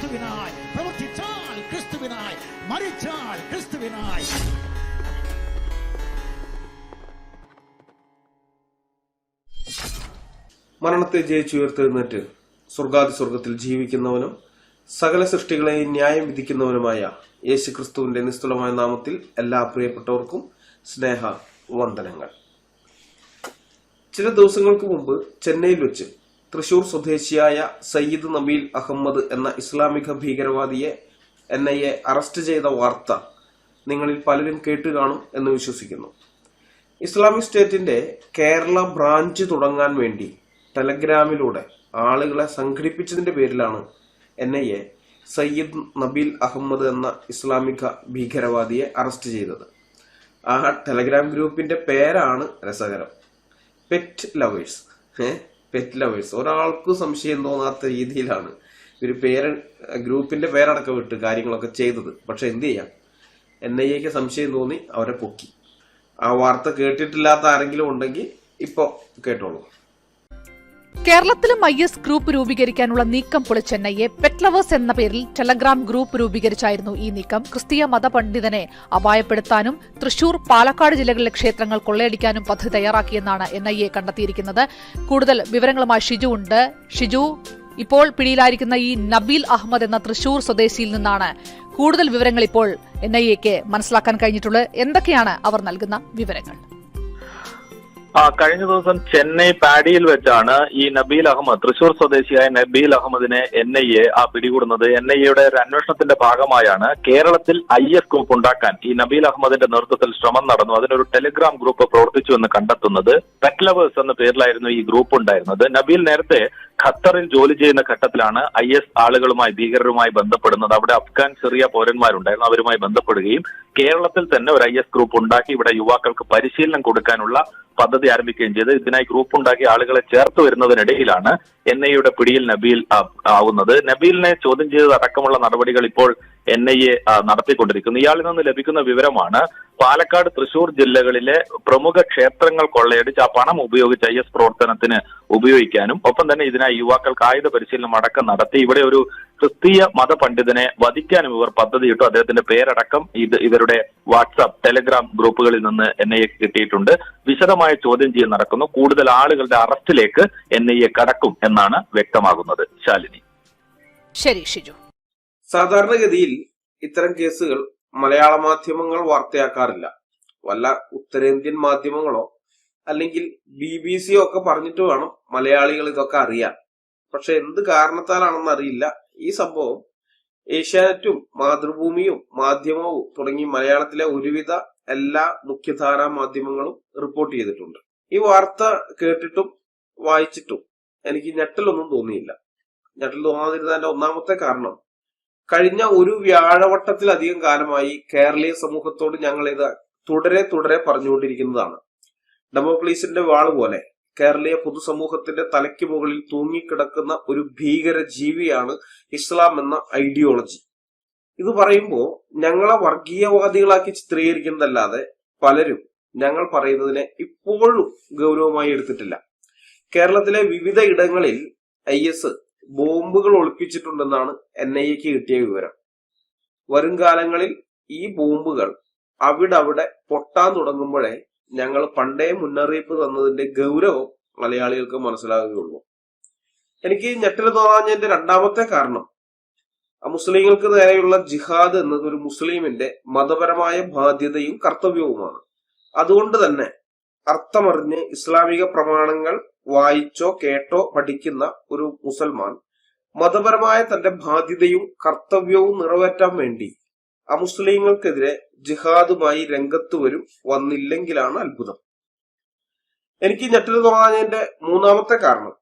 ക്രിസ്തുവിനായി, പ്രവർത്തിച്ചാൽ ക്രിസ്തുവിനായി, മരിച്ചാൽ ക്രിസ്തുവിനായി. മരണത്തെ ജയിച്ചുയർത്തെഴുന്നേറ്റ് സ്വർഗാതിസ്വർഗത്തിൽ ജീവിക്കുന്നവനും സകല സൃഷ്ടികളെയും ന്യായം വിധിക്കുന്നവനുമായ യേശുക്രിസ്തുവിന്റെ നിസ്തുലമായ നാമത്തിൽ എല്ലാ പ്രിയപ്പെട്ടവർക്കും സ്നേഹ വന്ദനങ്ങൾ. ചില ദിവസങ്ങൾക്ക് മുമ്പ് ചെന്നൈയിൽ വെച്ച് തൃശൂർ സ്വദേശിയായ സയ്യിദ് നബീൽ അഹമ്മദ് എന്ന ഇസ്ലാമിക ഭീകരവാദിയെ NIA അറസ്റ്റ് ചെയ്ത വാർത്ത നിങ്ങളിൽ പലരും കേട്ടുകാണും എന്ന് വിശ്വസിക്കുന്നു. ഇസ്ലാമിക് സ്റ്റേറ്റിന്റെ കേരള ബ്രാഞ്ച് തുടങ്ങാൻ വേണ്ടി ടെലഗ്രാമിലൂടെ ആളുകളെ സംഘടിപ്പിച്ചതിന്റെ പേരിലാണ് NIA സയ്യിദ് നബീൽ അഹമ്മദ് എന്ന ഇസ്ലാമിക ഭീകരവാദിയെ അറസ്റ്റ് ചെയ്തത്. ആ ടെലഗ്രാം ഗ്രൂപ്പിന്റെ പേരാണ് രസകരം, പെറ്റ് ലവേഴ്സ്. Pet lovers. ഒരാൾക്കും സംശയം തോന്നാത്ത രീതിയിലാണ് ഒരു ഗ്രൂപ്പിന്റെ പേരടക്കം വിട്ട് കാര്യങ്ങളൊക്കെ ചെയ്തത്. പക്ഷെ എന്ത് ചെയ്യാം, NIAക്ക് സംശയം തോന്നി, അവരെ പൊക്കി. ആ വാർത്ത കേട്ടിട്ടില്ലാത്ത ആരെങ്കിലും ഉണ്ടെങ്കിൽ ഇപ്പൊ കേട്ടോളൂ. കേരളത്തിലും IS ഗ്രൂപ്പ് രൂപീകരിക്കാനുള്ള നീക്കം പൊളിച്ച NIA പെറ്റ് ലവേഴ്സ് എന്ന പേരിൽ ടെലഗ്രാം ഗ്രൂപ്പ് രൂപീകരിച്ചായിരുന്നു ഈ നീക്കം. ക്രിസ്തീയ മതപണ്ഡിതനെ അപായപ്പെടുത്താനും തൃശൂർ, പാലക്കാട് ജില്ലകളിലെ ക്ഷേത്രങ്ങൾ കൊള്ളയടിക്കാനും പദ്ധതി തയ്യാറാക്കിയെന്നാണ് NIA കണ്ടെത്തിയിരിക്കുന്നത്. കൂടുതൽ വിവരങ്ങളുമായി ഷിജു ഉണ്ട്. ഷിജു, ഇപ്പോൾ പിടിയിലായിരിക്കുന്ന ഈ നബീൽ അഹമ്മദ് എന്ന തൃശൂർ സ്വദേശിയിൽ നിന്നാണ് കൂടുതൽ വിവരങ്ങൾ ഇപ്പോൾ NIAക്ക് മനസ്സിലാക്കാൻ കഴിഞ്ഞിട്ടുള്ളത്. എന്തൊക്കെയാണ് അവർ നൽകുന്ന വിവരങ്ങൾ? കഴിഞ്ഞ ദിവസം ചെന്നൈ പാഡിയിൽ വെച്ചാണ് ഈ നബീൽ അഹമ്മദ്, തൃശൂർ സ്വദേശിയായ നബീൽ അഹമ്മദിനെ NIA പിടികൂടുന്നത്. NIAയുടെ ഒരു അന്വേഷണത്തിന്റെ ഭാഗമായാണ് കേരളത്തിൽ IS ഗ്രൂപ്പ് ഉണ്ടാക്കാൻ ഈ നബീൽ അഹമ്മദിന്റെ നേതൃത്വത്തിൽ ശ്രമം നടന്നു. അതിനൊരു ടെലിഗ്രാം ഗ്രൂപ്പ് പ്രവർത്തിച്ചു എന്ന് കണ്ടെത്തുന്നത്. പെറ്റ് ലവേഴ്സ് എന്ന പേരിലായിരുന്നു ഈ ഗ്രൂപ്പ് ഉണ്ടായിരുന്നത്. നബീൽ നേരത്തെ ഖത്തറിൽ ജോലി ചെയ്യുന്ന ഘട്ടത്തിലാണ് IS ആളുകളുമായി, ഭീകരരുമായി ബന്ധപ്പെടുന്നത്. അവിടെ അഫ്ഗാൻ, സിറിയ പൗരന്മാരുണ്ടായിരുന്നു. അവരുമായി ബന്ധപ്പെടുകയും കേരളത്തിൽ തന്നെ ഒരു IS ഗ്രൂപ്പ് ഉണ്ടാക്കി ഇവിടെ യുവാക്കൾക്ക് പരിശീലനം കൊടുക്കാനുള്ള പദ്ധതി ആരംഭിക്കുകയും ചെയ്ത് ഇതിനായി ഗ്രൂപ്പ് ഉണ്ടാക്കി ആളുകളെ ചേർത്ത് വരുന്നതിനിടയിലാണ് NIAയുടെ പിടിയിൽ നബീൽ ആവുന്നത്. നബീലിനെ ചോദ്യം ചെയ്തതടക്കമുള്ള നടപടികൾ ഇപ്പോൾ NIA നടത്തിക്കൊണ്ടിരിക്കുന്നു. ഇയാളിൽ നിന്ന് ലഭിക്കുന്ന വിവരമാണ് പാലക്കാട്, തൃശൂർ ജില്ലകളിലെ പ്രമുഖ ക്ഷേത്രങ്ങൾ കൊള്ളയടിച്ച് ആ പണം ഉപയോഗിച്ച് IS പ്രവർത്തനത്തിന് ഉപയോഗിക്കാനും ഒപ്പം തന്നെ ഇതിനായി യുവാക്കൾക്ക് ആയുധ പരിശീലനം അടക്കം നടത്തി ഇവിടെ ഒരു ക്രിസ്തീയ മതപണ്ഡിതനെ വധിക്കാനും ഇവർ പദ്ധതിയിട്ടു. അദ്ദേഹത്തിന്റെ പേരടക്കം ഇവരുടെ വാട്സാപ്പ്, ടെലഗ്രാം ഗ്രൂപ്പുകളിൽ നിന്ന് NIAക്ക് കിട്ടിയിട്ടുണ്ട്. വിശദമായ ചോദ്യം ചെയ്യൽ നടക്കുന്നു. കൂടുതൽ ആളുകളുടെ അറസ്റ്റിലേക്ക് NIA കടക്കും എന്നാണ് വ്യക്തമാകുന്നത്. ശാലിനി. ശരി ഷിജു. സാധാരണഗതിയിൽ ഇത്തരം കേസുകൾ മലയാള മാധ്യമങ്ങൾ വാർത്തയാക്കാറില്ല. വല്ല ഉത്തരേന്ത്യൻ മാധ്യമങ്ങളോ അല്ലെങ്കിൽ BBC ഒക്കെ പറഞ്ഞിട്ട് വേണം മലയാളികൾ ഇതൊക്കെ അറിയാൻ. പക്ഷെ എന്ത് കാരണത്താലാണെന്ന് അറിയില്ല, ഈ സംഭവം ഏഷ്യാനെറ്റും മാതൃഭൂമിയും മാധ്യമവും തുടങ്ങി മലയാളത്തിലെ ഒരുവിധ എല്ലാ മുഖ്യധാരാ മാധ്യമങ്ങളും റിപ്പോർട്ട് ചെയ്തിട്ടുണ്ട്. ഈ വാർത്ത കേട്ടിട്ടും വായിച്ചിട്ടും എനിക്ക് ഞെട്ടലൊന്നും തോന്നിയില്ല. ഞെട്ടൽ തോന്നാതിരുന്നതിന്റെ ഒന്നാമത്തെ കാരണം, കഴിഞ്ഞ ഒരു വ്യാഴവട്ടത്തിലധികം കാലമായി കേരളീയ സമൂഹത്തോട് ഞങ്ങൾ ഇത് തുടരെ പറഞ്ഞുകൊണ്ടിരിക്കുന്നതാണ്. ഡെമോക്ലീസിന്റെ വാള് പോലെ കേരളീയ പൊതുസമൂഹത്തിന്റെ തലയ്ക്ക് മുകളിൽ തൂങ്ങിക്കിടക്കുന്ന ഒരു ഭീകര ജീവിയാണ് ഇസ്ലാം എന്ന ഐഡിയോളജി. ഇത് പറയുമ്പോൾ ഞങ്ങളെ വർഗീയവാദികളാക്കി ചിത്രീകരിക്കുന്നതല്ലാതെ പലരും ഞങ്ങൾ പറയുന്നതിനെ ഇപ്പോഴും ഗൗരവമായി എടുത്തിട്ടില്ല. കേരളത്തിലെ വിവിധ ഇടങ്ങളിൽ IS ബോംബുകൾ ഒളിപ്പിച്ചിട്ടുണ്ടെന്നാണ് NIAക്ക് കിട്ടിയ വിവരം. വരും കാലങ്ങളിൽ ഈ ബോംബുകൾ അവിടെ പൊട്ടാൻ തുടങ്ങുമ്പോഴേ ഞങ്ങൾ പണ്ടേ മുന്നറിയിപ്പ് തന്നതിന്റെ ഗൗരവം മലയാളികൾക്ക് മനസ്സിലാകുകയുള്ളൂ. എനിക്ക് ഞെട്ടൽ തോന്നാഞ്ഞതിന്റെ രണ്ടാമത്തെ കാരണം, മുസ്ലിങ്ങൾക്ക് നേരെയുള്ള ജിഹാദ് എന്നത് ഒരു മുസ്ലിമിന്റെ മതപരമായ ബാധ്യതയും കർത്തവ്യവുമാണ്. അതുകൊണ്ട് തന്നെ അർത്ഥമറിഞ്ഞ് ഇസ്ലാമിക പ്രമാണങ്ങൾ വായിച്ചോ കേട്ടോ പഠിക്കുന്ന ഒരു മുസൽമാൻ മതപരമായ തന്റെ ബാധ്യതയും കർത്തവ്യവും നിറവേറ്റാൻ വേണ്ടി അമുസ്ലിങ്ങൾക്കെതിരെ ജിഹാദുമായി രംഗത്ത് വന്നില്ലെങ്കിലാണ് അത്ഭുതം. എനിക്ക് ഞെട്ടൽ തോന്നാഞ്ഞതിന്റെ മൂന്നാമത്തെ കാരണം,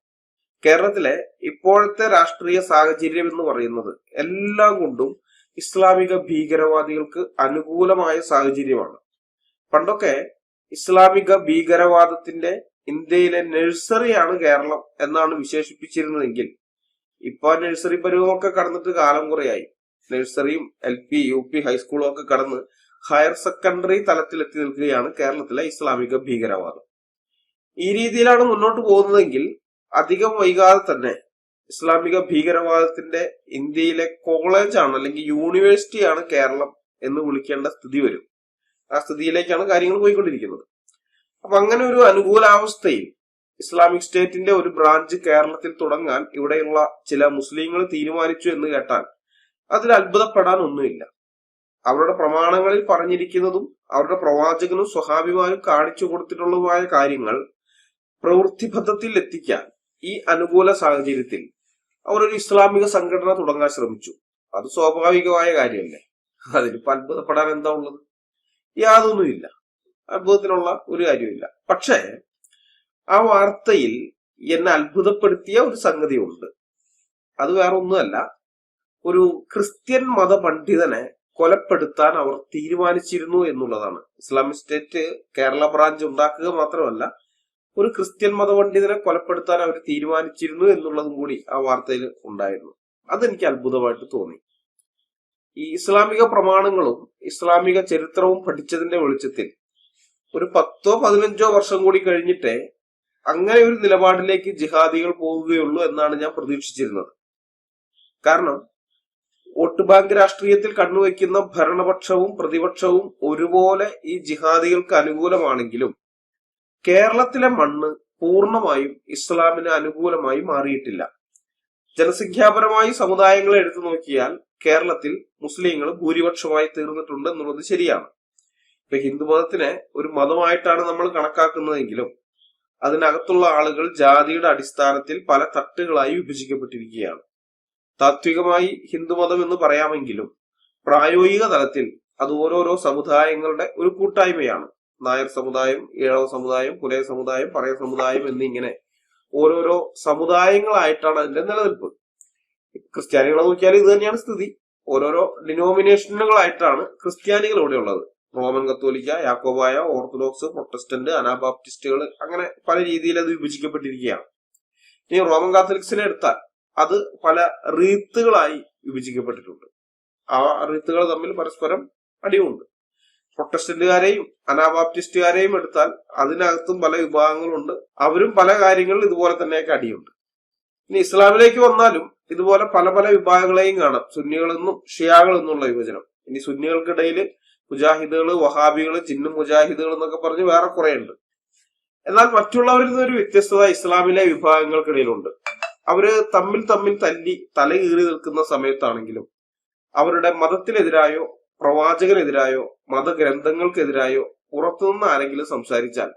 കേരളത്തിലെ ഇപ്പോഴത്തെ രാഷ്ട്രീയ സാഹചര്യം എന്ന് പറയുന്നത് എല്ലാം കൊണ്ടും ഇസ്ലാമിക ഭീകരവാദികൾക്ക് അനുകൂലമായ സാഹചര്യമാണ്. പണ്ടൊക്കെ ഇസ്ലാമിക ഭീകരവാദത്തിന്റെ ഇന്ത്യയിലെ നഴ്സറിയാണ് കേരളം എന്നാണ് വിശേഷിപ്പിച്ചിരുന്നതെങ്കിൽ ഇപ്പൊ നഴ്സറി പരുവമൊക്കെ കടന്നിട്ട് കാലം കുറയായി. നഴ്സറിയും LP, UP, ഹൈസ്കൂളും ഒക്കെ കടന്ന് ഹയർ സെക്കൻഡറി തലത്തിലെത്തി നിൽക്കുകയാണ് കേരളത്തിലെ ഇസ്ലാമിക ഭീകരവാദം. ഈ രീതിയിലാണ് മുന്നോട്ട് പോകുന്നതെങ്കിൽ അധികം വൈകാതെ തന്നെ ഇസ്ലാമിക ഭീകരവാദത്തിന്റെ ഇന്ത്യയിലെ കോളേജാണ് അല്ലെങ്കിൽ യൂണിവേഴ്സിറ്റിയാണ് കേരളം എന്ന് വിളിക്കേണ്ട സ്ഥിതി വരും. ആ സ്ഥിതിയിലേക്കാണ് കാര്യങ്ങൾ പോയിക്കൊണ്ടിരിക്കുന്നത്. അപ്പൊ അങ്ങനെ ഒരു അനുകൂലാവസ്ഥയിൽ ഇസ്ലാമിക് സ്റ്റേറ്റിന്റെ ഒരു ബ്രാഞ്ച് കേരളത്തിൽ തുടങ്ങാൻ ഇവിടെയുള്ള ചില മുസ്ലിങ്ങൾ തീരുമാനിച്ചു എന്ന് കേട്ടാൽ അതിൽ അത്ഭുതപ്പെടാൻ ഒന്നുമില്ല. അവരുടെ പ്രമാണങ്ങളിൽ പറഞ്ഞിരിക്കുന്നതും അവരുടെ പ്രവാചകനും സ്വഹാബിമാരും കാണിച്ചു കൊടുത്തിട്ടുള്ളതുമായ കാര്യങ്ങൾ പ്രവൃത്തിബദ്ധത്തിൽ എത്തിക്കാൻ ഈ അനുകൂല സാഹചര്യത്തിൽ അവർ ഒരു ഇസ്ലാമിക സംഘടന തുടങ്ങാൻ ശ്രമിച്ചു. അത് സ്വാഭാവികമായ കാര്യമല്ലേ. അതിലിപ്പോ അത്ഭുതപ്പെടാൻ എന്താ ഉള്ളത്? യാതൊന്നുമില്ല, അത്ഭുതത്തിനുള്ള ഒരു കാര്യമില്ല. പക്ഷേ ആ വാർത്തയിൽ എന്നെ അത്ഭുതപ്പെടുത്തിയ ഒരു സംഗതി ഉണ്ട്. അത് വേറെ ഒന്നുമല്ല, ഒരു ക്രിസ്ത്യൻ മത പണ്ഡിതനെ കൊലപ്പെടുത്താൻ അവർ തീരുമാനിച്ചിരുന്നു എന്നുള്ളതാണ്. ഇസ്ലാമിക് സ്റ്റേറ്റ് കേരള ബ്രാഞ്ച് ഉണ്ടാക്കുക മാത്രമല്ല, ഒരു ക്രിസ്ത്യൻ മത പണ്ഡിതനെ കൊലപ്പെടുത്താൻ അവർ തീരുമാനിച്ചിരുന്നു എന്നുള്ളതും കൂടി ആ വാർത്തയിൽ ഉണ്ടായിരുന്നു. അതെനിക്ക് അത്ഭുതമായിട്ട് തോന്നി. ഈ ഇസ്ലാമിക പ്രമാണങ്ങളും ഇസ്ലാമിക ചരിത്രവും പഠിച്ചതിന്റെ വെളിച്ചത്തിൽ ഒരു 10-15 വർഷം കൂടി കഴിഞ്ഞിട്ടേ അങ്ങനെ ഒരു നിലപാടിലേക്ക് ജിഹാദികൾ പോവുകയുള്ളൂ എന്നാണ് ഞാൻ പ്രതീക്ഷിച്ചിരുന്നത്. കാരണം വോട്ട് ബാങ്ക് രാഷ്ട്രീയത്തിൽ കണ്ണുവയ്ക്കുന്ന ഭരണപക്ഷവും പ്രതിപക്ഷവും ഒരുപോലെ ഈ ജിഹാദികൾക്ക് അനുകൂലമാണെങ്കിലും കേരളത്തിലെ മണ്ണ് പൂർണ്ണമായും ഇസ്ലാമിന് അനുകൂലമായി മാറിയിട്ടില്ല. ജനസംഖ്യാപരമായി സമുദായങ്ങളെ എടുത്തു നോക്കിയാൽ കേരളത്തിൽ മുസ്ലിങ്ങൾ ഭൂരിപക്ഷമായി തീർന്നിട്ടുണ്ട് എന്നുള്ളത് ശരിയാണ്. ഇപ്പൊ ഹിന്ദുമതത്തിനെ ഒരു മതമായിട്ടാണ് നമ്മൾ കണക്കാക്കുന്നതെങ്കിലും അതിനകത്തുള്ള ആളുകൾ ജാതിയുടെ അടിസ്ഥാനത്തിൽ പല തട്ടുകളായി വിഭജിക്കപ്പെട്ടിരിക്കുകയാണ്. താത്വികമായി ഹിന്ദുമതം എന്ന് പറയാമെങ്കിലും പ്രായോഗിക തലത്തിൽ അത് ഓരോരോ സമുദായങ്ങളുടെ ഒരു കൂട്ടായ്മയാണ്. നായർ സമുദായം, ഈഴവ സമുദായം, പുലയ സമുദായം, പറയ സമുദായം എന്നിങ്ങനെ ഓരോരോ സമുദായങ്ങളായിട്ടാണ് അതിന്റെ നിലനിൽപ്പ്. ക്രിസ്ത്യാനികളെ നോക്കിയാൽ ഇത് തന്നെയാണ് സ്ഥിതി. ഓരോരോ ഡിനോമിനേഷനുകളായിട്ടാണ് ക്രിസ്ത്യാനികൾ ഇവിടെ ഉള്ളത്. റോമൻ കത്തോലിക്ക, യാക്കോബായ, ഓർത്തഡോക്സ്, പ്രൊട്ടസ്റ്റന്റ്, അനാബാപ്റ്റിസ്റ്റുകൾ, അങ്ങനെ പല രീതിയിൽ അത് വിഭജിക്കപ്പെട്ടിരിക്കുകയാണ്. ഇനി റോമൻ കാത്തലിക്സിനെ എടുത്താൽ അത് പല റീത്തുകളായി വിഭജിക്കപ്പെട്ടിട്ടുണ്ട്. ആ റീത്തുകൾ തമ്മിൽ പരസ്പരം അടിയുണ്ട്. പ്രൊട്ടസ്റ്റന്റുകാരെയും അനാബാപ്റ്റിസ്റ്റുകാരെയും എടുത്താൽ അതിനകത്തും പല വിഭാഗങ്ങളുണ്ട്. അവരും പല കാര്യങ്ങളിൽ ഇതുപോലെ തന്നെയൊക്കെ അടിയുണ്ട്. ഇനി ഇസ്ലാമിലേക്ക് വന്നാലും ഇതുപോലെ പല പല വിഭാഗങ്ങളെയും കാണാം. സുന്നികളെന്നും ഷിയാകൾ എന്നുള്ള വിഭജനം. ഇനി സുന്നികൾക്കിടയിൽ മുജാഹിദുകള്, വഹാബികള്, ജിന്നും മുജാഹിദുകൾ എന്നൊക്കെ പറഞ്ഞ് വേറെ കുറെ ഉണ്ട്. എന്നാൽ മറ്റുള്ളവരിൽ നിന്നൊരു വ്യത്യസ്തത ഇസ്ലാമിലെ വിഭാഗങ്ങൾക്കിടയിലുണ്ട്. അവര് തമ്മിൽ തല്ലി തലകീറി നിൽക്കുന്ന സമയത്താണെങ്കിലും അവരുടെ മതത്തിനെതിരായോ പ്രവാചകനെതിരായോ മതഗ്രന്ഥങ്ങൾക്കെതിരായോ പുറത്തുനിന്ന് ആരെങ്കിലും സംസാരിച്ചാൽ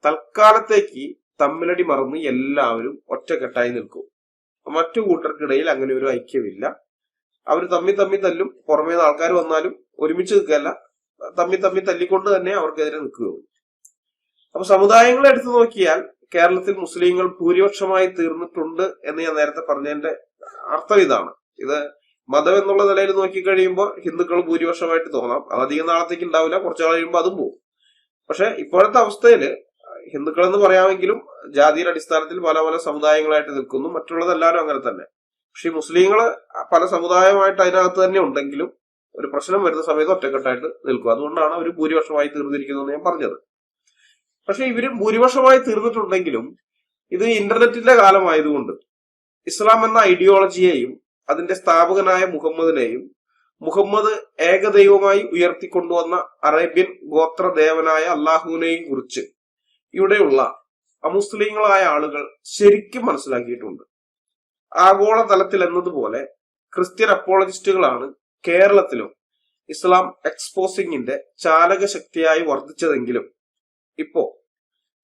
തൽക്കാലത്തേക്ക് തമ്മിലടി മറന്ന് എല്ലാവരും ഒറ്റക്കെട്ടായി നിൽക്കും. മറ്റു കൂട്ടർക്കിടയിൽ അങ്ങനെ ഒരു ഐക്യമില്ല. അവർ തമ്മിൽ തല്ലും. പുറമേ നിന്ന് ആൾക്കാർ വന്നാലും ഒരുമിച്ച് നിൽക്കല്ല, തമ്മിൽ തല്ലിക്കൊണ്ട് തന്നെ അവർക്കെതിരെ നിൽക്കുകയുള്ളൂ. അപ്പൊ സമുദായങ്ങളെ എടുത്തു നോക്കിയാൽ കേരളത്തിൽ മുസ്ലിങ്ങൾ ഭൂരിപക്ഷമായി തീർന്നിട്ടുണ്ട് എന്ന് ഞാൻ നേരത്തെ പറഞ്ഞതിന്റെ അർത്ഥം ഇതാണ്. ഇത് മതം എന്നുള്ള നിലയിൽ നോക്കിക്കഴിയുമ്പോൾ ഹിന്ദുക്കൾ ഭൂരിപക്ഷമായിട്ട് തോന്നാം. അത് അധികം നാളത്തേക്ക് ഉണ്ടാവില്ല, കുറച്ചു നാൾ കഴിയുമ്പോൾ അതും പോകും. പക്ഷെ ഇപ്പോഴത്തെ അവസ്ഥയില് ഹിന്ദുക്കൾ എന്ന് പറയാമെങ്കിലും ജാതിയുടെ അടിസ്ഥാനത്തിൽ പല പല സമുദായങ്ങളായിട്ട് നിൽക്കുന്നു. മറ്റുള്ളതെല്ലാവരും അങ്ങനെ തന്നെ. പക്ഷെ ഈ മുസ്ലിങ്ങള് പല സമുദായമായിട്ട് അതിനകത്ത് തന്നെ ഉണ്ടെങ്കിലും ഒരു പ്രശ്നം വരുന്ന സമയത്ത് ഒറ്റക്കെട്ടായിട്ട് നിൽക്കും. അതുകൊണ്ടാണ് അവർ ഭൂരിപക്ഷമായി തീർന്നിരിക്കുന്നതെന്ന് ഞാൻ പറഞ്ഞത്. പക്ഷെ ഇവര് ഭൂരിപക്ഷമായി തീർന്നിട്ടുണ്ടെങ്കിലും ഇത് ഇന്റർനെറ്റിന്റെ കാലമായതുകൊണ്ട് ഇസ്ലാം എന്ന ഐഡിയോളജിയെയും അതിന്റെ സ്ഥാപകനായ മുഹമ്മദിനെയും മുഹമ്മദ് ഏകദൈവമായി ഉയർത്തിക്കൊണ്ടുവന്ന അറേബ്യൻ ഗോത്രദേവനായ അള്ളാഹുവിനെയും കുറിച്ച് ഇവിടെയുള്ള അമുസ്ലിങ്ങളായ ആളുകൾ ശരിക്കും മനസ്സിലാക്കിയിട്ടുണ്ട്. ആഗോള തലത്തിൽ എന്നതുപോലെ ക്രിസ്ത്യൻ അപ്പോളജിസ്റ്റുകളാണ് കേരളത്തിലും ഇസ്ലാം എക്സ്പോസിംഗിന്റെ ചാലക ശക്തിയായി വർദ്ധിച്ചതെങ്കിലും ഇപ്പോ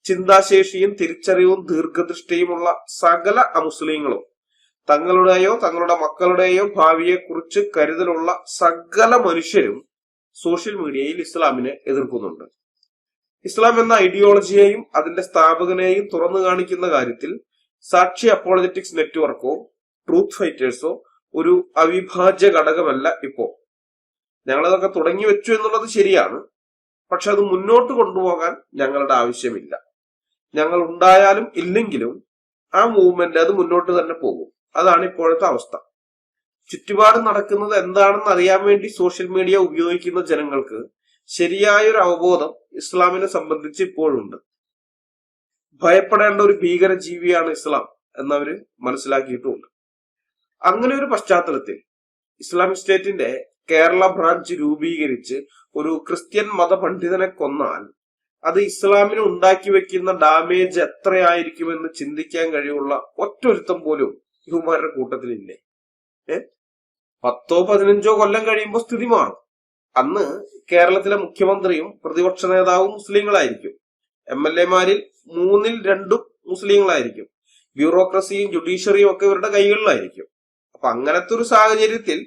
ചിന്താശേഷിയും തിരിച്ചറിവും ദീർഘദൃഷ്ടിയുമുള്ള സകല അമുസ്ലിങ്ങളും തങ്ങളുടെയോ തങ്ങളുടെ മക്കളുടെയോ ഭാവിയെക്കുറിച്ച് കരുതലുള്ള സകല മനുഷ്യരും സോഷ്യൽ മീഡിയയിൽ ഇസ്ലാമിനെ എതിർക്കുന്നുണ്ട്. ഇസ്ലാം എന്ന ഐഡിയോളജിയെയും അതിന്റെ സ്ഥാപകനെയും തുറന്നു കാണിക്കുന്ന കാര്യത്തിൽ സാക്ഷി അപ്പോളജറ്റിക്സ് നെറ്റ്വർക്കോ ട്രൂത്ത് ഫൈറ്റേഴ്സോ ഒരു അവിഭാജ്യ ഘടകമല്ല. ഇപ്പോ ഞങ്ങളതൊക്കെ തുടങ്ങി വെച്ചു എന്നുള്ളത് ശരിയാണ്. പക്ഷെ അത് മുന്നോട്ട് കൊണ്ടുപോകാൻ ഞങ്ങളുടെ ആവശ്യമില്ല. ഞങ്ങൾ ഉണ്ടായാലും ഇല്ലെങ്കിലും ആ മൂവ്മെന്റ് അത് മുന്നോട്ട് തന്നെ പോകും. അതാണ് ഇപ്പോഴത്തെ അവസ്ഥ. ചുറ്റുപാട് നടക്കുന്നത് എന്താണെന്ന് അറിയാൻ വേണ്ടി സോഷ്യൽ മീഡിയ ഉപയോഗിക്കുന്ന ജനങ്ങൾക്ക് ശരിയായൊരു അവബോധം ഇസ്ലാമിനെ സംബന്ധിച്ച് ഇപ്പോഴുണ്ട്. ഭയപ്പെടേണ്ട ഒരു ഭീകര ജീവിയാണ് ഇസ്ലാം എന്നവര് മനസ്സിലാക്കിയിട്ടുമുണ്ട്. അങ്ങനെ ഒരു പശ്ചാത്തലത്തിൽ ഇസ്ലാമിക് സ്റ്റേറ്റിന്റെ കേരള ബ്രാഞ്ച് രൂപീകരിച്ച് ഒരു ക്രിസ്ത്യൻ മതപണ്ഡിതനെ കൊന്നാൽ അത് ഇസ്ലാമിന് ഉണ്ടാക്കി വെക്കുന്ന ഡാമേജ് എത്രയായിരിക്കുമെന്ന് ചിന്തിക്കാൻ കഴിയുള്ള ഒറ്റൊരുത്തം പോലും ഇവന്മാരുടെ കൂട്ടത്തിലില്ലേ? 10-15 കൊല്ലം കഴിയുമ്പോൾ സ്ഥിതി മാറും. അന്ന് കേരളത്തിലെ മുഖ്യമന്ത്രിയും പ്രതിപക്ഷ നേതാവും മുസ്ലിങ്ങളായിരിക്കും. MLA-മാരിൽ 3-2 മുസ്ലിങ്ങളായിരിക്കും. ബ്യൂറോക്രസിയും ജുഡീഷ്യറിയും ഒക്കെ ഇവരുടെ കൈകളിലായിരിക്കും. അപ്പൊ അങ്ങനത്തെ ഒരു സാഹചര്യത്തിൽ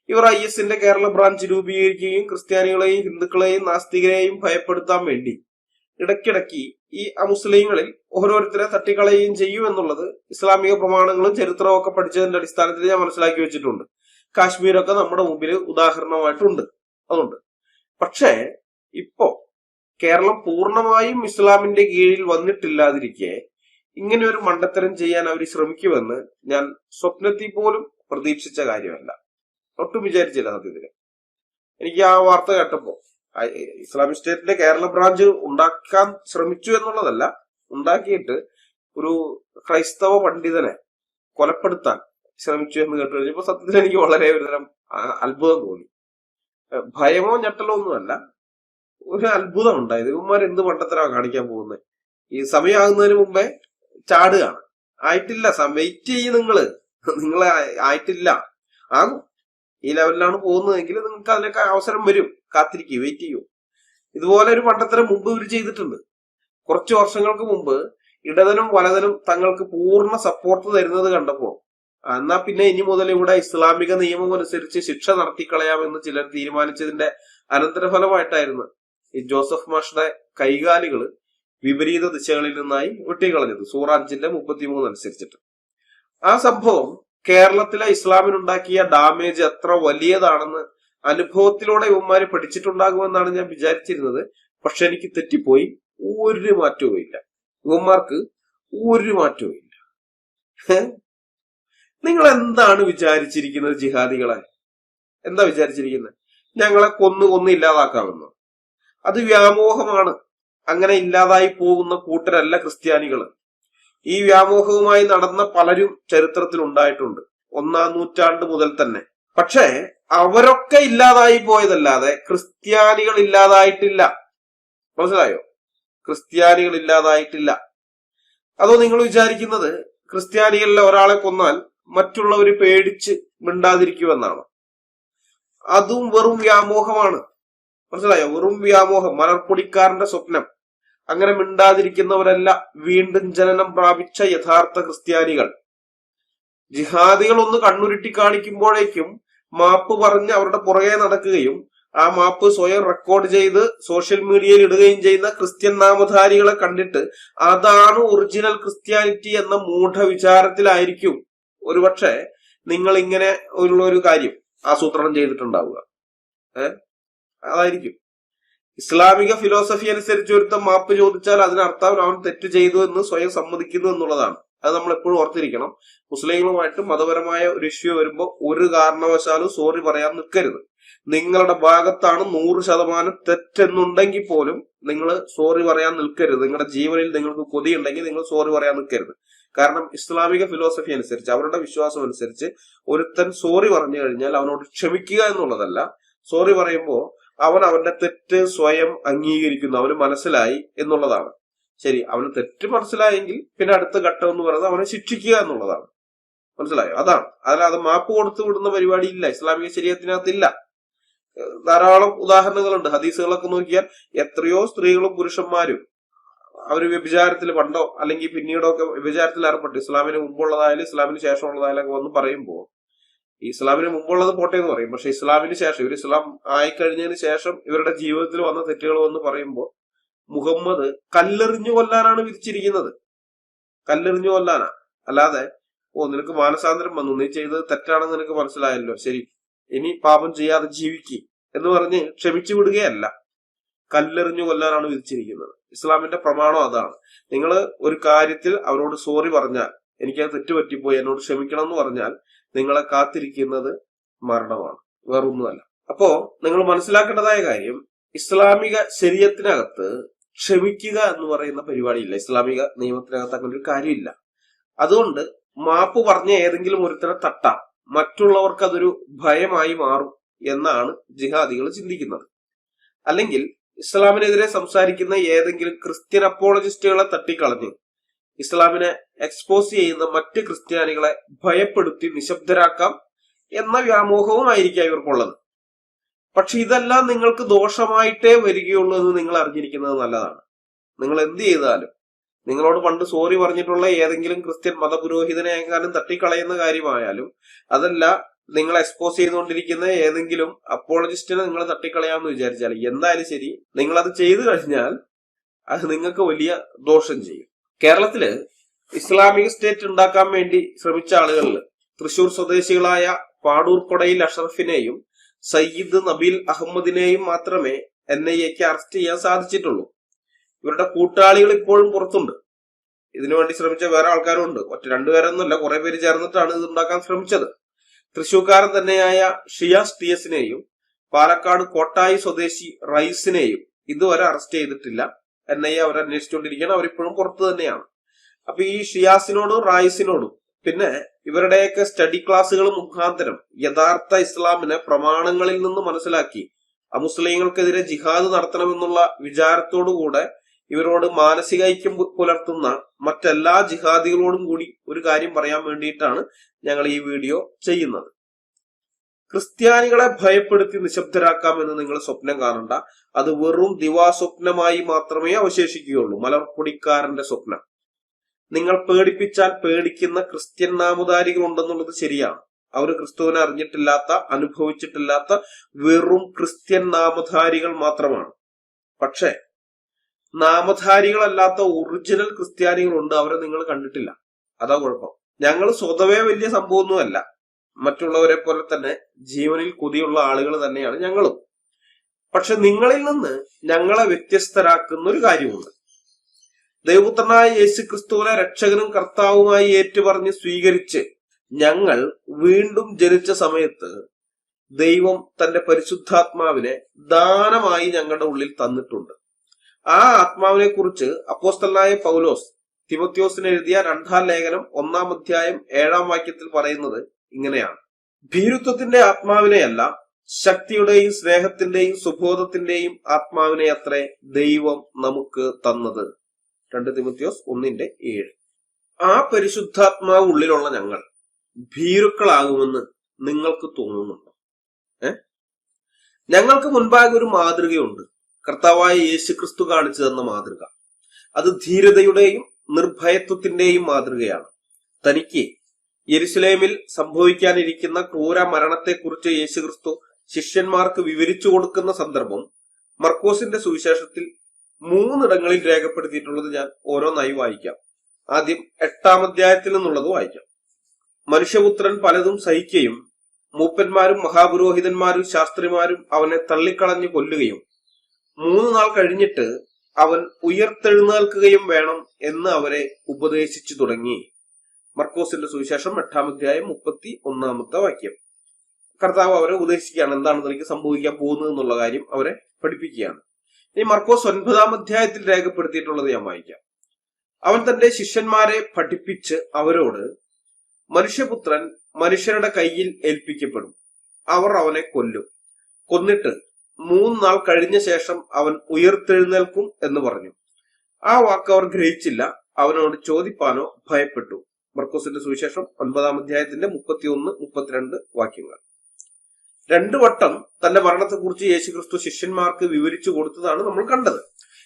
ഇവർ IS-ന്റെ കേരള ബ്രാഞ്ച് രൂപീകരിക്കുകയും ക്രിസ്ത്യാനികളെയും ഹിന്ദുക്കളെയും നാസ്തികരെയും ഭയപ്പെടുത്താൻ വേണ്ടി ഇടയ്ക്കിടയ്ക്ക് ഈ അമുസ്ലിങ്ങളിൽ ഓരോരുത്തരെ തട്ടിക്കളയുകയും ചെയ്യും എന്നുള്ളത് ഇസ്ലാമിക പ്രമാണങ്ങളും ചരിത്രവും ഒക്കെ പഠിച്ചതിന്റെ അടിസ്ഥാനത്തിൽ ഞാൻ മനസ്സിലാക്കി വെച്ചിട്ടുണ്ട്. കാശ്മീരൊക്കെ നമ്മുടെ മുമ്പിൽ ഉദാഹരണമായിട്ടുണ്ട്. അതുകൊണ്ട് പക്ഷേ ഇപ്പോ കേരളം പൂർണ്ണമായും ഇസ്ലാമിന്റെ കീഴിൽ വന്നിട്ടില്ലാതിരിക്കെ ഇങ്ങനെ ഒരു മണ്ടത്തരം ചെയ്യാൻ അവർ ശ്രമിക്കുമെന്ന് ഞാൻ സ്വപ്നത്തിൽ പോലും പ്രതീക്ഷിച്ച കാര്യമല്ല. ഒട്ടും വിചാരിച്ചില്ല സത്യത്തില്. എനിക്ക് ആ വാർത്ത കേട്ടപ്പോ ഇസ്ലാമിക് സ്റ്റേറ്റിന്റെ കേരള ബ്രാഞ്ച് ഉണ്ടാക്കാൻ ശ്രമിച്ചു എന്നുള്ളതല്ല, ഉണ്ടാക്കിയിട്ട് ഒരു ക്രൈസ്തവ പണ്ഡിതനെ കൊലപ്പെടുത്താൻ ശ്രമിച്ചു എന്ന് കേട്ടു കഴിഞ്ഞപ്പോ സത്യത്തിൽ എനിക്ക് വളരെ ഒരുതരം അത്ഭുതം തോന്നി. ഭയമോ ഞെട്ടലോ ഒന്നുമല്ല, ഒരു അത്ഭുതം ഉണ്ടായത്. ഇവന്മാർ എന്ത് മണ്ടത്തരമാണ് കാണിക്കാൻ പോകുന്നത്? ഈ സമയമാകുന്നതിന് മുമ്പേ ചാടുകയാണ്. ആയിട്ടില്ല, വെയിറ്റ് ചെയ്യും നിങ്ങൾ ആയിട്ടില്ല, ആകും. ഈ ലെവലിലാണ് പോകുന്നതെങ്കിൽ നിങ്ങൾക്ക് അതിനൊക്കെ അവസരം വരും. കാത്തിരിക്കും, വെയിറ്റ് ചെയ്യൂ. ഇതുപോലെ ഒരു മണ്ടത്തരം മുമ്പ് ഇവർ ചെയ്തിട്ടുണ്ട്. കുറച്ചു വർഷങ്ങൾക്ക് മുമ്പ് ഇടതനും വലതനും തങ്ങൾക്ക് പൂർണ്ണ സപ്പോർട്ട് തരുന്നത് കണ്ടപ്പോ എന്നാ പിന്നെ ഇനി മുതൽ ഇവിടെ ഇസ്ലാമിക നിയമം അനുസരിച്ച് ശിക്ഷ നടത്തിക്കളയാമെന്ന് ചിലർ തീരുമാനിച്ചതിന്റെ അനന്തരഫലമായിട്ടായിരുന്നു ഈ ജോസഫ് മാഷുടെ കൈകാലികള് വിപരീത ദിശകളിൽ നിന്നായി വെട്ടിക്കളഞ്ഞത്. സൂറ 5:33 അനുസരിച്ചിട്ട്. ആ സംഭവം കേരളത്തിലെ ഇസ്ലാമിനുണ്ടാക്കിയ ഡാമേജ് എത്ര വലിയതാണെന്ന് അനുഭവത്തിലൂടെ ഇവന്മാര് പഠിച്ചിട്ടുണ്ടാകുമെന്നാണ് ഞാൻ വിചാരിച്ചിരുന്നത്. പക്ഷെ എനിക്ക് തെറ്റിപ്പോയി. ഒരു മാറ്റവും ഇല്ല, ഇവന്മാർക്ക് ഒരു മാറ്റവും ഇല്ല. നിങ്ങൾ എന്താണ് വിചാരിച്ചിരിക്കുന്നത്? ജിഹാദികളെ എന്താ വിചാരിച്ചിരിക്കുന്നത്? ഞങ്ങളെ കൊന്നു ഇല്ലാതാക്കാമെന്നോ? അത് വ്യാമോഹമാണ്. അങ്ങനെ ഇല്ലാതായി പോകുന്ന കൂട്ടരല്ല ക്രിസ്ത്യാനികള്. ഈ വ്യാമോഹവുമായി നടന്ന പലരും ചരിത്രത്തിൽ ഉണ്ടായിട്ടുണ്ട്, 1-ാം നൂറ്റാണ്ട് മുതൽ തന്നെ. പക്ഷേ അവരൊക്കെ ഇല്ലാതായി പോയതല്ലാതെ ക്രിസ്ത്യാനികൾ ഇല്ലാതായിട്ടില്ല. മനസ്സിലായോ? ക്രിസ്ത്യാനികൾ ഇല്ലാതായിട്ടില്ല. അതോ നിങ്ങൾ വിചാരിക്കുന്നത് ക്രിസ്ത്യാനികളിലെ ഒരാളെ കൊന്നാൽ മറ്റുള്ളവര് പേടിച്ച് മിണ്ടാതിരിക്കുമെന്നാണ്? അതും വെറും വ്യാമോഹമാണ്. മനസ്സിലായോ? വെറും വ്യാമോഹം, മലർപ്പൊടിക്കാരന്റെ സ്വപ്നം. അങ്ങനെ മിണ്ടാതിരിക്കുന്നവരല്ല വീണ്ടും ജനനം പ്രാപിച്ച യഥാർത്ഥ ക്രിസ്ത്യാനികൾ. ജിഹാദികൾ ഒന്ന് കണ്ണുരുട്ടി കാണിക്കുമ്പോഴേക്കും മാപ്പ് പറഞ്ഞ് അവരുടെ പുറകെ നടക്കുകയും ആ മാപ്പ് സ്വയം റെക്കോർഡ് ചെയ്ത് സോഷ്യൽ മീഡിയയിൽ ഇടുകയും ചെയ്യുന്ന ക്രിസ്ത്യൻ നാമധാരികളെ കണ്ടിട്ട് അതാണ് ഒറിജിനൽ ക്രിസ്ത്യാനിറ്റി എന്ന മൂഢവിചാരത്തിലായിരിക്കും ഒരുപക്ഷെ നിങ്ങൾ ഇങ്ങനെ ഉള്ള ഒരു കാര്യം ആസൂത്രണം ചെയ്തിട്ടുണ്ടാവുക. അതായിരിക്കും. ഇസ്ലാമിക ഫിലോസഫി അനുസരിച്ച് ഒരുത്തം മാപ്പ് ചോദിച്ചാൽ അതിനർത്ഥം അവൻ തെറ്റ് ചെയ്തു എന്ന് സ്വയം സമ്മതിക്കുന്നു എന്നുള്ളതാണ്. അത് നമ്മൾ എപ്പോഴും ഓർത്തിരിക്കണം. മുസ്ലിങ്ങളുമായിട്ട് മതപരമായ ഒരു ഇഷ്യൂ വരുമ്പോൾ ഒരു കാരണവശാലും സോറി പറയാൻ നിൽക്കരുത്. നിങ്ങളുടെ ഭാഗത്താണ് 100% തെറ്റെന്നുണ്ടെങ്കിൽ പോലും നിങ്ങൾ സോറി പറയാൻ നിൽക്കരുത്. നിങ്ങളുടെ ജീവനിൽ നിങ്ങൾക്ക് കൊതിയുണ്ടെങ്കിൽ നിങ്ങൾ സോറി പറയാൻ നിൽക്കരുത്. കാരണം ഇസ്ലാമിക ഫിലോസഫി അനുസരിച്ച്, അവരുടെ വിശ്വാസം അനുസരിച്ച് ഒരുത്തൻ സോറി പറഞ്ഞു കഴിഞ്ഞാൽ അവനോട് ക്ഷമിക്കുക എന്നുള്ളതല്ല. സോറി പറയുമ്പോൾ അവൻ അവന്റെ തെറ്റ് സ്വയം അംഗീകരിക്കുന്നു, അവന് മനസ്സിലായി എന്നുള്ളതാണ്. ശരി, അവന് തെറ്റ് മനസ്സിലായെങ്കിൽ പിന്നെ അടുത്ത ഘട്ടം എന്ന് പറയുന്നത് അവനെ ശിക്ഷിക്കുക എന്നുള്ളതാണ്. മനസ്സിലായോ? അതാണ്. അല്ലാതെ മാപ്പ് കൊടുത്തു വിടുന്ന പരിപാടി ഇല്ല, ഇസ്ലാമിക ശരീഅത്തിനകത്തില്ല. ധാരാളം ഉദാഹരണങ്ങളുണ്ട്. ഹദീസുകളൊക്കെ നോക്കിയാൽ എത്രയോ സ്ത്രീകളും പുരുഷന്മാരും അവര് വ്യഭിചാരത്തിൽ പണ്ടോ അല്ലെങ്കിൽ പിന്നീടോ ഒക്കെ വ്യഭിചാരത്തിൽ ഏർപ്പെട്ടു. ഇസ്ലാമിന് മുമ്പുള്ളതായാലും ഇസ്ലാമിന് ശേഷമുള്ളതായാലും ഒക്കെ വന്ന് പറയുമ്പോൾ ഇസ്ലാമിന് മുമ്പുള്ളത് പോട്ടെ എന്ന് പറയും. പക്ഷെ ഇസ്ലാമിന് ശേഷം, ഇവർ ഇസ്ലാം ആയിക്കഴിഞ്ഞതിന് ശേഷം ഇവരുടെ ജീവിതത്തിൽ വന്ന തെറ്റുകൾ വന്ന് പറയുമ്പോൾ മുഹമ്മദ് കല്ലെറിഞ്ഞു കൊല്ലാനാണ് വിധിച്ചിരിക്കുന്നത്. കല്ലെറിഞ്ഞു കൊല്ലാനാ. അല്ലാതെ നിനക്ക് മാനസാന്തരം വന്നു, നീ ചെയ്തത് തെറ്റാണെന്ന് നിനക്ക് മനസ്സിലായല്ലോ, ശരി ഇനി പാപം ചെയ്യാതെ ജീവിക്കുക എന്ന് പറഞ്ഞ് ക്ഷമിച്ചു വിടുകയല്ല, കല്ലെറിഞ്ഞു കൊല്ലാനാണ് വിധിച്ചിരിക്കുന്നത്. ഇസ്ലാമിന്റെ പ്രമാണം അതാണ്. നിങ്ങൾ ഒരു കാര്യത്തിൽ അവരോട് സോറി പറഞ്ഞാൽ, എനിക്കത് തെറ്റുപറ്റിപ്പോയി എന്നോട് ക്ഷമിക്കണം എന്ന് പറഞ്ഞാൽ നിങ്ങളെ കാത്തിരിക്കുന്നത് മരണമാണ്, വേറൊന്നുമല്ല. അപ്പോ നിങ്ങൾ മനസ്സിലാക്കേണ്ടതായ കാര്യം, ഇസ്ലാമിക ശരീഅത്തിനകത്ത് ക്ഷമിക്കുക എന്ന് പറയുന്ന പരിപാടിയില്ല. ഇസ്ലാമിക നിയമത്തിനകത്ത് അങ്ങനെ ഒരു കാര്യമില്ല. അതുകൊണ്ട് മാപ്പ് പറഞ്ഞ ഏതെങ്കിലും ഒരുത്തരെ തട്ടാം, മറ്റുള്ളവർക്ക് അതൊരു ഭയമായി മാറും എന്നാണ് ജിഹാദികൾ ചിന്തിക്കുന്നത്. അല്ലെങ്കിൽ ഇസ്ലാമിനെതിരെ സംസാരിക്കുന്ന ഏതെങ്കിലും ക്രിസ്ത്യൻ അപ്പോളജിസ്റ്റുകളെ തട്ടിക്കളഞ്ഞ് ഇസ്ലാമിനെ എക്സ്പോസ് ചെയ്യുന്ന മറ്റ് ക്രിസ്ത്യാനികളെ ഭയപ്പെടുത്തി നിശബ്ദരാക്കാം എന്ന വ്യാമോഹവുമായിരിക്കാം ഇവർക്കുള്ളത്. പക്ഷെ ഇതെല്ലാം നിങ്ങൾക്ക് ദോഷമായിട്ടേ വരികയുള്ളൂ എന്ന് നിങ്ങൾ അറിഞ്ഞിരിക്കുന്നത് നല്ലതാണ്. നിങ്ങൾ എന്ത് ചെയ്താലും, നിങ്ങളോട് പണ്ട് സോറി പറഞ്ഞിട്ടുള്ള ഏതെങ്കിലും ക്രിസ്ത്യൻ മതപുരോഹിതനെ എങ്ങാനും തട്ടിക്കളയുന്ന കാര്യമായാലും, അതല്ല നിങ്ങൾ എക്സ്പോസ് ചെയ്തുകൊണ്ടിരിക്കുന്ന ഏതെങ്കിലും അപ്പോളജിസ്റ്റിനെ നിങ്ങൾ തട്ടിക്കളയാമെന്ന് വിചാരിച്ചാൽ, എന്തായാലും ശരി, നിങ്ങൾ അത് ചെയ്തു കഴിഞ്ഞാൽ അത് നിങ്ങൾക്ക് വലിയ ദോഷം ചെയ്യും. കേരളത്തില് ഇസ്ലാമിക് സ്റ്റേറ്റ് ഉണ്ടാക്കാൻ വേണ്ടി ശ്രമിച്ച ആളുകളിൽ തൃശൂർ സ്വദേശികളായ പാടൂർ കൊടയിൽ അഷറഫിനെയും സയ്യിദ് നബീൽ അഹമ്മദിനെയും മാത്രമേ NIAക്ക് അറസ്റ്റ് ചെയ്യാൻ സാധിച്ചിട്ടുള്ളൂ. ഇവരുടെ കൂട്ടാളികൾ ഇപ്പോഴും പുറത്തുണ്ട്. ഇതിനുവേണ്ടി ശ്രമിച്ച വേറെ ആൾക്കാരും ഉണ്ട്. രണ്ടുപേരൊന്നുമല്ല, കുറെ പേര് ചേർന്നിട്ടാണ് ഇത് ഉണ്ടാക്കാൻ ശ്രമിച്ചത്. തൃശൂർക്കാരൻ തന്നെയായ ഷിയാസ് TSനെയും പാലക്കാട് കോട്ടായി സ്വദേശി റൈസിനെയും ഇതുവരെ അറസ്റ്റ് ചെയ്തിട്ടില്ല. NIA അവർ അന്വേഷിച്ചുകൊണ്ടിരിക്കുകയാണ്. അവരിപ്പോഴും പുറത്തു തന്നെയാണ്. അപ്പൊ ഈ ഷിയാസിനോടും റൈസിനോടും പിന്നെ ഇവരുടെയൊക്കെ സ്റ്റഡി ക്ലാസ്സുകൾ മുഖാന്തരം യഥാർത്ഥ ഇസ്ലാമിനെ പ്രമാണങ്ങളിൽ നിന്ന് മനസ്സിലാക്കി അമുസ്ലിങ്ങൾക്കെതിരെ ജിഹാദ് നടത്തണമെന്നുള്ള വിചാരത്തോടുകൂടെ ഇവരോട് മാനസിക ഐക്യം പുലർത്തുന്ന മറ്റെല്ലാ ജിഹാദികളോടും കൂടി ഒരു കാര്യം പറയാൻ വേണ്ടിയിട്ടാണ് ഞങ്ങൾ ഈ വീഡിയോ ചെയ്യുന്നത്. ക്രിസ്ത്യാനികളെ ഭയപ്പെടുത്തി നിശബ്ദരാക്കാമെന്ന് നിങ്ങൾ സ്വപ്നം കാണണ്ട. അത് വെറും ദിവാസ്വപ്നമായി മാത്രമേ അവശേഷിക്കുകയുള്ളൂ. മലർപ്പൊടിക്കാരന്റെ സ്വപ്നം. നിങ്ങൾ പേടിപ്പിച്ചാൽ പേടിക്കുന്ന ക്രിസ്ത്യൻ നാമധാരികൾ ഉണ്ടെന്നുള്ളത് ശരിയാണ്. അവർ ക്രിസ്തുവിനെ അറിഞ്ഞിട്ടില്ലാത്ത, അനുഭവിച്ചിട്ടില്ലാത്ത വെറും ക്രിസ്ത്യൻ നാമധാരികൾ മാത്രമാണ്. പക്ഷെ നാമധാരികളല്ലാത്ത ഒറിജിനൽ ക്രിസ്ത്യാനികളുണ്ട്. അവരെ നിങ്ങൾ കണ്ടിട്ടില്ല. അതാ കുഴപ്പം. ഞങ്ങൾ സ്വതവേ വലിയ സംഭവമൊന്നുമല്ല. മറ്റുള്ളവരെ പോലെ തന്നെ ജീവനിൽ കൊതിയുള്ള ആളുകൾ തന്നെയാണ് ഞങ്ങളും. പക്ഷെ നിങ്ങളിൽ നിന്ന് ഞങ്ങളെ വ്യത്യസ്തരാക്കുന്ന ഒരു കാര്യമുണ്ട്. ദൈവപുത്രനായ യേശു ക്രിസ്തുവിനെ രക്ഷകനും കർത്താവുമായി ഏറ്റുപറഞ്ഞ് സ്വീകരിച്ച് ഞങ്ങൾ വീണ്ടും ജനിച്ച സമയത്ത് ദൈവം തന്റെ പരിശുദ്ധാത്മാവിനെ ദാനമായി ഞങ്ങളുടെ ഉള്ളിൽ തന്നിട്ടുണ്ട്. ആ ആത്മാവിനെ കുറിച്ച് അപ്പോസ്തലനായ പൗലോസ് തിമോത്തിയോസിന് എഴുതിയ 2-ാം ലേഖനം 1-ാം അധ്യായം 7-ാം വാക്യത്തിൽ പറയുന്നത് ഇങ്ങനെയാണ്: ഭീരുത്വത്തിന്റെ ആത്മാവിനെയല്ല, ശക്തിയുടെയും സ്നേഹത്തിന്റെയും സുബോധത്തിന്റെയും ആത്മാവിനെ അത്രേ ദൈവം നമുക്ക് തന്നത്. 2 തിമോത്തിയോസ് 1:7. ആ പരിശുദ്ധാത്മാവ് ഉള്ളിലുള്ള ഞങ്ങൾ ഭീരുക്കളാകുമെന്ന് നിങ്ങൾക്ക് തോന്നുന്നുണ്ടോ? ഞങ്ങൾക്ക് മുൻപാകെ ഒരു മാതൃകയുണ്ട്. കർത്താവായ യേശു ക്രിസ്തു കാണിച്ചു തന്ന മാതൃക. അത് ധീരതയുടെയും നിർഭയത്വത്തിന്റെയും മാതൃകയാണ്. തനിക്ക് യെരുശലേമിൽ സംഭവിക്കാനിരിക്കുന്ന ക്രൂര മരണത്തെക്കുറിച്ച് യേശു ക്രിസ്തു ശിഷ്യന്മാർക്ക് വിവരിച്ചു കൊടുക്കുന്ന സന്ദർഭം മർക്കോസിന്റെ സുവിശേഷത്തിൽ 3 ഇടങ്ങളിൽ രേഖപ്പെടുത്തിയിട്ടുള്ളത് ഞാൻ ഓരോന്നായി വായിക്കാം. ആദ്യം 8-ാം അധ്യായത്തിൽ നിന്നുള്ളത് വായിക്കാം. മനുഷ്യപുത്രൻ പലതും സഹിക്കുകയും മൂപ്പന്മാരും മഹാപുരോഹിതന്മാരും ശാസ്ത്രിമാരും അവനെ തള്ളിക്കളഞ്ഞു കൊല്ലുകയും 3 നാൾ കഴിഞ്ഞിട്ട് അവൻ ഉയർത്തെഴുന്നേൽക്കുകയും വേണം എന്ന് അവരെ ഉപദേശിച്ചു തുടങ്ങി. മർക്കോസിന്റെ സുവിശേഷം 8-ാം അധ്യായം 31-ാമത്തെ വാക്യം. കർത്താവ് അവരെ ഉപദേശിക്കുകയാണ്. എന്താണ് തനിക്ക് സംഭവിക്കാൻ പോകുന്നത് എന്നുള്ള കാര്യം അവരെ പഠിപ്പിക്കുകയാണ്. ഇനി മർക്കോസ് 9-ാം അധ്യായത്തിൽ രേഖപ്പെടുത്തിയിട്ടുള്ളത് ഞാൻ വായിക്കാം. അവൻ തന്റെ ശിഷ്യന്മാരെ പഠിപ്പിച്ച് അവരോട്, മനുഷ്യപുത്രൻ മനുഷ്യരുടെ കയ്യിൽ ഏൽപ്പിക്കപ്പെടും, അവർ അവനെ കൊല്ലും, കൊന്നിട്ട് 3 നാൾ കഴിഞ്ഞ ശേഷം അവൻ ഉയർത്തെഴുന്നേൽക്കും എന്ന് പറഞ്ഞു. ആ വാക്ക് അവർ ഗ്രഹിച്ചില്ല. അവനോട് ചോദിപ്പാനോ ഭയപ്പെട്ടു. മർക്കോസിന്റെ സുവിശേഷം 9-ാം അധ്യായത്തിന്റെ 31-32 വാക്യങ്ങൾ. 2 വട്ടം തന്റെ മരണത്തെക്കുറിച്ച് യേശുക്രിസ്തു ശിഷ്യന്മാർക്ക് വിവരിച്ചു കൊടുത്തതാണ് നമ്മൾ കണ്ടത്.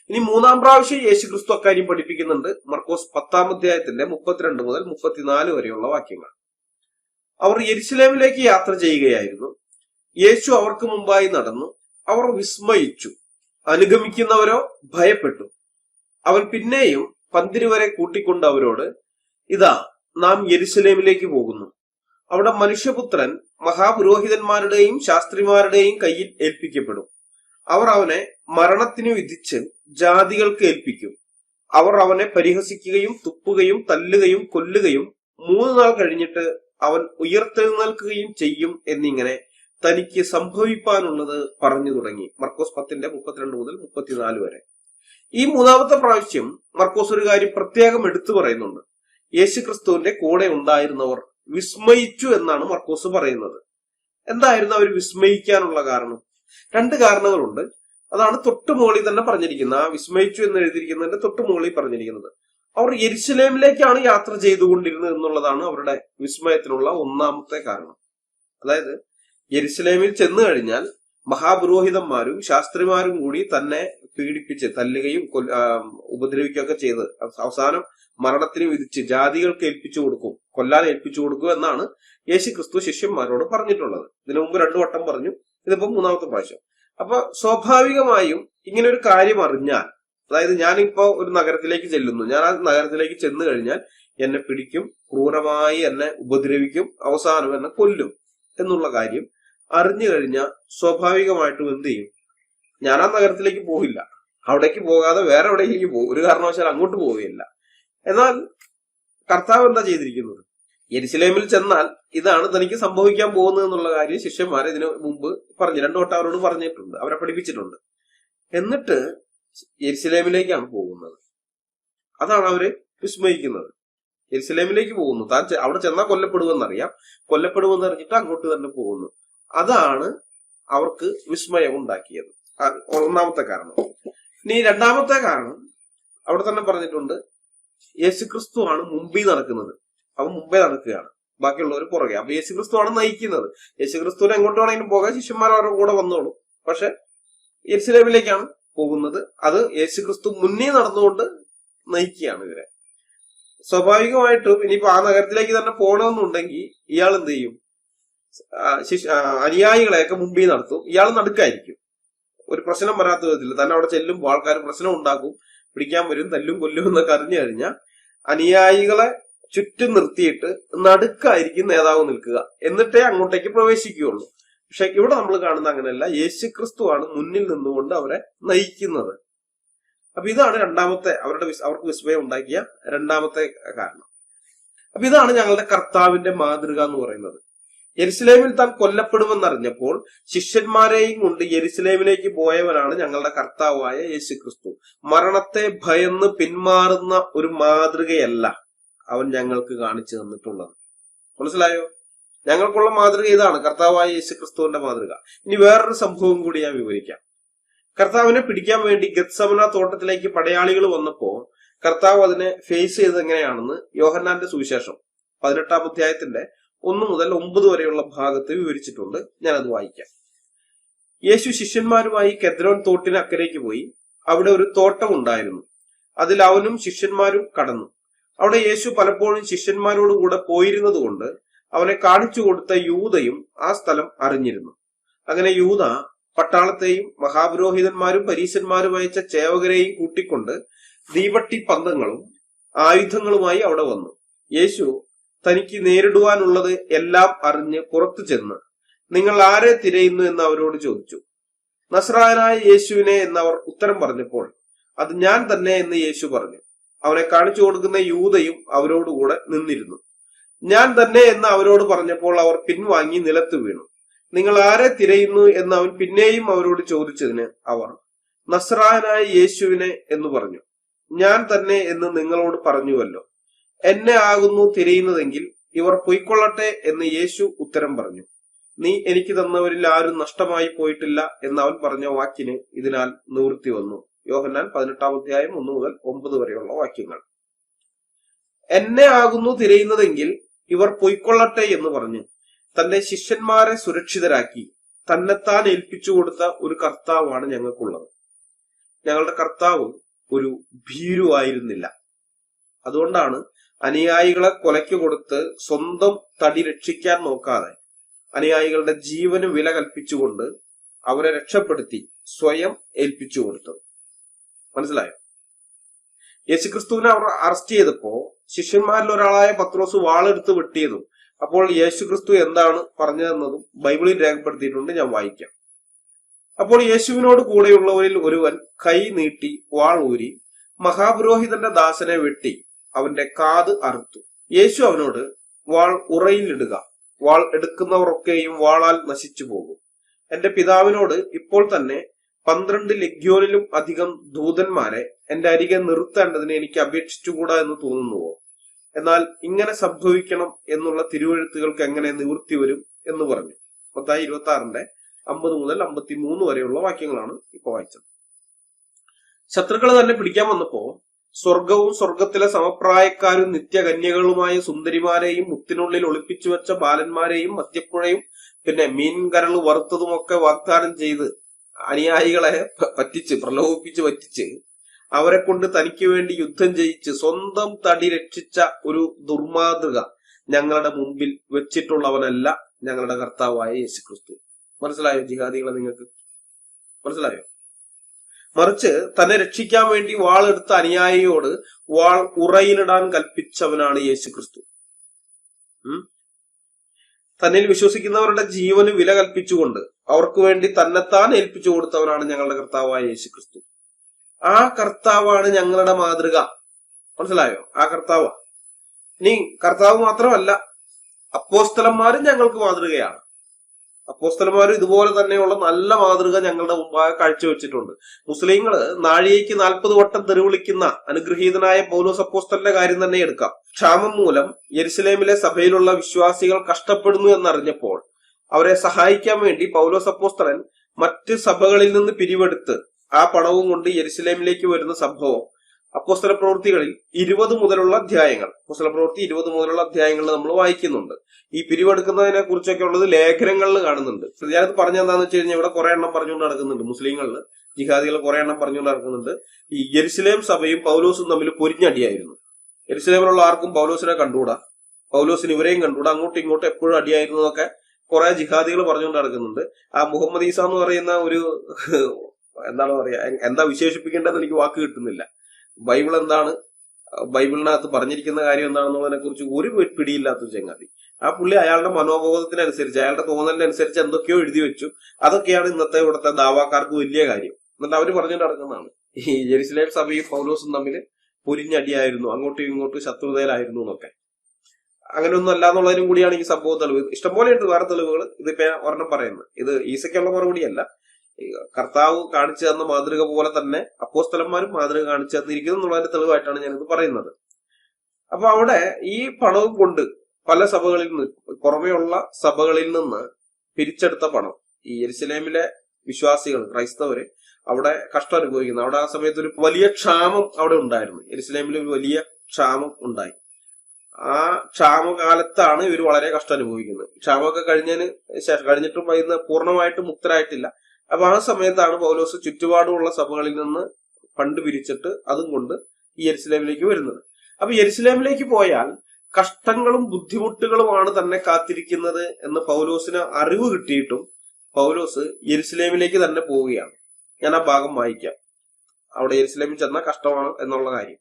ഇനി 3-ാം പ്രാവശ്യം യേശുക്രിസ്തു അക്കാര്യം പഠിപ്പിക്കുന്നുണ്ട്. മർക്കോസ് 10-ാം അധ്യായത്തിന്റെ 32 മുതൽ 34 വരെയുള്ള വാക്യങ്ങൾ. അവർ യെരുശലേമിലേക്ക് യാത്ര ചെയ്യുകയായിരുന്നു. യേശു അവർക്ക് മുമ്പായി നടന്നു. അവർ വിസ്മയിച്ചു. അനുഗമിക്കുന്നവരോ ഭയപ്പെട്ടു. അവൻ പിന്നെയും പന്തിര് വരെ കൂട്ടിക്കൊണ്ട് അവരോട്, ഇതാ നാം യെരുശലേമിലേക്ക് പോകുന്നു. അവിടെ മനുഷ്യപുത്രൻ മഹാപുരോഹിതന്മാരുടെയും ശാസ്ത്രിമാരുടെയും കയ്യിൽ ഏൽപ്പിക്കപ്പെടും. അവർ അവനെ മരണത്തിന് വിധിച്ച് ജാതികൾക്ക് ഏൽപ്പിക്കും. അവർ അവനെ പരിഹസിക്കുകയും തുപ്പുകയും തല്ലുകയും കൊല്ലുകയും 3 നാൾ കഴിഞ്ഞിട്ട് അവൻ ഉയർത്തെഴുന്നേൽക്കുകയും ചെയ്യും എന്നിങ്ങനെ തനിക്ക് സംഭവിപ്പാനുള്ളത് പറഞ്ഞു തുടങ്ങി. മർക്കോസ് 10:32 മുതൽ 34 വരെ. ഈ 3-ാമത്തെ പ്രാവശ്യം മർക്കോസ് ഒരു കാര്യം പ്രത്യേകം എടുത്തു പറയുന്നുണ്ട്. യേശുക്രിസ്തുവിന്റെ കൂടെ ഉണ്ടായിരുന്നവർ വിസ്മയിച്ചു എന്നാണ് മർക്കോസ് പറയുന്നത്. എന്തായിരുന്നു അവർ വിസ്മയിക്കാനുള്ള കാരണം? 2 കാരണങ്ങളുണ്ട്. അതാണ് തൊട്ടുമുകളിൽ തന്നെ പറഞ്ഞിരിക്കുന്നത്. ആ വിസ്മയിച്ചു എന്ന് എഴുതിയിരിക്കുന്നതിന്റെ തൊട്ടുമുകളിൽ പറഞ്ഞിരിക്കുന്നത്. അവർ യെരുശലേമിലേക്കാണ് യാത്ര ചെയ്തുകൊണ്ടിരുന്നത് എന്നുള്ളതാണ് അവരുടെ വിസ്മയത്തിനുള്ള ഒന്നാമത്തെ കാരണം. അതായത് യെരുശലേമിൽ ചെന്നു കഴിഞ്ഞാൽ മഹാപുരോഹിതന്മാരും ശാസ്ത്രിമാരും കൂടി തന്നെ പീഡിപ്പിച്ച് തല്ലുകയും ഉപദ്രവിക്കുകയൊക്കെ ചെയ്ത് അവസാനം മരണത്തിന് വിധിച്ച് ജാതികൾക്ക് ഏൽപ്പിച്ചു കൊടുക്കും, കൊല്ലാൻ ഏൽപ്പിച്ചു കൊടുക്കും എന്നാണ് യേശുക്രിസ്തു ശിഷ്യന്മാരോട് പറഞ്ഞിട്ടുള്ളത്. ഇതിനു മുമ്പ് 2 വട്ടം പറഞ്ഞു, ഇതിപ്പോ 3ാമത്തെ പ്രാവശ്യം. അപ്പൊ സ്വാഭാവികമായും ഇങ്ങനെ ഒരു കാര്യം അറിഞ്ഞാൽ, അതായത് ഞാനിപ്പോ ഒരു നഗരത്തിലേക്ക് ചെല്ലുന്നു, ഞാൻ ആ നഗരത്തിലേക്ക് ചെന്നു കഴിഞ്ഞാൽ എന്നെ പിടിക്കും, ക്രൂരമായി എന്നെ ഉപദ്രവിക്കും, അവസാനം എന്നെ കൊല്ലും എന്നുള്ള കാര്യം അറിഞ്ഞു കഴിഞ്ഞാൽ സ്വാഭാവികമായിട്ടും എന്ത് ചെയ്യും? ഞാൻ ആ നഗരത്തിലേക്ക് പോകില്ല, അവിടേക്ക് പോകാതെ വേറെ എവിടേക്ക് പോകും, ഒരു കാരണവശാൽ അങ്ങോട്ട് പോവുകയില്ല. എന്നാൽ കർത്താവ് എന്താ ചെയ്തിരിക്കുന്നത്? യെരുശലേമിൽ ചെന്നാൽ ഇതാണ് തനിക്ക് സംഭവിക്കാൻ പോകുന്നത് എന്നുള്ള കാര്യം ശിഷ്യന്മാരെ ഇതിനു മുമ്പ് പറഞ്ഞു, 2 വട്ടം അവരോട് പറഞ്ഞിട്ടുണ്ട്, അവരെ പഠിപ്പിച്ചിട്ടുണ്ട്. എന്നിട്ട് യെരുശലേമിലേക്കാണ് പോകുന്നത്. അതാണ് അവര് വിസ്മയിക്കുന്നത്. യെരുശലേമിലേക്ക് പോകുന്നു, താൻ അവിടെ ചെന്നാൽ കൊല്ലപ്പെടുമെന്നറിയാം, കൊല്ലപ്പെടുമെന്ന് അറിഞ്ഞിട്ട് അങ്ങോട്ട് തന്നെ പോകുന്നു. അതാണ് അവർക്ക് വിസ്മയം ഉണ്ടാക്കിയത്. ഒന്നാമത്തെ കാരണം. ഇനി 2ാമത്തെ കാരണം അവിടെ തന്നെ പറഞ്ഞിട്ടുണ്ട്, യേശുക്രിസ്തു ആണ് മുമ്പിൽ നടക്കുന്നത്. അവൻ മുമ്പേ നടക്കുകയാണ്, ബാക്കിയുള്ളവർ പുറകെ. അപ്പൊ യേശുക്രിസ്തു ആണ് നയിക്കുന്നത്. യേശുക്രിസ്തുവിനെ എങ്ങോട്ട് വേണമെങ്കിലും പോകാൻ ശിഷ്യന്മാർ അവരുടെ കൂടെ വന്നോളൂ. പക്ഷെ യെരുശലേമിലേക്കാണ് പോകുന്നത്. അത് യേശുക്രിസ്തു മുന്നേ നടന്നുകൊണ്ട് നയിക്കുകയാണ് ഇവരെ. സ്വാഭാവികമായിട്ടും ഇനിയിപ്പോ ആ നഗരത്തിലേക്ക് തന്നെ പോകണമെന്നുണ്ടെങ്കിൽ ഇയാൾ എന്ത് ചെയ്യും? അനുയായികളെയൊക്കെ മുമ്പിൽ നടത്തും, ഇയാൾ നടുക്കായിരിക്കും. ഒരു പ്രശ്നം വരാത്ത വിധത്തിൽ തന്നെ അവിടെ ചെല്ലുമ്പോൾ ആൾക്കാർ പ്രശ്നം ഉണ്ടാക്കും, പിടിക്കാൻ വരും, തല്ലും കൊല്ലും എന്നൊക്കെ അറിഞ്ഞു കഴിഞ്ഞാൽ അനുയായികളെ ചുറ്റും നിർത്തിയിട്ട് നടുക്കായിരിക്കും നേതാവ് നിൽക്കുക, എന്നിട്ടേ അങ്ങോട്ടേക്ക് പ്രവേശിക്കുകയുള്ളൂ. പക്ഷെ ഇവിടെ നമ്മൾ കാണുന്ന അങ്ങനെയല്ല, യേശുക്രിസ്തു ആണ് മുന്നിൽ നിന്നുകൊണ്ട് അവരെ നയിക്കുന്നത്. അപ്പൊ ഇതാണ് 2ാമത്തെ അവർക്ക് വിസ്മയം ഉണ്ടാക്കിയ 2ാമത്തെ കാരണം. അപ്പൊ ഇതാണ് ഞങ്ങളുടെ കർത്താവിന്റെ മാതൃക എന്ന് പറയുന്നത്. യെരുശലേമിൽ താൻ കൊല്ലപ്പെടുമെന്നറിഞ്ഞപ്പോൾ ശിഷ്യന്മാരെയും കൊണ്ട് യെരുശലേമിലേക്ക് പോയവനാണ് ഞങ്ങളുടെ കർത്താവായ യേശുക്രിസ്തു. മരണത്തെ ഭയന്ന് പിന്മാറുന്ന ഒരു മാതൃകയല്ല അവൻ ഞങ്ങൾക്ക് കാണിച്ചു തന്നിട്ടുള്ളത്. മനസ്സിലായോ? ഞങ്ങൾക്കുള്ള മാതൃക ഇതാണ്, കർത്താവായ യേശുക്രിസ്തുവിന്റെ മാതൃക. ഇനി വേറൊരു സംഭവം കൂടി ഞാൻ വിവരിക്കാം. കർത്താവിനെ പിടിക്കാൻ വേണ്ടി ഗെത്സമന തോട്ടത്തിലേക്ക് പടയാളികൾ വന്നപ്പോ കർത്താവ് അതിനെ ഫേസ് ചെയ്തത് എങ്ങനെയാണെന്ന് യോഹന്നാന്റെ സുവിശേഷം 18-ാം അധ്യായത്തിന്റെ 1 മുതൽ 9 വരെയുള്ള ഭാഗത്ത് വിവരിച്ചിട്ടുണ്ട്. ഞാനത് വായിക്കാം. യേശു ശിഷ്യന്മാരുമായി കെദ്രോൻ തോട്ടിന് അക്കരയ്ക്ക് പോയി. അവിടെ ഒരു തോട്ടം ഉണ്ടായിരുന്നു. അതിൽ അവനും ശിഷ്യന്മാരും കടന്നു. അവിടെ യേശു പലപ്പോഴും ശിഷ്യന്മാരോട് കൂടെ പോയിരുന്നത് കൊണ്ട് അവനെ കാണിച്ചു കൊടുത്ത യൂദയും ആ സ്ഥലം അറിഞ്ഞിരുന്നു. അങ്ങനെ യൂദ പട്ടാളത്തെയും മഹാപുരോഹിതന്മാരും പരീശന്മാരും അയച്ച ചേവകരെയും കൂട്ടിക്കൊണ്ട് തീവട്ടി പന്തങ്ങളും ആയുധങ്ങളുമായി അവിടെ വന്നു. യേശു തനിക്ക് നേരിടുവാനുള്ളത് എല്ലാം അറിഞ്ഞ് പുറത്തു ചെന്ന് നിങ്ങൾ ആരെ തിരയുന്നു എന്ന് അവരോട് ചോദിച്ചു. നസ്രായനായ യേശുവിനെ എന്നവർ ഉത്തരം പറഞ്ഞപ്പോൾ അത് ഞാൻ തന്നെ എന്ന് യേശു പറഞ്ഞു. അവനെ കാണിച്ചു കൊടുക്കുന്ന യൂദയും അവരോടുകൂടെ നിന്നിരുന്നു. ഞാൻ തന്നെ എന്ന് അവരോട് പറഞ്ഞപ്പോൾ അവർ പിൻവാങ്ങി നിലത്ത് വീണു. നിങ്ങൾ ആരെ തിരയുന്നു എന്ന് അവൻ പിന്നെയും അവരോട് ചോദിച്ചതിന് അവർ നസ്രായനായ യേശുവിനെ എന്ന് പറഞ്ഞു. ഞാൻ തന്നെ എന്ന് നിങ്ങളോട് പറഞ്ഞുവല്ലോ. എന്നെ ആകുന്നു തിരയുന്നതെങ്കിൽ ഇവർ പൊയ്ക്കൊള്ളട്ടെ എന്ന് യേശു ഉത്തരം പറഞ്ഞു. നീ എനിക്ക് തന്നവരിൽ ആരും നഷ്ടമായി പോയിട്ടില്ല എന്ന് അവൻ പറഞ്ഞ വാക്കിന് ഇതിനാൽ നിവൃത്തി വന്നു. യോഹന്നാൻ 18-ാം അധ്യായം 1 മുതൽ 9 വരെയുള്ള വാക്യങ്ങൾ. എന്നെ ആകുന്നു തിരയുന്നതെങ്കിൽ ഇവർ പൊയ്ക്കൊള്ളട്ടെ എന്ന് പറഞ്ഞ് തന്റെ ശിഷ്യന്മാരെ സുരക്ഷിതരാക്കി തന്നെത്താൻ ഏൽപ്പിച്ചു കൊടുത്ത ഒരു കർത്താവാണ് ഞങ്ങൾക്കുള്ളത്. ഞങ്ങളുടെ കർത്താവ് ഒരു ഭീരുവായിരുന്നില്ല. അതുകൊണ്ടാണ് അനുയായികളെ കൊലയ്ക്ക് കൊടുത്ത് സ്വന്തം തടി രക്ഷിക്കാൻ നോക്കാതെ അനുയായികളുടെ ജീവന് വില കൽപ്പിച്ചുകൊണ്ട് അവരെ രക്ഷപ്പെടുത്തി സ്വയം ഏൽപ്പിച്ചു കൊടുത്തത്. മനസ്സിലായോ? യേശുക്രിസ്തുവിനെ അവർ അറസ്റ്റ് ചെയ്തപ്പോ ശിഷ്യന്മാരിൽ ഒരാളായ പത്രോസ് വാളെടുത്ത് വെട്ടിയതും അപ്പോൾ യേശുക്രിസ്തു എന്താണ് പറഞ്ഞതെന്നതും ബൈബിളിൽ രേഖപ്പെടുത്തിയിട്ടുണ്ട്. ഞാൻ വായിക്കാം. അപ്പോൾ യേശുവിനോട് കൂടെയുള്ളവരിൽ ഒരുവൻ കൈ നീട്ടി വാൾ ഊരി മഹാപുരോഹിതന്റെ ദാസനെ വെട്ടി അവന്റെ കാത് അറുത്തു. യേശു അവനോട് വാൾ ഉറയിലിടുക, വാൾ എടുക്കുന്നവരൊക്കെയും വാളാൽ നശിച്ചു പോകും. എന്റെ പിതാവിനോട് ഇപ്പോൾ തന്നെ 12 ലഗ്യോനിലും അധികം ദൂതന്മാരെ എന്റെ അരികെ നിർത്തേണ്ടതിന് എനിക്ക് അപേക്ഷിച്ചുകൂടാ എന്ന് തോന്നുന്നുവോ? എന്നാൽ ഇങ്ങനെ സംഭവിക്കണം എന്നുള്ള തിരുവെഴുത്തുകൾക്ക് എങ്ങനെ നിവൃത്തി വരും എന്ന് പറഞ്ഞു. മത്തായി 26:50 മുതൽ 53 വരെയുള്ള വാക്യങ്ങളാണ് ഇപ്പൊ വായിച്ചത്. ശത്രുക്കള് തന്നെ പിടിക്കാൻ വന്നപ്പോ സ്വർഗവും സ്വർഗത്തിലെ സമപ്രായക്കാരും നിത്യകന്യകളുമായ സുന്ദരിമാരെയും മുത്തിനുള്ളിൽ ഒളിപ്പിച്ചു വെച്ച ബാലന്മാരെയും മദ്യപ്പുഴയും പിന്നെ മീൻകരൾ വറുത്തതുമൊക്കെ വാഗ്ദാനം ചെയ്ത് അനുയായികളെ പ്രലോഭിപ്പിച്ച് അവരെ കൊണ്ട് തനിക്ക് വേണ്ടി യുദ്ധം ചെയ്യിച്ച് സ്വന്തം തടി രക്ഷിച്ച ഒരു ദുർമാതൃക ഞങ്ങളുടെ മുമ്പിൽ വെച്ചിട്ടുള്ളവനല്ല ഞങ്ങളുടെ കർത്താവായ യേശുക്രിസ്തു. മനസ്സിലായോ ജിഹാദികളെ? നിങ്ങൾക്ക് മനസ്സിലായോ? മറിച്ച് തന്നെ രക്ഷിക്കാൻ വേണ്ടി വാളെടുത്ത അനുയായിയോട് വാൾ ഉറയിലിടാൻ കൽപ്പിച്ചവനാണ് യേശുക്രിസ്തു. തന്നിൽ വിശ്വസിക്കുന്നവരുടെ ജീവന് വില കൽപ്പിച്ചുകൊണ്ട് അവർക്ക് വേണ്ടി തന്നെത്താൻ ഏൽപ്പിച്ചു കൊടുത്തവനാണ് ഞങ്ങളുടെ കർത്താവായ യേശുക്രിസ്തു. ആ കർത്താവാണ് ഞങ്ങളുടെ മാതൃക. മനസ്സിലായോ? ആ കർത്താവ്. ഇനി കർത്താവ് മാത്രമല്ല, അപ്പോസ്തലന്മാരും ഞങ്ങൾക്ക് മാതൃകയാണ്. അപ്പോസ്തലന്മാരും ഇതുപോലെ തന്നെയുള്ള നല്ല മാതൃക ഞങ്ങളുടെ മുമ്പാകെ കാഴ്ചവെച്ചിട്ടുണ്ട്. മുസ്ലിങ്ങള് നാഴികയ്ക്ക് 40 വട്ടം തെറിവിളിക്കുന്ന അനുഗ്രഹീതനായ പൗലോസ് അപ്പോസ്തലന്റെ കാര്യം തന്നെ എടുക്കാം. ക്ഷാമം മൂലം യെരുശലേമിലെ സഭയിലുള്ള വിശ്വാസികൾ കഷ്ടപ്പെടുന്നു എന്നറിഞ്ഞപ്പോൾ അവരെ സഹായിക്കാൻ വേണ്ടി പൗലോസ് അപ്പോസ്തലൻ മറ്റ് സഭകളിൽ നിന്ന് പിരിവെടുത്ത് ആ പണവും കൊണ്ട് യെരുശലേമിലേക്ക് വരുന്ന സംഭവം അപ്പോസ്തല പ്രവൃത്തികളിൽ 20 മുതലുള്ള അധ്യായങ്ങൾ, അപ്പോസ്തല പ്രവൃത്തി 20 മുതലുള്ള അധ്യായങ്ങളിൽ നമ്മൾ വായിക്കുന്നുണ്ട്. ഈ പിരിവെടുക്കുന്നതിനെ കുറിച്ചൊക്കെ ഉള്ളത് ലേഖനങ്ങളിൽ കാണുന്നുണ്ട്. ഞാനത് പറഞ്ഞെന്താന്ന് വെച്ച് കഴിഞ്ഞാൽ ഇവിടെ കുറെ എണ്ണം പറഞ്ഞുകൊണ്ട് നടക്കുന്നുണ്ട്. മുസ്ലിങ്ങളിൽ ജിഹാദികൾ കുറെ എണ്ണം പറഞ്ഞുകൊണ്ട് നടക്കുന്നുണ്ട്. ഈ യെരുശലേം സഭയും പൗലോസും തമ്മിൽ പൊരിഞ്ഞടിയായിരുന്നു. യെരുശലേമിലുള്ള ആർക്കും പൗലോസിനെ കണ്ടുകൂടാ, പൗലോസിന് ഇവരെയും കണ്ടുകൂടാ, അങ്ങോട്ടും ഇങ്ങോട്ടും എപ്പോഴും അടിയായിരുന്നു എന്നൊക്കെ കുറെ ജിഹാദികൾ പറഞ്ഞുകൊണ്ട് നടക്കുന്നുണ്ട്. ആ മുഹമ്മദ് ഈസ എന്ന് പറയുന്ന ഒരു എന്താണ് പറയാ, എന്താ വിശേഷിപ്പിക്കേണ്ടതെന്ന് എനിക്ക് വാക്ക് കിട്ടുന്നില്ല. ബൈബിൾ എന്താണ്, ബൈബിളിനകത്ത് പറഞ്ഞിരിക്കുന്ന കാര്യം എന്താണെന്നുള്ളതിനെ കുറിച്ച് ഒരു പിടിയില്ലാത്ത ചങ്ങാതി. ആ പുള്ളി അയാളുടെ മനോബോധത്തിനനുസരിച്ച് അയാളുടെ തോന്നലിനനുസരിച്ച് എന്തൊക്കെയോ എഴുതി വെച്ചു. അതൊക്കെയാണ് ഇന്നത്തെ ഇവിടുത്തെ ദാവാക്കാർക്ക് വലിയ കാര്യം. എന്നിട്ട് അവര് പറഞ്ഞുകൊണ്ട് നടക്കുന്നതാണ് ഈ ജെറുസലേം സഭയും പൗലോസും തമ്മിൽ പൊരിഞ്ഞടിയായിരുന്നു, അങ്ങോട്ടും ഇങ്ങോട്ടും ശത്രുതയിലായിരുന്നു എന്നൊക്കെ. അങ്ങനെയൊന്നും അല്ല എന്നുള്ളതിനും കൂടിയാണ് ഈ സംഭവം തെളിവ്. ഇഷ്ടംപോലെ ഉണ്ട് വേറെ തെളിവുകൾ. ഇതിപ്പോ ഒരെണ്ണം പറയുന്നത് ഇത് ഈസയ്ക്കുള്ള മറുപടിയല്ല. കർത്താവ് കാണിച്ചു തന്ന മാതൃക പോലെ തന്നെ അപ്പോസ്തലന്മാരും മാതൃക കാണിച്ചു തന്നിരിക്കുന്നു എന്നുള്ളതിന്റെ തെളിവായിട്ടാണ് ഞാനിത് പറയുന്നത്. അപ്പൊ അവിടെ ഈ പണവും കൊണ്ട് പല സഭകളിൽ നിന്ന്, പുറമെയുള്ള സഭകളിൽ നിന്ന് പിരിച്ചെടുത്ത പണം ഈ യെരുശലേമിലെ വിശ്വാസികൾ, ക്രൈസ്തവര് അവിടെ കഷ്ടം അനുഭവിക്കുന്നു. അവിടെ ആ സമയത്ത് ഒരു വലിയ ക്ഷാമം അവിടെ ഉണ്ടായിരുന്നു. യെരുശലേമിൽ ഒരു വലിയ ക്ഷാമം ഉണ്ടായി. ആ ക്ഷാമകാലത്താണ് ഇവർ വളരെ കഷ്ടം അനുഭവിക്കുന്നത്. ക്ഷാമമൊക്കെ കഴിഞ്ഞിട്ടും ഇന്ന് പൂർണ്ണമായിട്ടും മുക്തരായിട്ടില്ല. അപ്പൊ ആ സമയത്താണ് പൗലോസ് ചുറ്റുപാടുമുള്ള സഭകളിൽ നിന്ന് ഫണ്ട് പിരിച്ചിട്ട് അതും കൊണ്ട് ഈ യെരുശലേമിലേക്ക് വരുന്നത്. അപ്പൊ യെരുശലേമിലേക്ക് പോയാൽ കഷ്ടങ്ങളും ബുദ്ധിമുട്ടുകളുമാണ് തന്നെ കാത്തിരിക്കുന്നത് എന്ന് പൗലോസിന് അറിവ് കിട്ടിയിട്ടും പൗലോസ് യെരുശലേമിലേക്ക് തന്നെ പോവുകയാണ്. ഞാൻ ആ ഭാഗം വായിക്കാം. അവിടെ യെരുശലേമിൽ ചെന്ന കഷ്ടമാണ് എന്നുള്ള കാര്യം.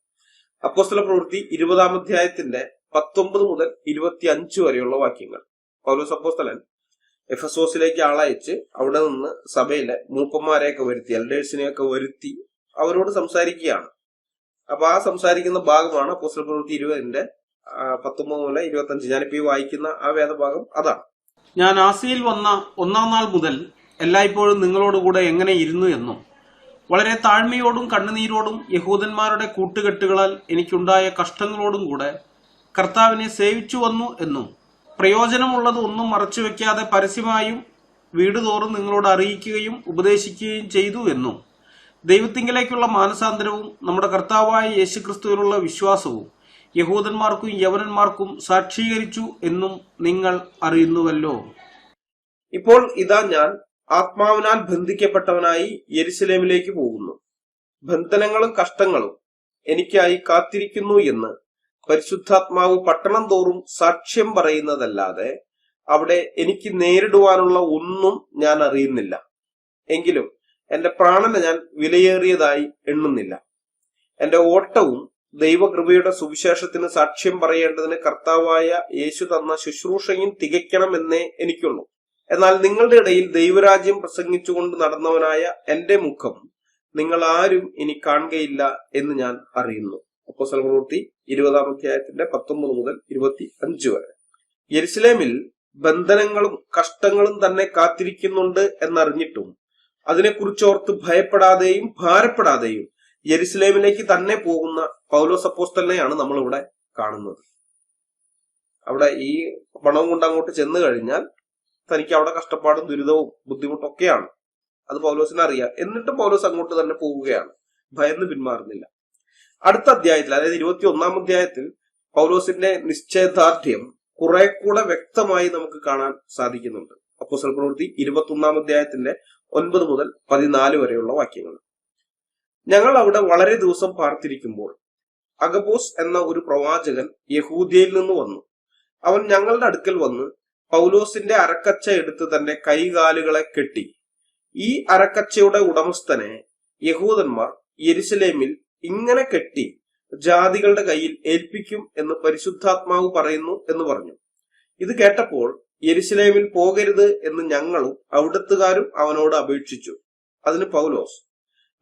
അപ്പോസ്തല പ്രവൃത്തി 20-ാം അധ്യായത്തിന്റെ 19 മുതൽ 25 വരെയുള്ള വാക്യങ്ങൾ. പൗലോസ് അപ്പോസ്തലൻ എഫെസോസിലേക്ക് ആളയച്ച് അവിടെ നിന്ന് സഭയിലെ മൂപ്പന്മാരെയൊക്കെ വരുത്തി, എൽഡേഴ്സിനെയൊക്കെ വരുത്തി അവരോട് സംസാരിക്കുകയാണ്. അപ്പൊ ആ സംസാരിക്കുന്ന ഭാഗമാണ് അപ്പോസ്തല പ്രവൃത്തി 20-ന്റെ 19 മുതൽ 25. ഞാനിപ്പോ ഈ വായിക്കുന്ന ആ വേദഭാഗം അതാണ്. ഞാൻ ആസിയിൽ വന്ന 1-ാം നാൾ മുതൽ എല്ലായ്പ്പോഴും നിങ്ങളോടുകൂടെ എങ്ങനെ ഇരുന്നു എന്നും വളരെ താഴ്മയോടും കണ്ണുനീരോടും യഹൂദന്മാരുടെ കൂട്ടുകെട്ടുകളാൽ എനിക്കുണ്ടായ കഷ്ടങ്ങളോടും കൂടെ കർത്താവിനെ സേവിച്ചു വന്നു എന്നും പ്രയോജനമുള്ളത് ഒന്നും മറച്ചുവെക്കാതെ പരസ്യമായും വീടുതോറും നിങ്ങളോട് അറിയിക്കുകയും ഉപദേശിക്കുകയും ചെയ്തു എന്നും ദൈവത്തിങ്കലേക്കുള്ള മാനസാന്തരവും നമ്മുടെ കർത്താവായ യേശുക്രിസ്തുവിലുള്ള വിശ്വാസവും യഹൂദന്മാർക്കും യവനന്മാർക്കും സാക്ഷീകരിച്ചു എന്നും നിങ്ങൾ അറിയുന്നുവല്ലോ. ഇപ്പോൾ ഇതാ ഞാൻ ആത്മാവിനാൽ ബന്ധിക്കപ്പെട്ടവനായി യെരുശലേമിലേക്ക് പോകുന്നു. ബന്ധനങ്ങളും കഷ്ടങ്ങളും എനിക്കായി കാത്തിരിക്കുന്നു എന്ന് പരിശുദ്ധാത്മാവ് പട്ടണം തോറും സാക്ഷ്യം പറയുന്നതല്ലാതെ അവിടെ എനിക്ക് നേരിടുവാനുള്ള ഒന്നും ഞാൻ അറിയുന്നില്ല. എങ്കിലും എന്റെ പ്രാണനെ ഞാൻ വിലയേറിയതായി എണ്ണുന്നില്ല. എന്റെ ഓട്ടവും ദൈവകൃപയുടെ സുവിശേഷത്തിന് സാക്ഷ്യം പറയേണ്ടതിന് കർത്താവായ യേശു തന്ന ശുശ്രൂഷയും തികയ്ക്കണമെന്നേ എനിക്കുള്ളൂ. എന്നാൽ നിങ്ങളുടെ ഇടയിൽ ദൈവരാജ്യം പ്രസംഗിച്ചുകൊണ്ട് നടന്നവനായ എന്റെ മുഖം നിങ്ങൾ ആരും ഇനി കാണുകയില്ല എന്ന് ഞാൻ അറിയുന്നു. അപ്പോസ്തല പ്രവൃത്തി 20-ാം അധ്യായത്തിന്റെ 19 മുതൽ 25 വരെ. യെരുശലേമിൽ ബന്ധനങ്ങളും കഷ്ടങ്ങളും തന്നെ കാത്തിരിക്കുന്നുണ്ട് എന്നറിഞ്ഞിട്ടും അതിനെക്കുറിച്ചോർത്ത് ഭയപ്പെടാതെയും ഭാരപ്പെടാതെയും യെരുശലേമിലേക്ക് തന്നെ പോകുന്ന പൗലോസ് അപ്പോസ്തലനെയാണ് നമ്മളിവിടെ കാണുന്നത്. അവിടെ ഈ പണവും കൊണ്ട് അങ്ങോട്ട് ചെന്ന് കഴിഞ്ഞാൽ തനിക്ക് അവിടെ കഷ്ടപ്പാടും ദുരിതവും ബുദ്ധിമുട്ടും ഒക്കെയാണ്. അത് പൗലോസിന് അറിയാം. എന്നിട്ടും പൗലോസ് അങ്ങോട്ട് തന്നെ പോവുകയാണ്, ഭയന്ന് പിന്മാറുന്നില്ല. അടുത്ത അധ്യായത്തിൽ, അതായത് 21-ാം അധ്യായത്തിൽ പൗലോസിന്റെ നിശ്ചയദാർഢ്യം കുറെ കൂടെ വ്യക്തമായി നമുക്ക് കാണാൻ സാധിക്കുന്നുണ്ട്. അപ്പോസ്തല പ്രവൃത്തി 21-ാം അധ്യായത്തിന്റെ 9 മുതൽ 14 വരെയുള്ള വാക്യങ്ങൾ. ഞങ്ങൾ അവിടെ വളരെ ദിവസം പാർത്തിരിക്കുമ്പോൾ അഗബോസ് എന്ന ഒരു പ്രവാചകൻ യഹൂദ്യയിൽ നിന്ന് വന്നു. അവൻ ഞങ്ങളുടെ അടുക്കൽ വന്ന് പൗലോസിന്റെ അരക്കച്ച എടുത്ത് തന്റെ കൈകാലുകളെ കെട്ടി, ഈ അരക്കച്ചയുടെ ഉടമസ്ഥനെ യഹൂദന്മാർ യെരുശലേമിൽ ഇങ്ങനെ കെട്ടി ജാതികളുടെ കയ്യിൽ ഏൽപ്പിക്കും എന്ന് പരിശുദ്ധാത്മാവ് പറയുന്നു എന്ന് പറഞ്ഞു. ഇത് കേട്ടപ്പോൾ യെരുശലേമിൽ പോകരുത് എന്ന് ഞങ്ങളും അവിടുത്തുകാരും അവനോട് അപേക്ഷിച്ചു. അതിന് പൗലോസ്,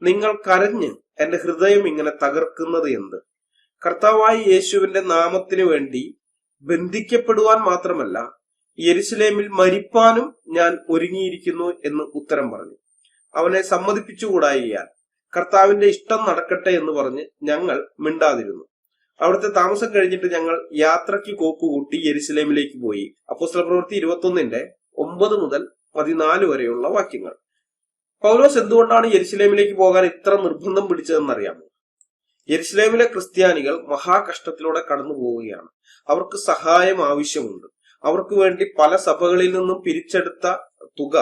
നിങ്ങൾ കരഞ്ഞ് എന്റെ ഹൃദയം ഇങ്ങനെ തകർക്കുന്നത് എന്ത്? കർത്താവായ യേശുവിന്റെ നാമത്തിനു വേണ്ടി ബന്ധിക്കപ്പെടുവാൻ മാത്രമല്ല യെരുശലേമിൽ മരിപ്പാനും ഞാൻ ഒരുങ്ങിയിരിക്കുന്നു എന്ന് ഉത്തരം പറഞ്ഞു. അവനെ സമ്മതിപ്പിച്ചുകൂടായിയാൽ കർത്താവിന്റെ ഇഷ്ടം നടക്കട്ടെ എന്ന് പറഞ്ഞ് ഞങ്ങൾ മിണ്ടാതിരുന്നു. അവിടുത്തെ താമസം കഴിഞ്ഞിട്ട് ഞങ്ങൾ യാത്രയ്ക്ക് കോക്കുകൂട്ടി യെരുശലേമിലേക്ക് പോയി. അപ്പോസ്തല പ്രവൃത്തി 21-ന്റെ 9 മുതൽ 14 വരെയുള്ള വാക്യങ്ങൾ. പൗലോസ് എന്തുകൊണ്ടാണ് യെരുശലേമിലേക്ക് പോകാൻ ഇത്ര നിർബന്ധം പിടിച്ചതെന്നറിയാമോ? യെരുശലേമിലെ ക്രിസ്ത്യാനികൾ മഹാകഷ്ടത്തിലൂടെ കടന്നു പോവുകയാണ്. അവർക്ക് സഹായം ആവശ്യമുണ്ട്. അവർക്ക് വേണ്ടി പല സഭകളിൽ നിന്നും പിരിച്ചെടുത്ത തുക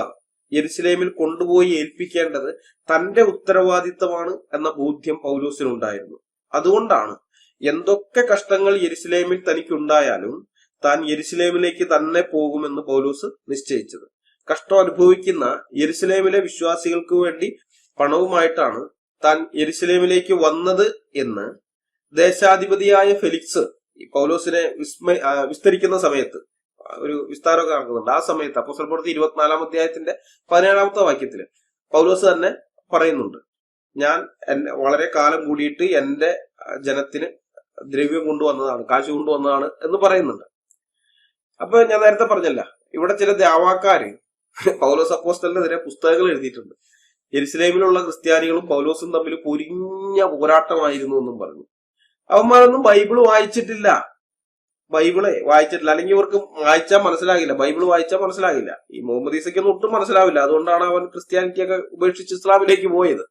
യെരുശലേമിൽ കൊണ്ടുപോയി ഏൽപ്പിക്കേണ്ടത് തന്റെ ഉത്തരവാദിത്തമാണ് എന്ന ബോധ്യം പൗലോസിനുണ്ടായിരുന്നു. അതുകൊണ്ടാണ് എന്തൊക്കെ കഷ്ടങ്ങൾ യെരുശലേമിൽ തനിക്കുണ്ടായാലും താൻ യെരുശലേമിലേക്ക് തന്നെ പോകുമെന്ന് പൗലോസ് നിശ്ചയിച്ചത്. കഷ്ടം അനുഭവിക്കുന്ന യെരുശലേമിലെ വിശ്വാസികൾക്ക് വേണ്ടി പണവുമായിട്ടാണ് താൻ യെരുശലേമിലേക്ക് വന്നത് എന്ന് ദേശാധിപതിയായ ഫെലിക്സ് പൗലോസിനെ വിസ്തരിക്കുന്ന സമയത്ത് ഒരു വിസ്താരമൊക്കെ നടക്കുന്നുണ്ട്. ആ സമയത്ത് അപ്പോസ്തല പ്രവൃത്തി 24-ാം അധ്യായത്തിന്റെ 17-ാമത്തെ വാക്യത്തില് പൗലോസ് തന്നെ പറയുന്നുണ്ട്, ഞാൻ വളരെ കാലം കൂടിയിട്ട് എന്റെ ജനത്തിന് ദ്രവ്യം കൊണ്ടുവന്നതാണ്, കാശ് കൊണ്ടുവന്നതാണ് എന്ന് പറയുന്നുണ്ട്. അപ്പൊ ഞാൻ നേരത്തെ പറഞ്ഞല്ല, ഇവിടെ ചില ദേവാക്കാര് പൗലോസ് അപ്പോസ്തലനെതിരെ പുസ്തകങ്ങൾ എഴുതിയിട്ടുണ്ട്. യെരുശലേമിലുള്ള ക്രിസ്ത്യാനികളും പൗലോസും തമ്മിൽ പൊരിഞ്ഞ പോരാട്ടമായിരുന്നു എന്നും പറഞ്ഞു. അവന്മാരൊന്നും ബൈബിള് വായിച്ചിട്ടില്ല, അല്ലെങ്കിൽ ഇവർക്ക് വായിച്ചാൽ മനസ്സിലാകില്ല, ബൈബിള് വായിച്ചാൽ മനസ്സിലാകില്ല. ഈ മുഹമ്മദ് ഈസയ്ക്കൊന്നും ഒട്ടും മനസ്സിലാവില്ല. അതുകൊണ്ടാണ് അവൻ ക്രിസ്ത്യാനിറ്റിയൊക്കെ ഉപേക്ഷിച്ച് ഇസ്ലാമിലേക്ക് പോയത്.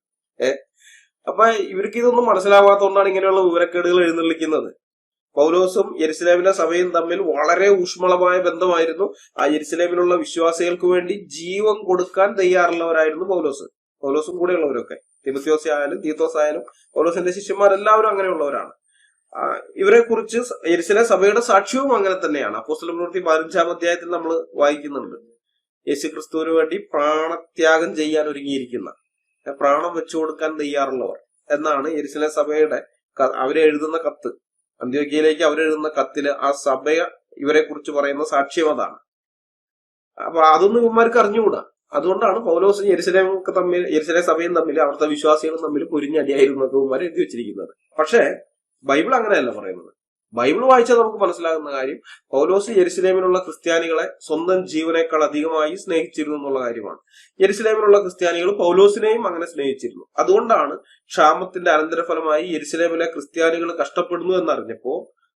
അപ്പൊ ഇവർക്ക് ഇതൊന്നും മനസ്സിലാവാത്തതുകൊണ്ടാണ് ഇങ്ങനെയുള്ള വിവരക്കേടുകൾ എഴുന്നള്ളിക്കുന്നത്. പൗലോസും യെരുശലേമിലെ സഭയും തമ്മിൽ വളരെ ഊഷ്മളമായ ബന്ധമായിരുന്നു. ആ യെരുശലേമിലുള്ള വിശ്വാസികൾക്ക് വേണ്ടി ജീവൻ കൊടുക്കാൻ തയ്യാറുള്ളവരായിരുന്നു പൗലോസും കൂടെയുള്ളവരൊക്കെ. തിമോഥെയോസ് ആയാലും തീത്തോസ് ആയാലും പൗലോസിന്റെ ശിഷ്യന്മാരെല്ലാവരും അങ്ങനെയുള്ളവരാണ്. ഇവരെ കുറിച്ച് യെരുശലേം സഭയുടെ സാക്ഷ്യവും അങ്ങനെ തന്നെയാണ്. അപ്പോസ്തല പ്രവൃത്തി 15-ാം അധ്യായത്തിൽ നമ്മൾ വായിക്കുന്നുണ്ട്, യേശു ക്രിസ്തുവിന് വേണ്ടി പ്രാണത്യാഗം ചെയ്യാൻ ഒരുങ്ങിയിരിക്കുന്ന, പ്രാണം വെച്ചു കൊടുക്കാൻ തയ്യാറുള്ളവർ എന്നാണ് യെരുശലേം സഭയുടെ അവരെഴുതുന്ന കത്ത്. അന്ത്യോക്യയിലേക്ക് അവരെഴുതുന്ന കത്തില് ആ സഭ ഇവരെ കുറിച്ച് പറയുന്ന സാക്ഷ്യം അതാണ്. അപ്പൊ അതൊന്നും ഇവന്മാർക്ക് അറിഞ്ഞുകൂടാ. അതുകൊണ്ടാണ് പൗലോസ് യെരുശലേം സഭയും തമ്മിൽ അവിടുത്തെ വിശ്വാസികളും തമ്മിൽ പൊരിഞ്ഞടിയായിരുന്നു എന്നൊക്കെ ഇവന്മാർ എഴുതി വെച്ചിരിക്കുന്നത്. പക്ഷേ ബൈബിൾ അങ്ങനെയല്ല പറയുന്നത്. ബൈബിൾ വായിച്ചാൽ നമുക്ക് മനസ്സിലാകുന്ന കാര്യം പൗലോസ് യെരുശലേമിലുള്ള ക്രിസ്ത്യാനികളെ സ്വന്തം ജീവനേക്കാൾ അധികമായി സ്നേഹിച്ചിരുന്നു എന്നുള്ള കാര്യമാണ്. യെരുശലേമിലുള്ള ക്രിസ്ത്യാനികൾ പൗലോസിനെയും അങ്ങനെ സ്നേഹിച്ചിരുന്നു. അതുകൊണ്ടാണ് ക്ഷാമത്തിന്റെ അനന്തരഫലമായി യെരുശലേമിലെ ക്രിസ്ത്യാനികൾ കഷ്ടപ്പെടുന്നു എന്നറിഞ്ഞപ്പോ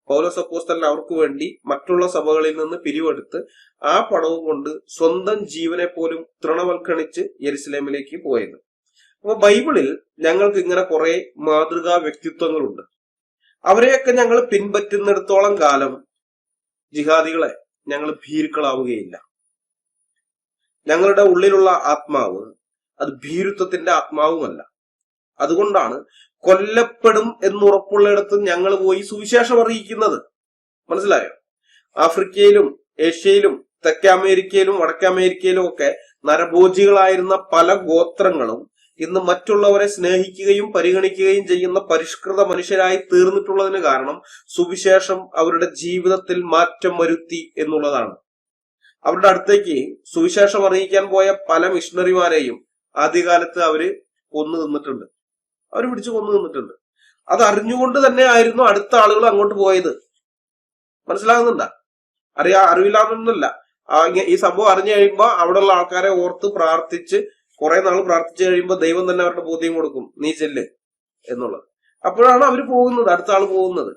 പൗലോസ് അപ്പോസ്തലൻ അവർക്ക് വേണ്ടി മറ്റുള്ള സഭകളിൽ നിന്ന് പിരിവെടുത്ത് ആ പണവും കൊണ്ട് സ്വന്തം ജീവനെ പോലും തൃണവൽക്കണിച്ച് യെരുശലേമിലേക്ക് പോയത്. അപ്പൊ ബൈബിളിൽ ഞങ്ങൾക്ക് ഇങ്ങനെ കുറെ മാതൃകാ വ്യക്തിത്വങ്ങളുണ്ട്. അവരെയൊക്കെ ഞങ്ങൾ പിൻപറ്റുന്നിടത്തോളം കാലം ജിഹാദികളെ ഞങ്ങൾ ഭീരുക്കളാവുകയില്ല. ഞങ്ങളുടെ ഉള്ളിലുള്ള ആത്മാവ് അത് ഭീരുത്വത്തിന്റെ ആത്മാവുമല്ല. അതുകൊണ്ടാണ് കൊല്ലപ്പെടും എന്നുറപ്പുള്ളിടത്ത് ഞങ്ങൾ പോയി സുവിശേഷം അറിയിക്കുന്നത്. മനസ്സിലായോ? ആഫ്രിക്കയിലും ഏഷ്യയിലും തെക്കേ അമേരിക്കയിലും വടക്കേ അമേരിക്കയിലും ഒക്കെ നരഭോജികളായിരുന്ന പല ഗോത്രങ്ങളും ഇന്ന് മറ്റുള്ളവരെ സ്നേഹിക്കുകയും പരിഗണിക്കുകയും ചെയ്യുന്ന പരിഷ്കൃത മനുഷ്യരായി തീർന്നിട്ടുള്ളതിന് കാരണം സുവിശേഷം അവരുടെ ജീവിതത്തിൽ മാറ്റം വരുത്തി എന്നുള്ളതാണ്. അവരുടെ അടുത്തേക്ക് സുവിശേഷം അറിയിക്കാൻ പോയ പല മിഷണറിമാരെയും ആദ്യകാലത്ത് അവര് കൊന്നു തിന്നിട്ടുണ്ട്. അവർ പിടിച്ചു കൊന്നു തിന്നിട്ടുണ്ട്. അത് അറിഞ്ഞുകൊണ്ട് തന്നെ ആയിരുന്നു അടുത്ത ആളുകൾ അങ്ങോട്ട് പോയത്. മനസ്സിലാകുന്നുണ്ടാ? അറിവില്ലാന്നൊന്നുമല്ല. ഈ സംഭവം അറിഞ്ഞു കഴിയുമ്പോ അവിടെയുള്ള ആൾക്കാരെ ഓർത്ത് പ്രാർത്ഥിച്ച് കുറെ നാൾ പ്രാർത്ഥിച്ചു കഴിയുമ്പോൾ ദൈവം തന്നെ അവരുടെ ബോധ്യം കൊടുക്കും, നീ ചെല്ല് എന്നുള്ളത്. അപ്പോഴാണ് അവര് പോകുന്നത്, അടുത്ത ആള് പോകുന്നത്.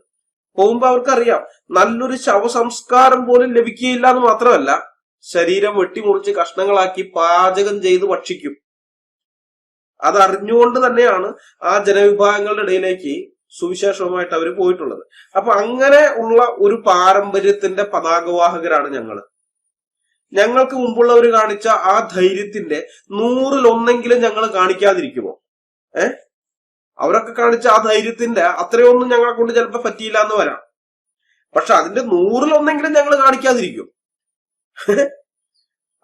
പോകുമ്പോ അവർക്കറിയാം നല്ലൊരു ശവസംസ്കാരം പോലും ലഭിക്കുകയില്ല എന്ന് മാത്രമല്ല, ശരീരം വെട്ടിമുറിച്ച് കഷ്ണങ്ങളാക്കി പാചകം ചെയ്ത് ഭക്ഷിക്കും. അതറിഞ്ഞുകൊണ്ട് തന്നെയാണ് ആ ജനവിഭാഗങ്ങളുടെ ഇടയിലേക്ക് സുവിശേഷവുമായിട്ട് അവർ പോയിട്ടുള്ളത്. അപ്പൊ അങ്ങനെ ഉള്ള ഒരു പാരമ്പര്യത്തിന്റെ പതാകവാഹകരാണ് ഞങ്ങള്. ഞങ്ങൾക്ക് മുമ്പുള്ളവർ കാണിച്ച ആ ധൈര്യത്തിന്റെ 100-1 ഞങ്ങൾ കാണിക്കാതിരിക്കുമോ? അവരൊക്കെ കാണിച്ച ആ ധൈര്യത്തിന്റെ അത്രയൊന്നും ഞങ്ങളെ കൊണ്ട് ചിലപ്പോ പറ്റിയില്ല എന്ന് വരാം. പക്ഷെ അതിന്റെ 100-1 ഞങ്ങൾ കാണിക്കാതിരിക്കും.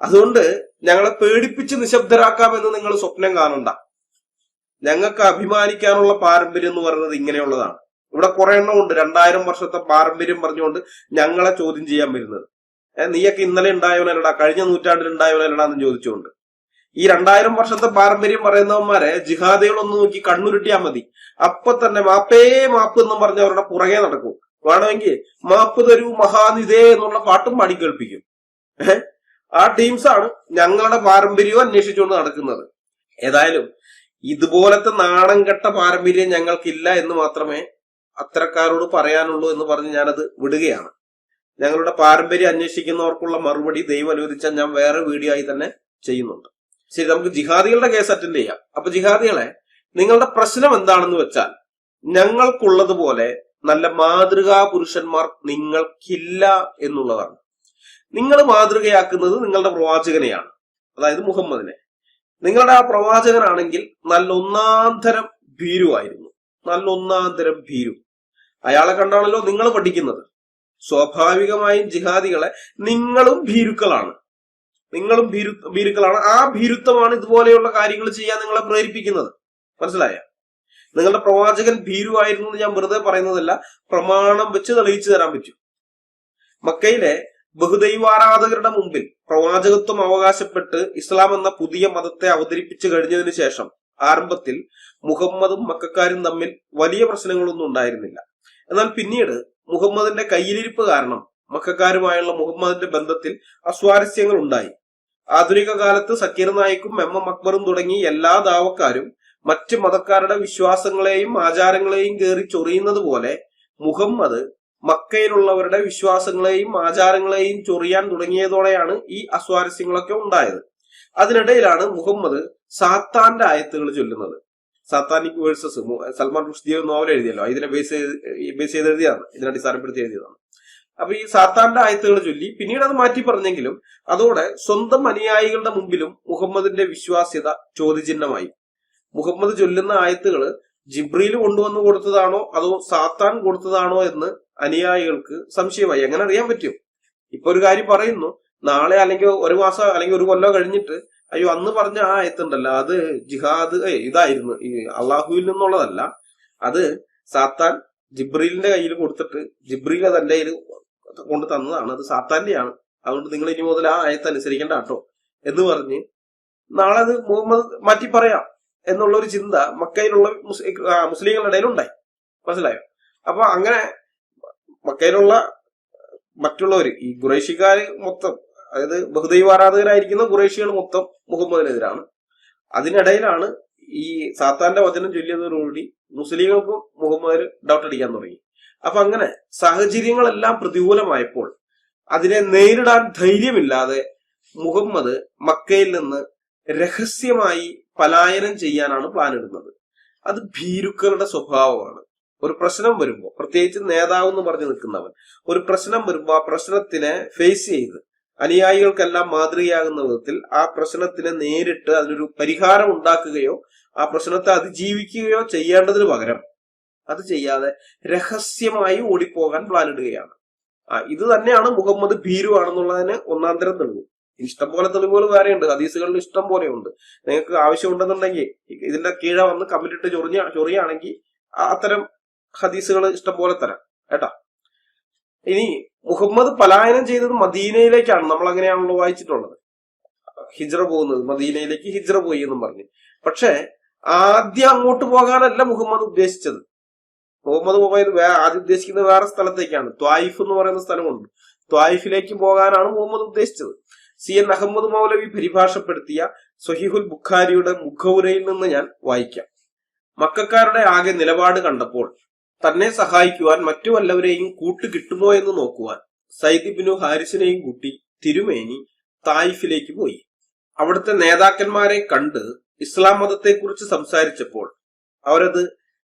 അതുകൊണ്ട് ഞങ്ങളെ പേടിപ്പിച്ച് നിശബ്ദരാക്കാമെന്ന് നിങ്ങൾ സ്വപ്നം കാണണ്ട. ഞങ്ങൾക്ക് അഭിമാനിക്കാനുള്ള പാരമ്പര്യം എന്ന് പറയുന്നത് ഇങ്ങനെയുള്ളതാണ്. ഇവിടെ കുറെ എണ്ണം ഉണ്ട് 2000 വർഷത്തെ പാരമ്പര്യം പറഞ്ഞുകൊണ്ട് ഞങ്ങളെ ചോദ്യം ചെയ്യാൻ വരുന്നത്. നീയൊക്കെ ഇന്നലെ ഉണ്ടായവനല്ലടാ, കഴിഞ്ഞ നൂറ്റാണ്ടിൽ ഉണ്ടായവനല്ലടാന്ന് ചോദിച്ചുകൊണ്ട്. ഈ 2000 വർഷത്തെ പാരമ്പര്യം പറയുന്നവന്മാരെ ജിഹാദികളൊന്ന് നോക്കി കണ്ണുരുട്ടിയാൽ മതി, അപ്പൊ തന്നെ മാപ്പേ മാപ്പ് എന്നും പറഞ്ഞ് അവരുടെ പുറകെ നടക്കും. വേണമെങ്കിൽ മാപ്പ് തരൂ മഹാനിധേ എന്നുള്ള പാട്ടും പാടി കേൾപ്പിക്കും. ആ ടീംസാണ് ഞങ്ങളുടെ പാരമ്പര്യവും അന്വേഷിച്ചുകൊണ്ട് നടക്കുന്നത്. ഏതായാലും ഇതുപോലത്തെ നാണം കെട്ട പാരമ്പര്യം ഞങ്ങൾക്കില്ല എന്ന് മാത്രമേ അത്തരക്കാരോട് പറയാനുള്ളൂ എന്ന് പറഞ്ഞ് ഞാനത് വിടുകയാണ്. ഞങ്ങളുടെ പാരമ്പര്യം അന്വേഷിക്കുന്നവർക്കുള്ള മറുപടി ദൈവം അനുവദിച്ചാൽ ഞാൻ വേറെ വീഡിയോ ആയി തന്നെ ചെയ്യുന്നുണ്ട്. ശരി, നമുക്ക് ജിഹാദികളുടെ കേസ് അറ്റൻഡ് ചെയ്യാം. അപ്പൊ ജിഹാദികളെ, നിങ്ങളുടെ പ്രശ്നം എന്താണെന്ന് വെച്ചാൽ, ഞങ്ങൾക്കുള്ളതുപോലെ നല്ല മാതൃകാ പുരുഷന്മാർ നിങ്ങൾക്കില്ല എന്നുള്ളതാണ്. നിങ്ങൾ മാതൃകയാക്കുന്നത് നിങ്ങളുടെ പ്രവാചകനെയാണ്, അതായത് മുഹമ്മദിനെ. നിങ്ങളുടെ ആ പ്രവാചകനാണെങ്കിൽ നല്ല ഒന്നാന്തരം ഭീരുവായിരുന്നു, നല്ല ഒന്നാന്തരം ഭീരു. അയാളെ കണ്ടാണല്ലോ നിങ്ങൾ പഠിക്കുന്നത്. സ്വാഭാവികമായും ജിഹാദികളെ നിങ്ങളും ഭീരുക്കളാണ്, നിങ്ങളും ഭീരുക്കളാണ്. ആ ഭീരുത്വമാണ് ഇതുപോലെയുള്ള കാര്യങ്ങൾ ചെയ്യാൻ നിങ്ങളെ പ്രേരിപ്പിക്കുന്നത്. മനസ്സിലായ? നിങ്ങളുടെ പ്രവാചകൻ ഭീരുവായിരുന്നു എന്ന് ഞാൻ വെറുതെ പറയുന്നതല്ല, പ്രമാണം വെച്ച് തെളിയിച്ചു തരാൻ പറ്റും. മക്കയിലെ ബഹുദൈവാരാധകരുടെ മുമ്പിൽ പ്രവാചകത്വം അവകാശപ്പെട്ട് ഇസ്ലാം എന്ന പുതിയ മതത്തെ അവതരിപ്പിച്ചു കഴിഞ്ഞതിന് ശേഷം ആരംഭത്തിൽ മുഹമ്മദും മക്കക്കാരും തമ്മിൽ വലിയ പ്രശ്നങ്ങളൊന്നും ഉണ്ടായിരുന്നില്ല. എന്നാൽ പിന്നീട് മുഹമ്മദിന്റെ കയ്യിലിരിപ്പ് കാരണം മക്കക്കാരുമായുള്ള മുഹമ്മദിന്റെ ബന്ധത്തിൽ അസ്വാരസ്യങ്ങൾ ഉണ്ടായി. ആധുനിക കാലത്ത് സക്കീർ നായിക്കും എം അക്ബറും തുടങ്ങി എല്ലാ ദാവക്കാരും മറ്റ് മതക്കാരുടെ വിശ്വാസങ്ങളെയും ആചാരങ്ങളെയും കയറി ചൊറിയുന്നത് പോലെ മുഹമ്മദ് മക്കയിലുള്ളവരുടെ വിശ്വാസങ്ങളെയും ആചാരങ്ങളെയും ചൊറിയാൻ തുടങ്ങിയതോടെയാണ് ഈ അസ്വാരസ്യങ്ങളൊക്കെ ഉണ്ടായത്. അതിനിടയിലാണ് മുഹമ്മദ് സാത്താന്റെ ആയത്തുകൾ ചൊല്ലുന്നത്. Satanic verses Salman Rushdie novel എഴുതിയല്ലോ, ഇതിനെ ബേസ് ചെയ്ത് എഴുതിയതാണ്, ഇതിനെ അടിസ്ഥാനപ്പെടുത്തി എഴുതിയതാണ്. അപ്പൊ ഈ സാത്താന്റെ ആയത്തുകൾ ചൊല്ലി പിന്നീട് അത് മാറ്റി പറഞ്ഞെങ്കിലും അതോടെ സ്വന്തം അനുയായികളുടെ മുമ്പിലും മുഹമ്മദിന്റെ വിശ്വാസ്യത ചോദ്യചിഹ്നമായി. മുഹമ്മദ് ചൊല്ലുന്ന ആയത്തുകൾ ജിബ്രീൽ കൊണ്ടുവന്ന് കൊടുത്തതാണോ അതോ സാത്താൻ കൊടുത്തതാണോ എന്ന് അനുയായികൾക്ക് സംശയമായി. എങ്ങനെ അറിയാൻ പറ്റും? ഇപ്പൊ ഒരു കാര്യം പറയുന്നു, നാളെ അല്ലെങ്കിൽ ഒരു മാസം അല്ലെങ്കിൽ ഒരു കൊല്ലം കഴിഞ്ഞിട്ട് അയ്യോ അന്ന് പറഞ്ഞ ആ ആയത്തുണ്ടല്ലോ അത് ജിഹാദ് ഇതായിരുന്നു, ഈ അള്ളാഹുവിൽ നിന്നുള്ളതല്ല, അത് സാത്താൻ ജിബ്രീലിന്റെ കയ്യിൽ കൊടുത്തിട്ട് ജിബ്രീൽ അത് എന്റെ കയ്യിൽ കൊണ്ട് തന്നതാണ്, അത് സാത്താന്റെയാണ്, അതുകൊണ്ട് നിങ്ങൾ ഇനി മുതൽ ആ ആയത്ത് അനുസരിക്കേണ്ട കേട്ടോ എന്ന് പറഞ്ഞ് നാളെ അത് മുഹമ്മദ് മാറ്റി പറയാം എന്നുള്ള ഒരു ചിന്ത മക്കയിലുള്ള മുസ്ലിങ്ങളുടെ ഇടയിൽ ഉണ്ടായി. മനസ്സിലായോ? അപ്പൊ അങ്ങനെ മക്കയിലുള്ള മറ്റുള്ളവർ, ഈ ഖുറൈശിക്കാര് മൊത്തം, അതായത് ബഹുദൈവാരാധകരായിരിക്കുന്ന ഖുറൈശികൾ മൊത്തം മുഹമ്മദിനെതിരാണ്. അതിനിടയിലാണ് ഈ സാത്താന്റെ വചനം ചൊല്ലിയതോടുകൂടി മുസ്ലിങ്ങൾക്കും മുഹമ്മദിന് ഡൗട്ട് അടിക്കാൻ തുടങ്ങി. അപ്പൊ അങ്ങനെ സാഹചര്യങ്ങളെല്ലാം പ്രതികൂലമായപ്പോൾ അതിനെ നേരിടാൻ ധൈര്യമില്ലാതെ മുഹമ്മദ് മക്കയിൽ നിന്ന് രഹസ്യമായി പലായനം ചെയ്യാനാണ് പ്ലാൻ ഇടുന്നത്. അത് ഭീരുക്കളുടെ സ്വഭാവമാണ്. ഒരു പ്രശ്നം വരുമ്പോ, പ്രത്യേകിച്ച് നേതാവ് എന്ന് പറഞ്ഞു നിൽക്കുന്നവൻ, ഒരു പ്രശ്നം വരുമ്പോ ആ പ്രശ്നത്തിനെ ഫേസ് ചെയ്ത് അനുയായികൾക്കെല്ലാം മാതൃകയാകുന്ന വിധത്തിൽ ആ പ്രശ്നത്തിനെ നേരിട്ട് അതിനൊരു പരിഹാരം ഉണ്ടാക്കുകയോ ആ പ്രശ്നത്തെ അതിജീവിക്കുകയോ ചെയ്യേണ്ടതിന് പകരം അത് ചെയ്യാതെ രഹസ്യമായി ഓടിപ്പോകാൻ പ്ലാൻ ഇടുകയാണ്. ഇത് തന്നെയാണ് മുഹമ്മദ് ഭീരു ആണെന്നുള്ളതിന് ഒന്നാന്തരം തെളിവ്. ഇഷ്ടം പോലെ തെളിവുകൾ വേറെയുണ്ട്, ഹദീസുകളിൽ ഇഷ്ടം പോലെയുണ്ട്. നിങ്ങൾക്ക് ആവശ്യമുണ്ടെന്നുണ്ടെങ്കിൽ ഇതിന്റെ കീഴെ വന്ന് കമന്റ് ഇട്ട് ചൊറിയാണെങ്കിൽ അത്തരം ഹദീസുകൾ ഇഷ്ടം പോലെ തരാം കേട്ടാ. ഇനി മുഹമ്മദ് പലായനം ചെയ്തത് മദീനയിലേക്കാണ്. നമ്മൾ അങ്ങനെയാണല്ലോ വായിച്ചിട്ടുള്ളത്, ഹിജ്റ പോകുന്നത് മദീനയിലേക്ക് ഹിജ്റ പോയി എന്നും പറഞ്ഞു. പക്ഷെ ആദ്യം അങ്ങോട്ട് പോകാനല്ല മുഹമ്മദ് ഉദ്ദേശിച്ചത്. മുഹമ്മദ് പോയത് ആദ്യം ഉദ്ദേശിക്കുന്നത് വേറെ സ്ഥലത്തേക്കാണ്. ത്വായിഫ് എന്ന് പറയുന്ന സ്ഥലമുണ്ട്, ത്വായിഫിലേക്ക് പോകാനാണ് മുഹമ്മദ് ഉദ്ദേശിച്ചത്. CN അഹമ്മദ് മൗലവി പരിഭാഷപ്പെടുത്തിയ സ്വഹീഹുൽ ബുഖാരിയുടെ മുഖവുരയിൽ നിന്ന് ഞാൻ വായിക്കാം. മക്കക്കാരുടെ ആകെ നിലപാട് കണ്ടപ്പോൾ തന്നെ സഹായിക്കുവാൻ മറ്റു വല്ലവരെയും കൂട്ടുകിട്ടുമോ എന്ന് നോക്കുവാൻ സയ്യിദ് ഇബ്നു ഹാരിസിനെയും കൂട്ടി തിരുമേനി തായിഫിലേക്ക് പോയി. അവിടുത്തെ നേതാക്കന്മാരെ കണ്ട് ഇസ്ലാം മതത്തെക്കുറിച്ച് സംസാരിച്ചപ്പോൾ അവരത്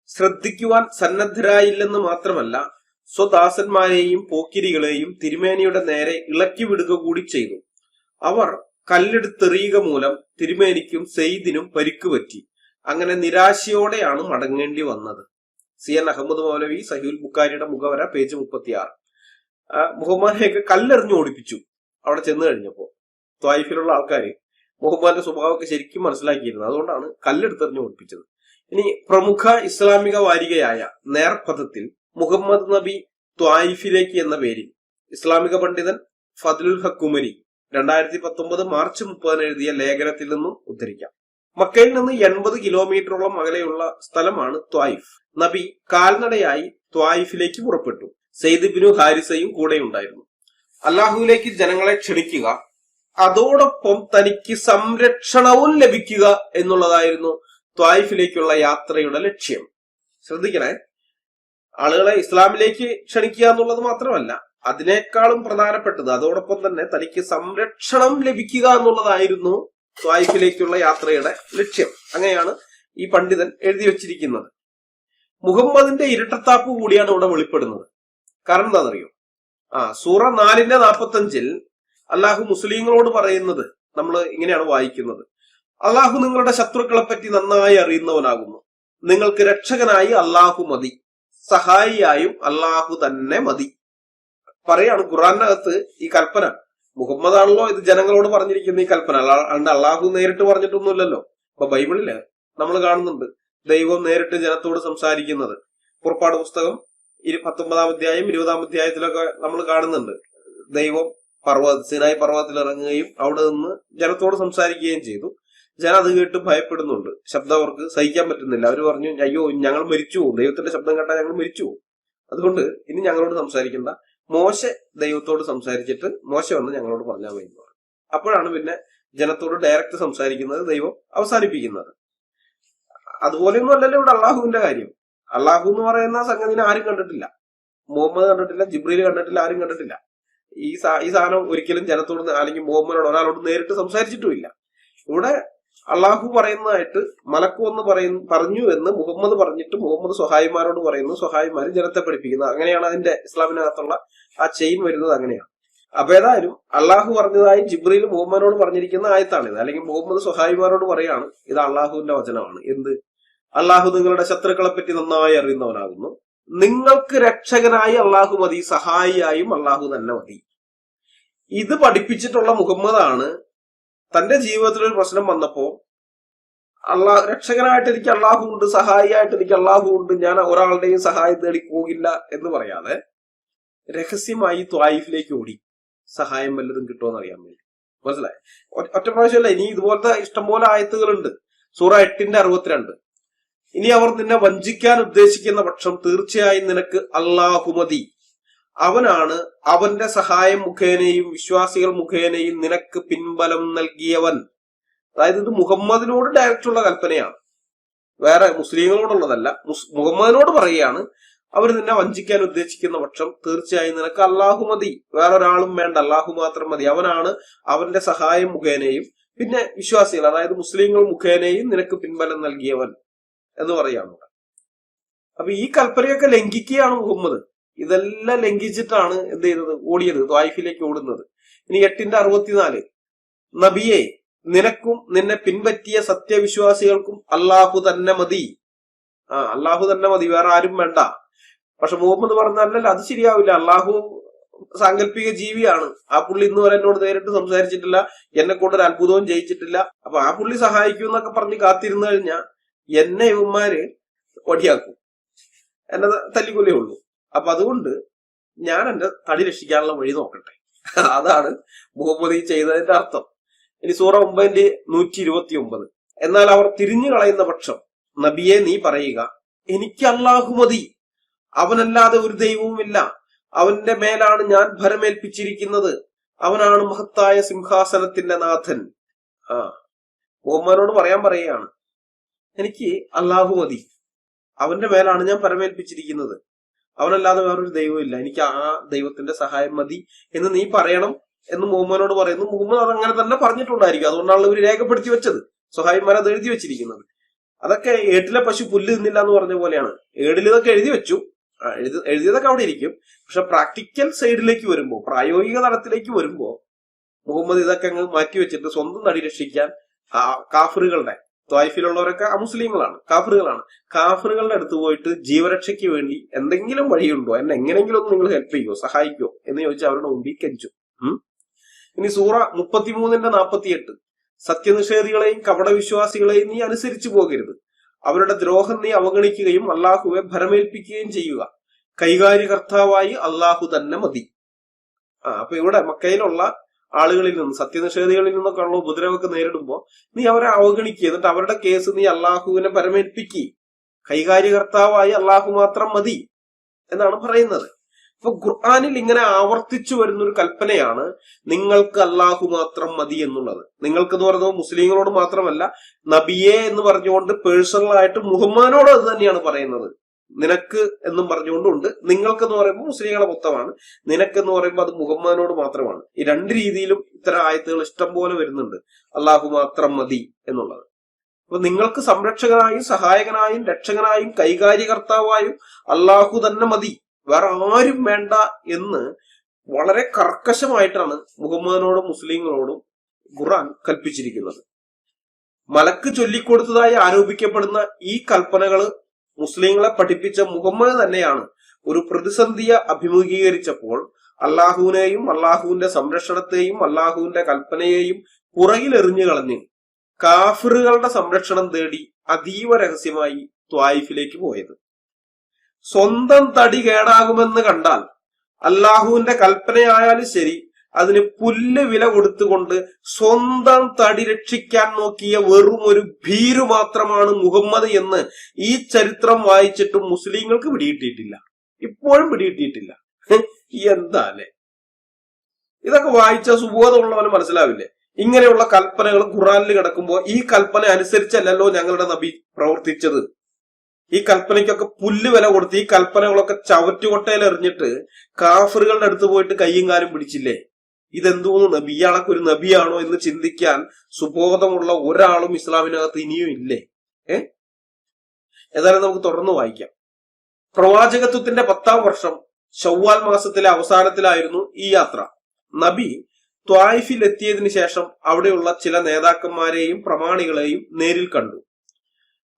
ശ്രദ്ധിക്കുവാൻ സന്നദ്ധരായില്ലെന്ന് മാത്രമല്ല, സ്വദാസന്മാരെയും പോക്കിരികളെയും തിരുമേനിയുടെ നേരെ ഇളക്കി വിടുക കൂടി ചെയ്തു. അവർ കല്ലെടുത്തെറിയുക മൂലം തിരുമേനിക്കും സെയ്ദിനും പരിക്കുപറ്റി. അങ്ങനെ നിരാശയോടെയാണ് മടങ്ങേണ്ടി വന്നത്. CN അഹമ്മദ് മൗലവി സഹീഹുൽ ബുഖാരിയുടെ മുഖവര പേജ് 36. മുഹമ്മദിനെയൊക്കെ കല്ലെറിഞ്ഞു ഓടിപ്പിച്ചു. അവിടെ ചെന്ന് കഴിഞ്ഞപ്പോ ത്വായിഫിലുള്ള ആൾക്കാര് മുഹമ്മദിന്റെ സ്വഭാവമൊക്കെ ശരിക്കും മനസ്സിലാക്കിയിരുന്നു. അതുകൊണ്ടാണ് കല്ലെടുത്തെറിഞ്ഞു ഓടിപ്പിച്ചത്. ഇനി പ്രമുഖ ഇസ്ലാമിക വാരികയായ നേർപഥത്തിൽ മുഹമ്മദ് നബി ത്വായിഫിലേക്ക് എന്ന പേരിൽ ഇസ്ലാമിക പണ്ഡിതൻ ഫദ്ലുൽ ഹഖ് ഉമരി 2019 മാർച്ച് 30 എഴുതിയ ലേഖനത്തിൽ നിന്നും ഉദ്ധരിക്കാം. മക്കയിൽ നിന്ന് 80 കിലോമീറ്ററോളം അകലെയുള്ള സ്ഥലമാണ് ത്വായിഫ്. നബി കാൽനടയായി ത്വായിഫിലേക്ക് പുറപ്പെട്ടു. സയ്യിദ് ഇബ്നു ഹാരിസയും കൂടെ ഉണ്ടായിരുന്നു. അള്ളാഹുവിലേക്ക് ജനങ്ങളെ ക്ഷണിക്കുക, അതോടൊപ്പം തനിക്ക് സംരക്ഷണവും ലഭിക്കുക എന്നുള്ളതായിരുന്നു ത്വായിഫിലേക്കുള്ള യാത്രയുടെ ലക്ഷ്യം. ശ്രദ്ധിക്കണേ, ആളുകളെ ഇസ്ലാമിലേക്ക് ക്ഷണിക്കുക എന്നുള്ളത് മാത്രമല്ല, അതിനേക്കാളും പ്രധാനപ്പെട്ടത് അതോടൊപ്പം തന്നെ തനിക്ക് സംരക്ഷണം ലഭിക്കുക എന്നുള്ളതായിരുന്നു ത്വായിഫിലേക്കുള്ള യാത്രയുടെ ലക്ഷ്യം. അങ്ങനെയാണ് ഈ പണ്ഡിതൻ എഴുതി വച്ചിരിക്കുന്നത്. മുഹമ്മദിന്റെ ഇരട്ടത്താപ്പ് കൂടിയാണ് ഇവിടെ വെളിപ്പെടുന്നത്. കാരണം എന്താണെന്നറിയോ? സൂറ 4:45 അള്ളാഹു മുസ്ലിങ്ങളോട് പറയുന്നത് നമ്മൾ ഇങ്ങനെയാണ് വായിക്കുന്നത്: അള്ളാഹു നിങ്ങളുടെ ശത്രുക്കളെ പറ്റി നന്നായി അറിയുന്നവനാകുന്നു. നിങ്ങൾക്ക് രക്ഷകനായി അള്ളാഹു മതി, സഹായിയായും അള്ളാഹു തന്നെ മതി. പറയാണ് ഖുർആനകത്ത് ഈ കൽപ്പന. മുഹമ്മദാണല്ലോ ഇത് ജനങ്ങളോട് പറഞ്ഞിരിക്കുന്ന ഈ കൽപ്പന, അല്ലാണ്ട് അള്ളാഹു നേരിട്ട് പറഞ്ഞിട്ടൊന്നുമില്ലല്ലോ. അപ്പൊ ബൈബിളില് നമ്മൾ കാണുന്നുണ്ട് ദൈവം നേരിട്ട് ജനത്തോട് സംസാരിക്കുന്നത്. പുറപ്പാട് പുസ്തകം 19-ാം അധ്യായം 20-ാം അധ്യായത്തിലൊക്കെ നമ്മൾ കാണുന്നുണ്ട്. ദൈവം സിനായി പർവ്വതത്തിൽ ഇറങ്ങുകയും അവിടെ നിന്ന് ജനത്തോട് സംസാരിക്കുകയും ചെയ്തു. ജനം അത് കേട്ട് ഭയപ്പെടുന്നുണ്ട്. ശബ്ദം അവർക്ക് സഹിക്കാൻ പറ്റുന്നില്ല. അവർ പറഞ്ഞു, അയ്യോ ഞങ്ങൾ മരിച്ചു പോകും, ദൈവത്തിന്റെ ശബ്ദം കേട്ടാൽ ഞങ്ങൾ മരിച്ചു പോകും, അതുകൊണ്ട് ഇനി ഞങ്ങളോട് സംസാരിക്കണ്ട, മോശ ദൈവത്തോട് സംസാരിച്ചിട്ട് മോശ വന്ന് ഞങ്ങളോട് പറഞ്ഞാൽ മതി. അപ്പോഴാണ് പിന്നെ ജനത്തോട് ഡയറക്റ്റ് സംസാരിക്കുന്നത് ദൈവം അവസാനിപ്പിക്കുന്നത്. അതുപോലെയൊന്നും അല്ലല്ലോ ഇവിടെ അള്ളാഹുവിന്റെ കാര്യം. അള്ളാഹു എന്ന് പറയുന്ന സംഗതിനെ ആരും കണ്ടിട്ടില്ല. മുഹമ്മദ് കണ്ടിട്ടില്ല, ജിബ്രീൽ കണ്ടിട്ടില്ല, ആരും കണ്ടിട്ടില്ല. ഈ സാധനം ഒരിക്കലും ജനത്തോട് അല്ലെങ്കിൽ മുഹമ്മദിനോട് ഒരാളോട് നേരിട്ട് സംസാരിച്ചിട്ടുമില്ല. ഇവിടെ അള്ളാഹു പറയുന്നതായിട്ട് മലക്കു എന്ന് പറഞ്ഞു എന്ന് മുഹമ്മദ് പറഞ്ഞിട്ട് മുഹമ്മദ് സ്വഹായിമാരോട് പറയുന്നു, സ്വഹായിമാര് ജനത്തെ പഠിപ്പിക്കുന്നത്. അങ്ങനെയാണ് അതിന്റെ ഇസ്ലാമിനകത്തുള്ള ആ ചെയിൻ വരുന്നത്. അങ്ങനെയാണ്. അപ്പൊ ഏതായാലും അള്ളാഹു പറഞ്ഞതായി ജിബ്രീൽ മുഹമ്മദിനോട് പറഞ്ഞിരിക്കുന്ന ആയത്താണിത്. അല്ലെങ്കിൽ മുഹമ്മദ് സ്വഹായിമാരോട് പറയാണ് ഇത് അള്ളാഹുവിന്റെ വചനമാണ്. എന്ത്? അള്ളാഹു നിങ്ങളുടെ ശത്രുക്കളെ പറ്റി നന്നായി അറിയുന്നവനാകുന്നു. നിങ്ങൾക്ക് രക്ഷകനായി അള്ളാഹു മതി, സഹായിയായും അള്ളാഹു തന്നെ മതി. ഇത് പഠിപ്പിച്ചിട്ടുള്ള മുഹമ്മദാണ് തന്റെ ജീവിതത്തിൽ ഒരു പ്രശ്നം വന്നപ്പോ രക്ഷകനായിട്ട് എനിക്ക് അള്ളാഹു ഉണ്ട്, സഹായിയായിട്ട് എനിക്ക് അള്ളാഹു ഉണ്ട്, ഞാൻ ഒരാളുടെയും സഹായം തേടി പോകില്ല എന്ന് പറയാതെ രഹസ്യമായി ത്വായിഫിലേക്ക് ഓടി സഹായം വല്ലതും കിട്ടുമെന്ന് അറിയാൻ വേണ്ടി. മനസ്സിലായി? ഒറ്റ പ്രാവശ്യമല്ല, ഇനി ഇതുപോലത്തെ ഇഷ്ടംപോലെ ആയത്തുകളുണ്ട്. സൂറ 8:62. ഇനി അവർ നിന്നെ വഞ്ചിക്കാൻ ഉദ്ദേശിക്കുന്ന പക്ഷം തീർച്ചയായും നിനക്ക് അള്ളാഹു മതി. അവനാണ് അവന്റെ സഹായം മുഖേനയും വിശ്വാസികൾ മുഖേനയും നിനക്ക് പിൻബലം നൽകിയവൻ. അതായത് ഇത് മുഹമ്മദിനോട് ഡയറക്റ്റ് ഉള്ള കൽപ്പനയാണ്, വേറെ മുസ്ലിങ്ങളോടുള്ളതല്ല. മുഹമ്മദിനോട് പറയുകയാണ്, അവർ നിന്നെ വഞ്ചിക്കാൻ ഉദ്ദേശിക്കുന്ന പക്ഷം തീർച്ചയായും നിനക്ക് അള്ളാഹു മതി, വേറൊരാളും വേണ്ട, അള്ളാഹു മാത്രം മതി. അവനാണ് അവന്റെ സഹായം മുഖേനയും പിന്നെ വിശ്വാസികൾ അതായത് മുസ്ലിങ്ങൾ മുഖേനയും നിനക്ക് പിൻബലം നൽകിയവൻ എന്ന് പറയാണ്. അപ്പൊ ഈ കൽപ്പനയൊക്കെ ലംഘിക്കുകയാണ് മുഹമ്മദ്. ഇതെല്ലാം ലംഘിച്ചിട്ടാണ് എന്ത് ചെയ്തത്? ഓടിയത്, ത്വായിഫിലേക്ക് ഓടുന്നത്. ഇനി 8:64 നബിയെ നിനക്കും നിന്നെ പിൻപറ്റിയ സത്യവിശ്വാസികൾക്കും അള്ളാഹു തന്നെ മതി. അള്ളാഹു തന്നെ മതി, വേറെ ആരും വേണ്ട. പക്ഷെ മുഹമ്മദ് പറഞ്ഞല്ല, അത് ശരിയാവില്ല. അള്ളാഹു സാങ്കല്പിക ജീവിയാണ്. ആ പുള്ളി ഇന്ന് വരെ എന്നോട് നേരിട്ട് സംസാരിച്ചിട്ടില്ല, എന്നെ കൊണ്ട് ഒരു അത്ഭുതവും ചെയ്യിച്ചിട്ടില്ല. അപ്പൊ ആ പുള്ളി സഹായിക്കും എന്നൊക്കെ പറഞ്ഞ് കാത്തിരുന്നു കഴിഞ്ഞാൽ എന്നെ ഇവന്മാര് ഒടിയാക്കും, എന്നെ തല്ലിക്കൊല്ലേ ഉള്ളൂ. അപ്പൊ അതുകൊണ്ട് ഞാൻ എന്റെ തടി രക്ഷിക്കാനുള്ള വഴി നോക്കട്ടെ. അതാണ് മുഹമ്മദ് ചെയ്തതിന്റെ അർത്ഥം. ഇനി സൂറ 9:129 എന്നാൽ അവർ തിരിഞ്ഞു കളയുന്ന പക്ഷം നബിയെ നീ പറയുക, എനിക്ക് അള്ളാഹു മതി, അവനല്ലാതെ ഒരു ദൈവവുമില്ല, അവന്റെ മേലാണ് ഞാൻ ഭരമേൽപ്പിച്ചിരിക്കുന്നത്, അവനാണ് മഹത്തായ സിംഹാസനത്തിന്റെ നാഥൻ. മുഹമ്മദിനോട് പറയുകയാണ്, എനിക്ക് അള്ളാഹു മതി, അവന്റെ മേലാണ് ഞാൻ പരമേൽപ്പിച്ചിരിക്കുന്നത്. അവനല്ലാതെ വേറൊരു ദൈവമില്ല, എനിക്ക് ആ ദൈവത്തിന്റെ സഹായം മതി എന്ന് നീ പറയണം എന്ന് മുഹമ്മദിനോട് പറയുന്നു. മുഹമ്മദ് അത് അങ്ങനെ തന്നെ പറഞ്ഞിട്ടുണ്ടായിരിക്കും. അതുകൊണ്ടാണ് ഇവർ രേഖപ്പെടുത്തി വെച്ചത്, സ്വഹായിമാർ അത് എഴുതി വെച്ചിരിക്കുന്നത്. അതൊക്കെ ഏട്ടിലെ പശു പുല്ല് തിന്നില്ല എന്ന് പറഞ്ഞ പോലെയാണ്. ഏടിൽ ഇതൊക്കെ എഴുതി വെച്ചു, എഴുതിയതൊക്കെ അവിടെ ഇരിക്കും. പക്ഷെ പ്രാക്ടിക്കൽ സൈഡിലേക്ക് വരുമ്പോ, പ്രായോഗിക തലത്തിലേക്ക് വരുമ്പോ മുഹമ്മദ് ഇതൊക്കെ അങ്ങ് മാറ്റി വെച്ചിട്ട് സ്വന്തം നടി രക്ഷിക്കാൻ കാഫറുകളുടെ, ത്വായിഫിലുള്ളവരൊക്കെ അമുസ്ലിങ്ങളാണ്, കാഫറുകളുടെ അടുത്ത് പോയിട്ട് ജീവരക്ഷയ്ക്ക് വേണ്ടി എന്തെങ്കിലും വഴിയുണ്ടോ, എന്നെ എങ്ങനെയെങ്കിലും ഒന്ന് നിങ്ങൾ ഹെൽപ്പ് ചെയ്യോ, സഹായിക്കോ എന്ന് ചോദിച്ചാൽ അവരുടെ മുമ്പിൽ കെഞ്ചു. ഇനി സൂറ 33:48, സത്യനിഷേധികളെയും കപടവിശ്വാസികളെയും നീ അനുസരിച്ചു പോകരുത്, അവരുടെ ദ്രോഹം നീ അവഗണിക്കുകയും അള്ളാഹുവെ ഭരമേൽപ്പിക്കുകയും ചെയ്യുക, കൈകാര്യകർത്താവായി അള്ളാഹു തന്നെ മതി. അപ്പൊ ഇവിടെ മക്കയിലുള്ള ആളുകളിൽ നിന്ന്, സത്യനിഷേധികളിൽ നിന്നൊക്കെ ഉള്ള ഉപദ്രവമൊക്കെ നേരിടുമ്പോ നീ അവരെ അവഗണിക്കുക, എന്നിട്ട് അവരുടെ കേസ് നീ അള്ളാഹുവിനെ പരമേൽപ്പിക്കുക, കൈകാര്യകർത്താവായി അള്ളാഹു മാത്രം മതി എന്നാണ് പറയുന്നത്. അപ്പൊ ഖുർആനിൽ ഇങ്ങനെ ആവർത്തിച്ചു വരുന്നൊരു കൽപ്പനയാണ് നിങ്ങൾക്ക് അള്ളാഹു മാത്രം മതി എന്നുള്ളത്. നിങ്ങൾക്ക് എന്ന് പറയുന്നത് മുസ്ലിങ്ങളോട് മാത്രമല്ല, നബിയെ എന്ന് പറഞ്ഞുകൊണ്ട് പേഴ്സണലായിട്ട് മുഹമ്മദിനോട് അത് തന്നെയാണ് പറയുന്നത്. നിനക്ക് എന്നും പറഞ്ഞുകൊണ്ടുണ്ട്, നിങ്ങൾക്കെന്ന് പറയുമ്പോൾ മുസ്ലിങ്ങളെ മൊത്തമാണ്, നിനക്കെന്ന് പറയുമ്പോൾ അത് മുഹമ്മദിനോട് മാത്രമാണ്. ഈ രണ്ട് രീതിയിലും ഇത്തരം ആയത്തുകൾ ഇഷ്ടം പോലെ വരുന്നുണ്ട്, അള്ളാഹു മാത്രം മതി എന്നുള്ളത്. അപ്പൊ നിങ്ങൾക്ക് സംരക്ഷകനായും സഹായകനായും രക്ഷകനായും കൈകാര്യകർത്താവായും അള്ളാഹു തന്നെ മതി, വേറെ ആരും വേണ്ട എന്ന് വളരെ കർക്കശമായിട്ടാണ് മുഹമ്മദിനോടും മുസ്ലിങ്ങളോടും ഖുർആൻ കൽപ്പിച്ചിരിക്കുന്നത്. മലക്ക് ചൊല്ലിക്കൊടുത്തതായി ആരോപിക്കപ്പെടുന്ന ഈ കൽപ്പനകള് മുസ്ലിങ്ങളെ പഠിപ്പിച്ച മുഹമ്മദ് തന്നെയാണ് ഒരു പ്രതിസന്ധിയെ അഭിമുഖീകരിച്ചപ്പോൾ അള്ളാഹുവിനെയും അള്ളാഹുവിന്റെ സംരക്ഷണത്തെയും അള്ളാഹുവിന്റെ കൽപ്പനയെയും പുറകിലെറിഞ്ഞു കളഞ്ഞ് കാഫിറുകളുടെ സംരക്ഷണം തേടി അതീവ രഹസ്യമായി ത്വായിഫിലേക്ക് പോയത്. സ്വന്തം തടി കേടാകുമെന്ന് കണ്ടാൽ അള്ളാഹുവിന്റെ കൽപ്പനയായാലും ശരി, അതിന് പുല്ല് വില കൊടുത്തുകൊണ്ട് സ്വന്തം തടി രക്ഷിക്കാൻ നോക്കിയ വെറും ഒരു ഭീരു മാത്രമാണ് മുഹമ്മദ് എന്ന് ഈ ചരിത്രം വായിച്ചിട്ടും മുസ്ലിങ്ങൾക്ക് പിടികിട്ടിയിട്ടില്ല, ഇപ്പോഴും പിടികിട്ടിയിട്ടില്ല. എന്താ അല്ലേ, ഇതൊക്കെ വായിച്ച സുബോധമുള്ളവന് മനസ്സിലാവില്ലേ? ഇങ്ങനെയുള്ള കൽപ്പനകൾ ഖുർആനിൽ കിടക്കുമ്പോൾ ഈ കൽപ്പന അനുസരിച്ചല്ലല്ലോ ഞങ്ങളുടെ നബി പ്രവർത്തിച്ചത്. ഈ കൽപ്പനയ്ക്കൊക്കെ പുല്ല് വില കൊടുത്ത് ഈ കൽപ്പനകളൊക്കെ ചവറ്റുകൊട്ടയിൽ എറിഞ്ഞിട്ട് കാഫറുകളുടെ അടുത്ത് പോയിട്ട് കയ്യും കാലും പിടിച്ചില്ലേ? ഇതെന്തോന്ന് നബി, ഇയാളൊക്കെ ഒരു നബിയാണോ എന്ന് ചിന്തിക്കാൻ സുബോധമുള്ള ഒരാളും ഇസ്ലാമിനകത്ത് ഇനിയും ഇല്ലേ? ഏതായാലും നമുക്ക് തുടർന്ന് വായിക്കാം. പ്രവാചകത്വത്തിന്റെ 10ാം വർഷം ശവ്വാൽ മാസത്തിലെ അവസാനത്തിലായിരുന്നു ഈ യാത്ര. നബി ത്വായിഫിൽ എത്തിയതിനു ശേഷം അവിടെയുള്ള ചില നേതാക്കന്മാരെയും പ്രമാണികളെയും നേരിൽ കണ്ടു.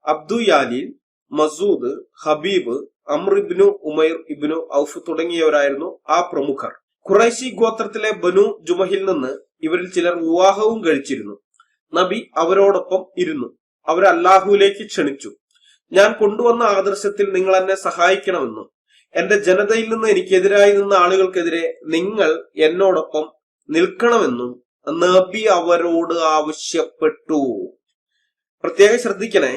അബ്ദു യാലീൽ, മസൂദ്, ഹബീബ്, അമ്ർ ഇബ്നു ഉമൈർ ഇബ്നു ഔഫ് തുടങ്ങിയവരായിരുന്നു ആ പ്രമുഖർ. ഖുറൈശി ഗോത്രത്തിലെ ബനു ജുമഹിൽ നിന്ന് ഇവരിൽ ചിലർ വിവാഹവും കഴിച്ചിരുന്നു. നബി അവരോടൊപ്പം ഇരുന്നു. അവരെ അല്ലാഹുവിലേക്ക് ക്ഷണിച്ചു. ഞാൻ കൊണ്ടുവന്ന ആദർശത്തിൽ നിങ്ങൾ എന്നെ സഹായിക്കണമെന്നും എന്റെ ജനതയിൽ നിന്ന് എനിക്കെതിരായി നിന്ന ആളുകൾക്കെതിരെ നിങ്ങൾ എന്നോടൊപ്പം നിൽക്കണമെന്നും നബി അവരോട് ആവശ്യപ്പെട്ടു. പ്രത്യേകം ശ്രദ്ധിക്കണേ,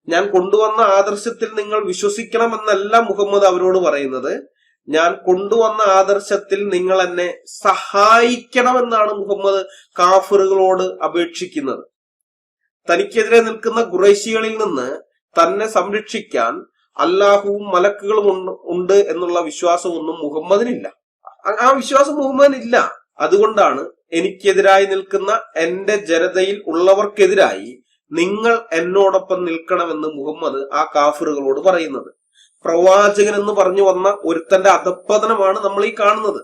ഞാൻ കൊണ്ടുവന്ന ആദർശത്തിൽ നിങ്ങൾ വിശ്വസിക്കണമെന്നല്ല മുഹമ്മദ് അവരോട് പറയുന്നത്, ഞാൻ കൊണ്ടുവന്ന ആദർശത്തിൽ നിങ്ങൾ എന്നെ സഹായിക്കണമെന്നാണ് മുഹമ്മദ് കാഫിറുകളോട് അപേക്ഷിക്കുന്നത്. തനിക്കെതിരെ നിൽക്കുന്ന ഖുറൈശികളിൽ നിന്ന് തന്നെ സംരക്ഷിക്കാൻ അല്ലാഹുവും മലക്കുകളും ഉണ്ട് എന്നുള്ള വിശ്വാസമൊന്നും മുഹമ്മദിനില്ല. ആ വിശ്വാസം മുഹമ്മദിനില്ല. അതുകൊണ്ടാണ് എനിക്കെതിരായി നിൽക്കുന്ന എന്റെ ജനതയിൽ ഉള്ളവർക്കെതിരായി നിങ്ങൾ എന്നോടൊപ്പം നിൽക്കണമെന്ന് മുഹമ്മദ് ആ കാഫിറുകളോട് പറയുന്നത്. പ്രവാചകൻ എന്ന് പറഞ്ഞു വന്ന ഒരുത്തന്റെ അധപ്പതനമാണ് നമ്മൾ ഈ കാണുന്നത്.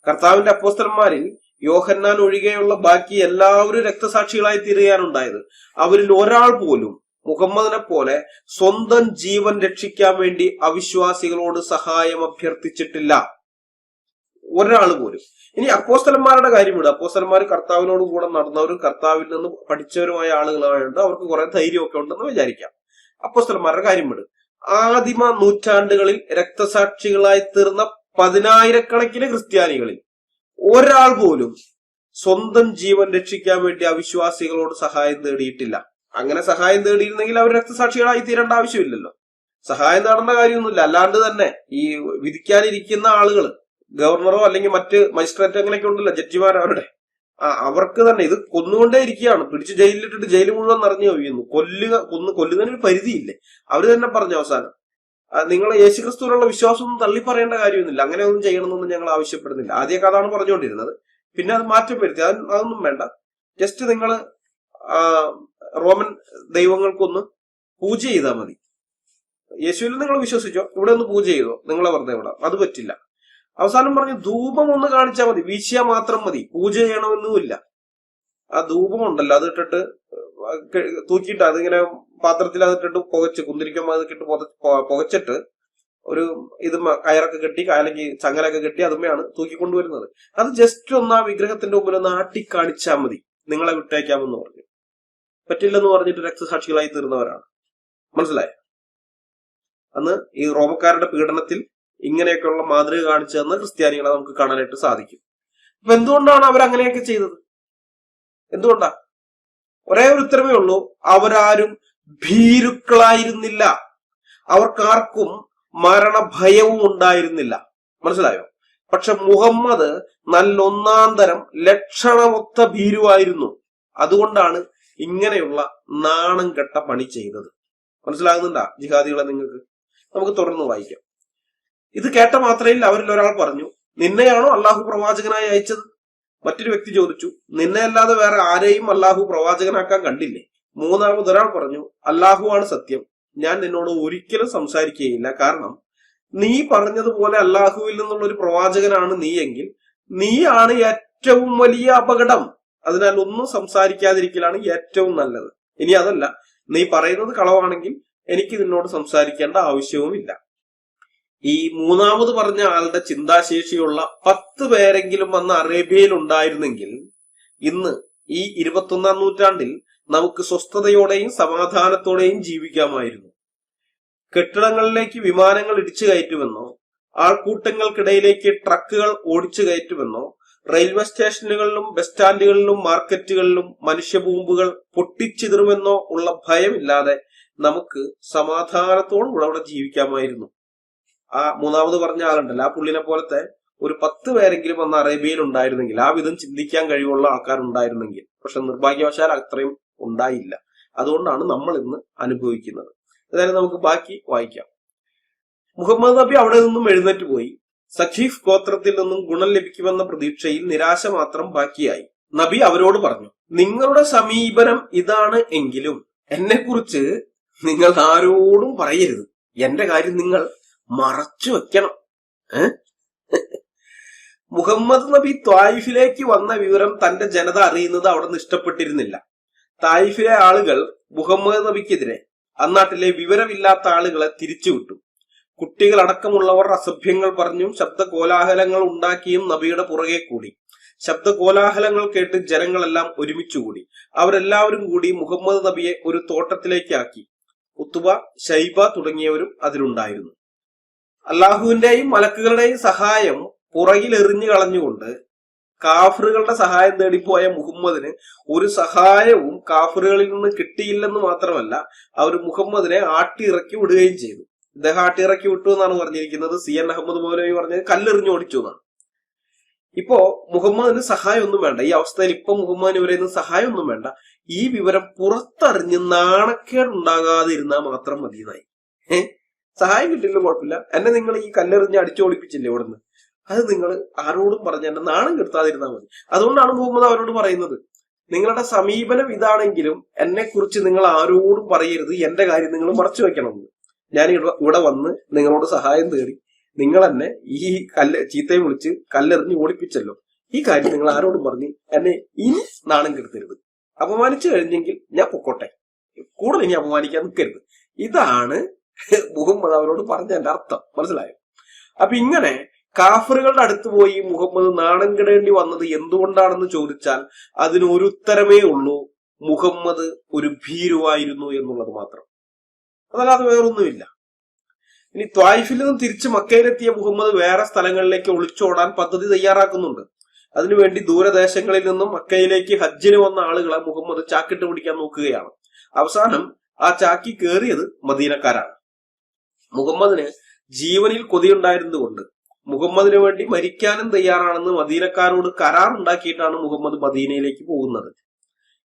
കർത്താവിന്റെ അപ്പോസ്തലന്മാരിൽ യോഹന്നാൻ ഒഴികെയുള്ള ബാക്കി എല്ലാവരും രക്തസാക്ഷികളായി തീരുകയാണുണ്ടായത്. അവരിൽ ഒരാൾ പോലും മുഹമ്മദിനെ പോലെ സ്വന്തം ജീവൻ രക്ഷിക്കാൻ വേണ്ടി അവിശ്വാസികളോട് സഹായം അഭ്യർത്ഥിച്ചിട്ടില്ല, ഒരാൾ പോലും. ഇനി അപ്പോസ്തലന്മാരുടെ കാര്യം വിടുക. അപ്പോസ്തലന്മാർ കർത്താവിനോട് കൂടെ നടന്നവരും കർത്താവിൽ നിന്ന് പഠിച്ചവരുമായ ആളുകളായതുകൊണ്ട് അവർക്ക് കുറെ ധൈര്യമൊക്കെ ഉണ്ടെന്ന് വിചാരിക്കാം. അപ്പോസ്തലന്മാരുടെ കാര്യം വിടുക. ആദിമ നൂറ്റാണ്ടുകളിൽ രക്തസാക്ഷികളായി തീർന്ന 10,000-കണക്കിന് ക്രിസ്ത്യാനികളിൽ ഒരാൾ പോലും സ്വന്തം ജീവൻ രക്ഷിക്കാൻ വേണ്ടി അവിശ്വാസികളോട് സഹായം തേടിയിട്ടില്ല. അങ്ങനെ സഹായം തേടിയിരുന്നെങ്കിൽ അവർ രക്തസാക്ഷികളായി തീരേണ്ട ആവശ്യമില്ലല്ലോ. സഹായം തേടേണ്ട കാര്യമൊന്നുമില്ല. അല്ലാണ്ട് തന്നെ ഈ വിധിക്കാനിരിക്കുന്ന ആളുകൾ, ഗവർണറോ അല്ലെങ്കിൽ മറ്റ് മജിസ്ട്രേറ്റ് അങ്ങനെയൊക്കെ ഉണ്ടല്ലോ, ജഡ്ജിമാർ, അവർക്ക് തന്നെ ഇത് കൊന്നുകൊണ്ടേ ഇരിക്കുകയാണ്. പിടിച്ച് ജയിലിലിട്ടിട്ട് ജയിൽ മുഴുവൻ നിറഞ്ഞു കഴിയുന്നു. കൊല്ലുന്നതിന് ഒരു പരിധിയില്ലേ? അവര് തന്നെ പറഞ്ഞു അവസാനം, നിങ്ങൾ യേശുക്രിസ്തുവിനുള്ള വിശ്വാസമൊന്നും തള്ളി പറയേണ്ട കാര്യമൊന്നുമില്ല, അങ്ങനെ ഒന്നും ചെയ്യണമെന്നൊന്നും ഞങ്ങൾ ആവശ്യപ്പെടുന്നില്ല. ആദ്യമൊക്കെ അതാണ് പറഞ്ഞുകൊണ്ടിരുന്നത്. പിന്നെ അത് മാറ്റം വരുത്തി. അതൊന്നും വേണ്ട, ജസ്റ്റ് നിങ്ങൾ റോമൻ ദൈവങ്ങൾക്കൊന്ന് പൂജ ചെയ്താൽ മതി. യേശുവിൽ നിങ്ങൾ വിശ്വസിച്ചോ, ഇവിടെ ഒന്ന് പൂജ ചെയ്തോ, നിങ്ങളെ വെറുതെ വിടാം. അത് പറ്റില്ല. അവസാനം പറഞ്ഞു ധൂപം ഒന്ന് കാണിച്ചാൽ മതി, വീശിയാൽ മാത്രം മതി, പൂജ ചെയ്യണമെന്നുമില്ല. ആ ധൂപം ഉണ്ടല്ലോ, അത് ഇട്ടിട്ട് തൂക്കിയിട്ട് അതിങ്ങനെ പാത്രത്തിൽ അതിട്ടിട്ട് പുകച്ച് കുന്തിരിക്കുമ്പോൾ അത് ഇട്ട് പുകച്ചിട്ട് ഒരു ഇത് കയറൊക്കെ കെട്ടി അല്ലെങ്കിൽ ചങ്ങലൊക്കെ കെട്ടി അതുമ്മയാണ് തൂക്കിക്കൊണ്ടുവരുന്നത്. അത് ജസ്റ്റ് ഒന്ന് ആ വിഗ്രഹത്തിന്റെ മുമ്പിൽ ഒന്ന് ആട്ടിക്കാണിച്ചാൽ മതി, നിങ്ങളെ വിട്ടേക്കാമെന്ന് പറഞ്ഞു. പറ്റില്ലെന്ന് പറഞ്ഞിട്ട് രക്തസാക്ഷികളായി തീർന്നവരാണ്. മനസ്സിലായോ? അന്ന് ഈ റോമക്കാരുടെ പീഡനത്തിൽ ഇങ്ങനെയൊക്കെയുള്ള മാതൃക കാണിച്ചു തന്ന ക്രിസ്ത്യാനികളെ നമുക്ക് കാണാനായിട്ട് സാധിക്കും. അപ്പൊ എന്തുകൊണ്ടാണ് അവരങ്ങനെയൊക്കെ ചെയ്തത്? എന്തുകൊണ്ടാ? ഒരേ ഒരു ഉത്തരമേ ഉള്ളൂ, അവരാരും ഭീരുക്കളായിരുന്നില്ല. അവർക്കാർക്കും മരണഭയവും ഉണ്ടായിരുന്നില്ല. മനസ്സിലായോ? പക്ഷെ മുഹമ്മദ് നല്ലൊന്നാം തരം ലക്ഷണമൊത്ത ഭീരുവായിരുന്നു. അതുകൊണ്ടാണ് ഇങ്ങനെയുള്ള നാണം കെട്ട പണി ചെയ്തത്. മനസ്സിലാകുന്നുണ്ടാ ജിഹാദികളെ നിങ്ങൾക്ക്? നമുക്ക് തുടർന്ന് വായിക്കാം. ഇത് കേട്ട മാത്രയിൽ അവരിൽ ഒരാൾ പറഞ്ഞു, നിന്നെയാണോ അള്ളാഹു പ്രവാചകനായി അയച്ചത്? മറ്റൊരു വ്യക്തി ചോദിച്ചു, നിന്നെ അല്ലാതെ വേറെ ആരെയും അള്ളാഹു പ്രവാചകനാക്കാൻ കണ്ടില്ലേ? മൂന്നാമതൊരാൾ പറഞ്ഞു, അള്ളാഹു ആണ് സത്യം, ഞാൻ നിന്നോട് ഒരിക്കലും സംസാരിക്കുകയില്ല. കാരണം നീ പറഞ്ഞതുപോലെ അള്ളാഹുവിൽ നിന്നുള്ള ഒരു പ്രവാചകനാണ് നീ എങ്കിൽ നീയാണ് ഏറ്റവും വലിയ അപകടം. അതിനാൽ ഒന്നും സംസാരിക്കാതിരിക്കലാണ് ഏറ്റവും നല്ലത്. ഇനി അതല്ല, നീ പറയുന്നത് കളവാണെങ്കിൽ എനിക്ക് നിന്നോട് സംസാരിക്കേണ്ട ആവശ്യവുമില്ല. ഈ മൂന്നാമത് പറഞ്ഞ ആളുടെ ചിന്താശേഷിയുള്ള 10 പേരെങ്കിലും അന്ന് അറേബ്യയിൽ ഉണ്ടായിരുന്നെങ്കിൽ ഇന്ന് ഈ 21-ാം നൂറ്റാണ്ടിൽ നമുക്ക് സ്വസ്ഥതയോടെയും സമാധാനത്തോടെയും ജീവിക്കാമായിരുന്നു. കെട്ടിടങ്ങളിലേക്ക് വിമാനങ്ങൾ ഇടിച്ചു കയറ്റുമെന്നോ ആൾക്കൂട്ടങ്ങൾക്കിടയിലേക്ക് ട്രക്കുകൾ ഓടിച്ചു കയറ്റുമെന്നോ റെയിൽവേ സ്റ്റേഷനുകളിലും ബസ് സ്റ്റാൻഡുകളിലും മാർക്കറ്റുകളിലും മനുഷ്യബോംബുകൾ പൊട്ടിച്ചിതറുമെന്നോ ഉള്ള ഭയമില്ലാതെ നമുക്ക് സമാധാനത്തോടുകൂടെ അവിടെ ജീവിക്കാമായിരുന്നു. ആ മൂന്നാമത് പറഞ്ഞ ആളുണ്ടല്ലോ, ആ പുള്ളിനെ പോലത്തെ ഒരു 10 പേരെങ്കിലും അന്ന് അറേബ്യയിൽ ഉണ്ടായിരുന്നെങ്കിൽ, ആ വിധം ചിന്തിക്കാൻ കഴിവുള്ള ആൾക്കാരുണ്ടായിരുന്നെങ്കിൽ. പക്ഷെ നിർഭാഗ്യവശാൽ അത്രയും ഉണ്ടായില്ല. അതുകൊണ്ടാണ് നമ്മൾ ഇന്ന് അനുഭവിക്കുന്നത്. അതായത് നമുക്ക് ബാക്കി വായിക്കാം. മുഹമ്മദ് നബി അവിടെ നിന്നും എഴുന്നേറ്റ് പോയി. സഖീഫ് ഗോത്രത്തിൽ നിന്നും ഗുണം ലഭിക്കുമെന്ന പ്രതീക്ഷയിൽ നിരാശ മാത്രം ബാക്കിയായി. നബി അവരോട് പറഞ്ഞു, നിങ്ങളുടെ സമീപനം ഇതാണ് എങ്കിലും എന്നെക്കുറിച്ച് നിങ്ങൾ ആരോടും പറയരുത്. എന്റെ കാര്യം നിങ്ങൾ മറച്ചു വെക്കണം. മുഹമ്മദ് നബി ത്വായിഫിലേക്ക് വന്ന വിവരം തന്റെ ജനത അറിയുന്നത് അവിടെ നിന്ന് ഇഷ്ടപ്പെട്ടിരുന്നില്ല. തായിഫിലെ ആളുകൾ മുഹമ്മദ് നബിക്കെതിരെ അന്നാട്ടിലെ വിവരമില്ലാത്ത ആളുകളെ തിരിച്ചുവിട്ടു. കുട്ടികളടക്കമുള്ളവർ അസഭ്യങ്ങൾ പറഞ്ഞും ശബ്ദകോലാഹലങ്ങൾ ഉണ്ടാക്കിയും നബിയുടെ പുറകെ കൂടി. ശബ്ദകോലാഹലങ്ങൾ കേട്ട് ജനങ്ങളെല്ലാം ഒരുമിച്ചുകൂടി. അവരെല്ലാവരും കൂടി മുഹമ്മദ് നബിയെ ഒരു തോട്ടത്തിലേക്കാക്കി. ഉത്തുബ, ശൈബ തുടങ്ങിയവരും അതിലുണ്ടായിരുന്നു. അള്ളാഹുവിന്റെയും മലക്കുകളുടെയും സഹായം പുറകിൽ എറിഞ്ഞു കളഞ്ഞുകൊണ്ട് കാഫറുകളുടെ സഹായം തേടിപ്പോയ മുഹമ്മദിന് ഒരു സഹായവും കാഫറുകളിൽ നിന്ന് കിട്ടിയില്ലെന്ന് മാത്രമല്ല, അവർ മുഹമ്മദിനെ ആട്ടിയിറക്കി വിടുകയും ചെയ്തു. ഇദ്ദേഹം ആട്ടിയിറക്കി വിട്ടു എന്നാണ് പറഞ്ഞിരിക്കുന്നത്. CN അഹമ്മദ് മൗലവി പറഞ്ഞത് കല്ലെറിഞ്ഞു ഓടിച്ചു എന്നാണ്. ഇപ്പോ മുഹമ്മദിന് സഹായം ഒന്നും വേണ്ട. ഈ അവസ്ഥയിൽ ഇപ്പൊ മുഹമ്മദിന് ഇവരെയൊന്നും സഹായം ഒന്നും വേണ്ട. ഈ വിവരം പുറത്തറിഞ്ഞ് നാണക്കേടുണ്ടാകാതിരുന്നാൽ മാത്രം മതിയെന്നായി. സഹായം കിട്ടില്ല കുഴപ്പമില്ല, എന്നെ നിങ്ങൾ ഈ കല്ലെറിഞ്ഞ് അടിച്ചോടിപ്പിച്ചില്ലേ ഇവിടുന്ന്, അത് നിങ്ങൾ ആരോടും പറഞ്ഞ എന്നെ നാണം കെടുത്താതിരുന്നാൽ മതി. അതുകൊണ്ടാണ് മുഹമ്മദ് അവരോട് പറയുന്നത്, നിങ്ങളുടെ സമീപനം ഇതാണെങ്കിലും എന്നെ കുറിച്ച് നിങ്ങൾ ആരോടും പറയരുത്, എന്റെ കാര്യം നിങ്ങൾ മറച്ചു വെക്കണമെന്ന്. ഞാൻ ഇവിടെ വന്ന് നിങ്ങളോട് സഹായം തേടി നിങ്ങൾ എന്നെ ഈ ചീത്തയെ വിളിച്ച് കല്ലെറിഞ്ഞ് ഓടിപ്പിച്ചല്ലോ, ഈ കാര്യം നിങ്ങൾ ആരോടും പറഞ്ഞ് എന്നെ ഇനി നാണം കെടുത്തരുത്. അപമാനിച്ചു കഴിഞ്ഞെങ്കിൽ ഞാൻ പൊക്കോട്ടെ, കൂടുതൽ ഇനി അപമാനിക്കാൻ നിൽക്കരുത്. ഇതാണ് മുഹമ്മദ് അവരോട് പറഞ്ഞതിന്റെ അർത്ഥം. മനസ്സിലായോ? അപ്പൊ ഇങ്ങനെ കാഫറുകളുടെ അടുത്ത് പോയി മുഹമ്മദ് നാണം കെടേണ്ടി വന്നത് എന്തുകൊണ്ടാണെന്ന് ചോദിച്ചാൽ അതിന് ഒരു ഉത്തരമേ ഉള്ളൂ, മുഹമ്മദ് ഒരു ഭീരുവായിരുന്നു എന്നുള്ളത് മാത്രം. അതല്ലാതെ വേറൊന്നുമില്ല. ഇനി ത്വായിഫിൽ നിന്നും തിരിച്ച് മക്കയിലെത്തിയ മുഹമ്മദ് വേറെ സ്ഥലങ്ങളിലേക്ക് ഒളിച്ചോടാൻ പദ്ധതി തയ്യാറാക്കുന്നുണ്ട്. അതിനുവേണ്ടി ദൂരദേശങ്ങളിൽ നിന്നും മക്കയിലേക്ക് ഹജ്ജിന് വന്ന ആളുകളെ മുഹമ്മദ് ചാക്കിട്ട് പിടിക്കാൻ നോക്കുകയാണ്. അവസാനം ആ ചാക്കി കയറിയത് മദീനക്കാരാണ്. മുഹമ്മദിന് ജീവനിൽ കൊതിയുണ്ടായിരുന്നതുകൊണ്ട് മുഹമ്മദിന് വേണ്ടി മരിക്കാനും തയ്യാറാണെന്ന് മദീനക്കാരോട് കരാർ ഉണ്ടാക്കിയിട്ടാണ് മുഹമ്മദ് മദീനയിലേക്ക് പോകുന്നത്.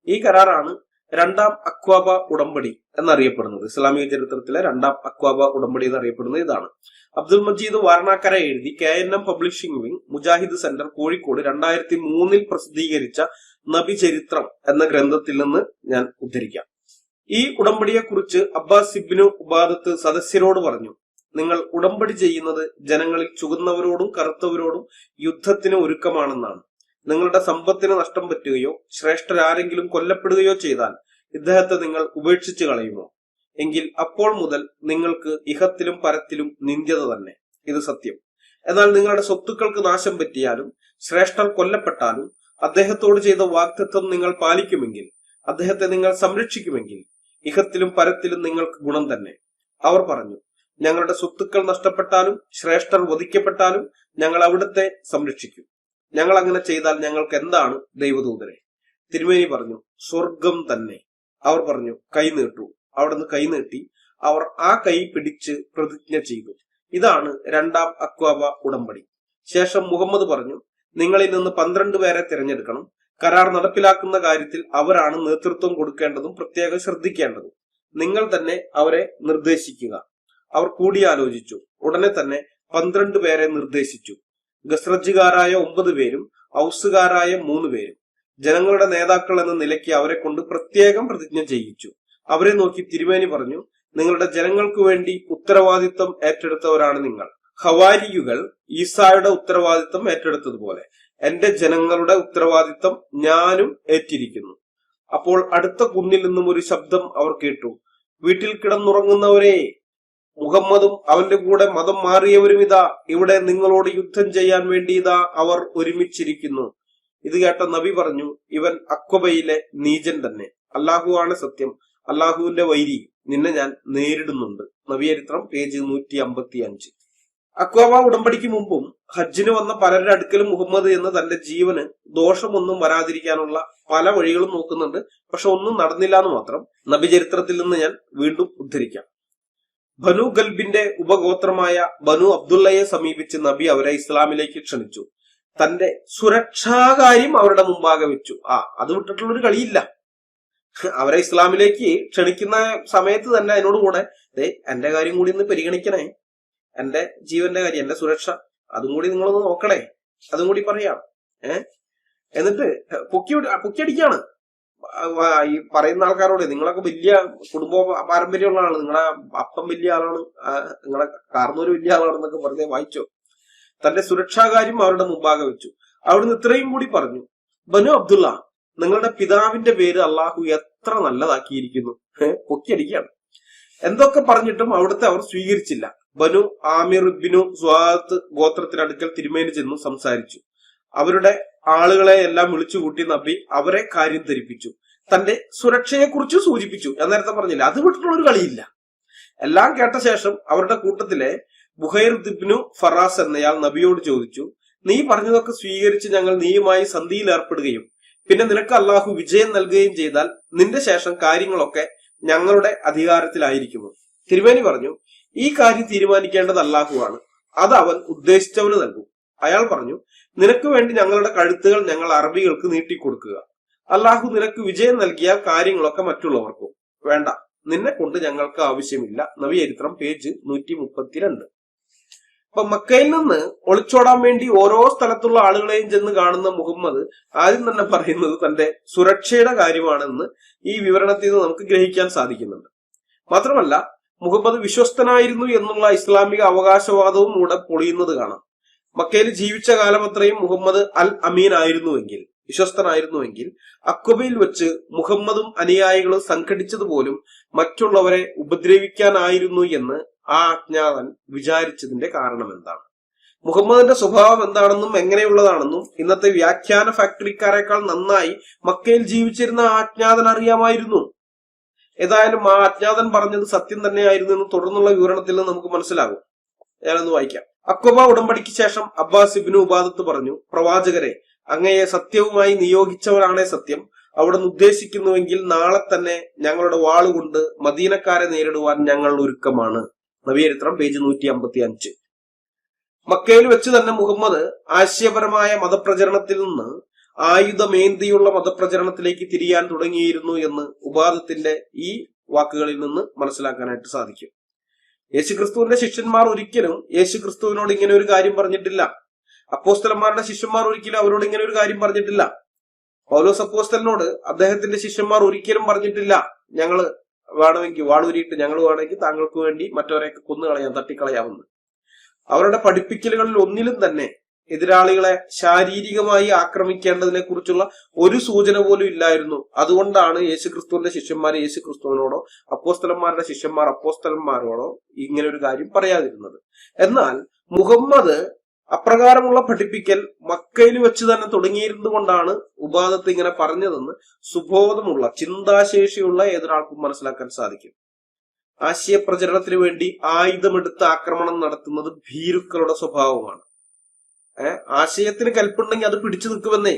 ഈ കരാറാണ് രണ്ടാം അക്വാബ ഉടമ്പടി എന്നറിയപ്പെടുന്നത്. ഇസ്ലാമിക ചരിത്രത്തിലെ രണ്ടാം അക്വാബ ഉടമ്പടി എന്നറിയപ്പെടുന്നത് ഇതാണ്. അബ്ദുൽ മജീദ് വാരണാക്കര എഴുതി KNM publishing wing Mujahid centre Kozhikode 2003 പ്രസിദ്ധീകരിച്ച നബി ചരിത്രം എന്ന ഗ്രന്ഥത്തിൽ നിന്ന് ഞാൻ ഉദ്ധരിക്കാം. ഈ ഉടമ്പടിയെ കുറിച്ച് അബ്ബാസ് ഇബ്നു ഉബാദത്ത് സദസ്യരോട് പറഞ്ഞു, നിങ്ങൾ ഉടമ്പടി ചെയ്യുന്നത് ജനങ്ങളിൽ ചുവന്നവരോടും കറുത്തവരോടും യുദ്ധത്തിന് ഒരുക്കമാണെന്നാണ്. നിങ്ങളുടെ സമ്പത്തിന് നഷ്ടം പറ്റുകയോ ശ്രേഷ്ഠരാരെങ്കിലും കൊല്ലപ്പെടുകയോ ചെയ്താൽ ഇദ്ദേഹത്തെ നിങ്ങൾ ഉപേക്ഷിച്ചു കളയുമോ? എങ്കിൽ അപ്പോൾ മുതൽ നിങ്ങൾക്ക് ഇഹത്തിലും പരത്തിലും നിന്ദ്യത തന്നെ. ഇത് സത്യം. എന്നാൽ നിങ്ങളുടെ സ്വത്തുക്കൾക്ക് നാശം പറ്റിയാലും ശ്രേഷ്ഠർ കൊല്ലപ്പെട്ടാലും അദ്ദേഹത്തോട് ചെയ്ത വാഗ്ദത്തം നിങ്ങൾ പാലിക്കുമെങ്കിൽ, അദ്ദേഹത്തെ നിങ്ങൾ സംരക്ഷിക്കുമെങ്കിൽ ഇഹത്തിലും പരത്തിലും നിങ്ങൾക്ക് ഗുണം തന്നെ. അവർ പറഞ്ഞു, ഞങ്ങളുടെ സ്വത്തുക്കൾ നഷ്ടപ്പെട്ടാലും ശ്രേഷ്ഠർ വധിക്കപ്പെട്ടാലും ഞങ്ങൾ അവിടുത്തെ സംരക്ഷിക്കും. ഞങ്ങൾ അങ്ങനെ ചെയ്താൽ ഞങ്ങൾക്ക് എന്താണ് ദൈവദൂതരെ? തിരുമേനി പറഞ്ഞു, സ്വർഗം തന്നെ. അവർ പറഞ്ഞു, കൈ നീട്ടു. അവിടുന്ന് കൈ നീട്ടി. അവർ ആ കൈ പിടിച്ച് പ്രതിജ്ഞ ചെയ്തു. ഇതാണ് രണ്ടാം അക്വാബ ഉടമ്പടി. ശേഷം മുഹമ്മദ് പറഞ്ഞു, നിങ്ങളിൽ നിന്ന് 12 പേരെ തിരഞ്ഞെടുക്കണം. കരാർ നടപ്പിലാക്കുന്ന കാര്യത്തിൽ അവരാണ് നേതൃത്വം കൊടുക്കേണ്ടതും പ്രത്യേകം ശ്രദ്ധിക്കേണ്ടതും. നിങ്ങൾ തന്നെ അവരെ നിർദ്ദേശിക്കുക. അവർ കൂടിയാലോചിച്ചു. ഉടനെ തന്നെ 12 പേരെ നിർദ്ദേശിച്ചു. ഗസ്രജുകാരായ 9 പേരും ഔസുകാരായ 3 പേരും. ജനങ്ങളുടെ നേതാക്കൾ എന്ന നിലയ്ക്ക് അവരെ കൊണ്ട് പ്രത്യേകം പ്രതിജ്ഞ ചെയ്യിച്ചു. അവരെ നോക്കി തിരുമേനി പറഞ്ഞു, നിങ്ങളുടെ ജനങ്ങൾക്ക് വേണ്ടി ഉത്തരവാദിത്വം ഏറ്റെടുത്തവരാണ് നിങ്ങൾ. ഹവാരിയുകൾ ഈസായുടെ ഉത്തരവാദിത്വം ഏറ്റെടുത്തതുപോലെ എന്റെ ജനങ്ങളുടെ ഉത്തരവാദിത്വം ഞാനും ഏറ്റിരിക്കുന്നു. അപ്പോൾ അടുത്ത കുന്നിൽ നിന്നും ഒരു ശബ്ദം അവർ കേട്ടു, വീട്ടിൽ കിടന്നുറങ്ങുന്നവരെ, മുഹമ്മദും അവന്റെ കൂടെ മതം മാറിയവരും ഇതാ ഇവിടെ നിങ്ങളോട് യുദ്ധം ചെയ്യാൻ വേണ്ടി ഇതാ അവർ ഒരുമിച്ചിരിക്കുന്നു. ഇത് കേട്ട നബി പറഞ്ഞു, ഇവൻ അക്വബയിലെ നീചൻ തന്നെ. അല്ലാഹു ആണ് സത്യം, അല്ലാഹുവിന്റെ വൈരി, നിന്നെ ഞാൻ നേരിടുന്നുണ്ട്. നബിചരിത്രം പേജ് 155. അക്വാബ ഉടമ്പടിക്ക് മുമ്പും ഹജ്ജിന് വന്ന പലരുടെ അടുക്കലും മുഹമ്മദ് എന്ന് തന്റെ ജീവന് ദോഷമൊന്നും വരാതിരിക്കാനുള്ള പല വഴികളും നോക്കുന്നുണ്ട്. പക്ഷെ ഒന്നും നടന്നില്ല എന്ന് മാത്രം നബി ചരിത്രത്തിൽ നിന്ന് ഞാൻ വീണ്ടും ഉദ്ധരിക്കാം. ബനു ഗൽബിന്റെ ഉപഗോത്രമായ ബനു അബ്ദുള്ളയെ സമീപിച്ച് നബി അവരെ ഇസ്ലാമിലേക്ക് ക്ഷണിച്ചു. തന്റെ സുരക്ഷാകാര്യം അവരുടെ മുമ്പാകെ വെച്ചു. അത് വിട്ടിട്ടുള്ളൊരു കളിയില്ല. അവരെ ഇസ്ലാമിലേക്ക് ക്ഷണിക്കുന്ന സമയത്ത് തന്നെ അതിനോട് കൂടെ എന്റെ കാര്യം കൂടി ഒന്ന് പരിഗണിക്കണേ, എന്റെ ജീവന്റെ കാര്യം, എന്റെ സുരക്ഷ, അതും കൂടി നിങ്ങളൊന്ന് നോക്കണേ, അതും കൂടി പറയാം. എന്നിട്ട് പൊക്കിയടിക്കാണ് ഈ പറയുന്ന ആൾക്കാരോട്, നിങ്ങളൊക്കെ വലിയ കുടുംബ പാരമ്പര്യമുള്ള ആളാണ്, നിങ്ങളെ അപ്പം വലിയ ആളാണ്, നിങ്ങളെ കാർന്നൂര് വലിയ ആളാണെന്നൊക്കെ പറഞ്ഞേ വായിച്ചോ. തന്റെ സുരക്ഷാകാര്യം അവരുടെ മുമ്പാകെ വെച്ചു. അവിടുന്ന് ഇത്രയും കൂടി പറഞ്ഞു, ബനു അബ്ദുള്ള, നിങ്ങളുടെ പിതാവിന്റെ പേര് അള്ളാഹു എത്ര നല്ലതാക്കിയിരിക്കുന്നു. പൊക്കിയടിക്കാണ്. എന്തൊക്കെ പറഞ്ഞിട്ടും അവിടുത്തെ അവർ സ്വീകരിച്ചില്ല. ബനു ആമിർ ഇബ്നു സ്വാത്ത് ഗോത്രത്തിനടുക്കൽ തിരുമേനി ചെന്നു സംസാരിച്ചു. അവരുടെ ആളുകളെ എല്ലാം വിളിച്ചുകൂട്ടി നബി അവരെ കാര്യം ധരിപ്പിച്ചു. തന്റെ സുരക്ഷയെ കുറിച്ച് സൂചിപ്പിച്ചു. ഞാൻ നേരത്തെ പറഞ്ഞില്ല, അത് വിട്ടിട്ടുള്ളൊരു കളിയില്ല. എല്ലാം കേട്ട ശേഷം അവരുടെ കൂട്ടത്തിലെ ബുഹൈർ ഇബ്നു ഫറാസ് എന്നയാൾ നബിയോട് ചോദിച്ചു, നീ പറഞ്ഞതൊക്കെ സ്വീകരിച്ച് ഞങ്ങൾ നീയുമായി സന്ധിയിൽ ഏർപ്പെടുകയും പിന്നെ നിനക്ക് അള്ളാഹു വിജയം നൽകുകയും ചെയ്താൽ നിന്റെ ശേഷം കാര്യങ്ങളൊക്കെ ഞങ്ങളുടെ അധികാരത്തിലായിരിക്കുമോ? തിരുമേനി പറഞ്ഞു, ഈ കാര്യം തീരുമാനിക്കേണ്ടത് അള്ളാഹുവാണ്, അത് അവൻ ഉദ്ദേശിച്ചവന് നൽകും. അയാൾ പറഞ്ഞു, നിനക്ക് വേണ്ടി ഞങ്ങളുടെ കഴുത്തുകൾ ഞങ്ങൾ അറബികൾക്ക് നീട്ടിക്കൊടുക്കുക. അള്ളാഹു നിനക്ക് വിജയം നൽകിയാൽ കാര്യങ്ങളൊക്കെ മറ്റുള്ളവർക്കും. വേണ്ട, നിന്നെ കൊണ്ട് ഞങ്ങൾക്ക് ആവശ്യമില്ല. നബിചരിത്രം പേജ് 132. അപ്പൊ മക്കയിൽ നിന്ന് ഒളിച്ചോടാൻ വേണ്ടി ഓരോ സ്ഥലത്തുള്ള ആളുകളെയും ചെന്ന് കാണുന്ന മുഹമ്മദ് ആദ്യം തന്നെ പറയുന്നത് തന്റെ സുരക്ഷയുടെ കാര്യമാണെന്ന് ഈ വിവരണത്തിൽ നിന്ന് നമുക്ക് ഗ്രഹിക്കാൻ സാധിക്കുന്നുണ്ട്. മാത്രമല്ല മുഹമ്മദ് വിശ്വസ്തനായിരുന്നു എന്നുള്ള ഇസ്ലാമിക അവകാശവാദവും കൂടെ പൊളിയുന്നത് കാണാം. മക്കയിൽ ജീവിച്ച കാലം അത്രയും മുഹമ്മദ് അൽ അമീൻ ആയിരുന്നുവെങ്കിൽ, വിശ്വസ്തനായിരുന്നുവെങ്കിൽ അക്വബയിൽ വെച്ച് മുഹമ്മദും അനുയായികളും സംഘടിച്ചത് പോലും മറ്റുള്ളവരെ ഉപദ്രവിക്കാനായിരുന്നു എന്ന് ആ അജ്ഞാതൻ വിചാരിച്ചതിന്റെ കാരണം എന്താണ്? മുഹമ്മദിന്റെ സ്വഭാവം എന്താണെന്നും എങ്ങനെയുള്ളതാണെന്നും ഇന്നത്തെ വ്യാഖ്യാന ഫാക്ടറിക്കാരെക്കാൾ നന്നായി മക്കയിൽ ജീവിച്ചിരുന്ന ആ അജ്ഞാതൻ അറിയാമായിരുന്നു. ഏതായാലും ആ അജ്ഞാതൻ പറഞ്ഞത് സത്യം തന്നെയായിരുന്നു എന്ന് തുടർന്നുള്ള വിവരണത്തിൽ നിന്ന് നമുക്ക് മനസ്സിലാകും. ഞാനൊന്ന് വായിക്കാം. അക്വബ ഉടമ്പടിക്ക് ശേഷം അബ്ബാസ് ഇബ്നു ഉബാദത്ത് പറഞ്ഞു, പ്രവാചകരെ, അങ്ങയെ സത്യവുമായി നിയോഗിച്ചവരാണേ സത്യം. അവിടുന്ന് ഉദ്ദേശിക്കുന്നുവെങ്കിൽ നാളെ തന്നെ ഞങ്ങളുടെ വാളുകൊണ്ട് മദീനക്കാരെ നേരിടുവാൻ ഞങ്ങൾ ഒരുക്കമാണ്. നബിചരിത്രം പേജ് 155. മക്കയിൽ വെച്ച് തന്നെ മുഹമ്മദ് ആശയപരമായ മതപ്രചരണത്തിൽ നിന്ന് ആയുധമേന്തിയുള്ള മതപ്രചരണത്തിലേക്ക് തിരിയാൻ തുടങ്ങിയിരുന്നു എന്ന് ഉബാദത്തിന്റെ ഈ വാക്കുകളിൽ നിന്ന് മനസ്സിലാക്കാനായിട്ട് സാധിക്കും. യേശുക്രിസ്തുവിന്റെ ശിഷ്യന്മാർ ഒരിക്കലും യേശുക്രിസ്തുവിനോട് ഇങ്ങനെ ഒരു കാര്യം പറഞ്ഞിട്ടില്ല. അപ്പോസ്തലന്മാരുടെ ശിഷ്യന്മാർ ഒരിക്കലും അവരോട് ഇങ്ങനെ ഒരു കാര്യം പറഞ്ഞിട്ടില്ല. പൗലോസ് അപ്പോസ്തലനോട് അദ്ദേഹത്തിന്റെ ശിഷ്യന്മാർ ഒരിക്കലും പറഞ്ഞിട്ടില്ല, ഞങ്ങള് വേണമെങ്കിൽ വാളൂരിയിട്ട് ഞങ്ങൾ വേണമെങ്കിൽ താങ്കൾക്ക് വേണ്ടി മറ്റവരെയൊക്കെ കൊന്നുകളയാം, തട്ടിക്കളയാമെന്ന്. അവരുടെ പഠിപ്പിക്കലുകളിൽ ഒന്നിലും തന്നെ എതിരാളികളെ ശാരീരികമായി ആക്രമിക്കേണ്ടതിനെ കുറിച്ചുള്ള ഒരു സൂചന പോലും ഇല്ലായിരുന്നു. അതുകൊണ്ടാണ് യേശുക്രിസ്തുവിന്റെ ശിഷ്യന്മാർ യേശുക്രിസ്തുവിനോടോ അപ്പോസ്തലന്മാരുടെ ശിഷ്യന്മാർ അപ്പോസ്തലന്മാരോടോ ഇങ്ങനെ ഒരു കാര്യം പറയാതിരുന്നത്. എന്നാൽ മുഹമ്മദ് അപ്രകാരമുള്ള പഠിപ്പിക്കൽ മക്കയിൽ വെച്ച് തന്നെ തുടങ്ങിയിരുന്നു കൊണ്ടാണ് ഉബാദത്ത് ഇങ്ങനെ പറഞ്ഞതെന്ന് സുബോധമുള്ള ചിന്താശേഷിയുള്ള ഏതൊരാൾക്കും മനസ്സിലാക്കാൻ സാധിക്കും. ആശയപ്രചരണത്തിന് വേണ്ടി ആയുധമെടുത്ത് ആക്രമണം നടത്തുന്നത് ഭീരുക്കളുടെ സ്വഭാവമാണ്. ആശയത്തിന് കൽപ്പുണ്ടെങ്കിൽ അത് പിടിച്ചു നിൽക്കുമെന്നേ.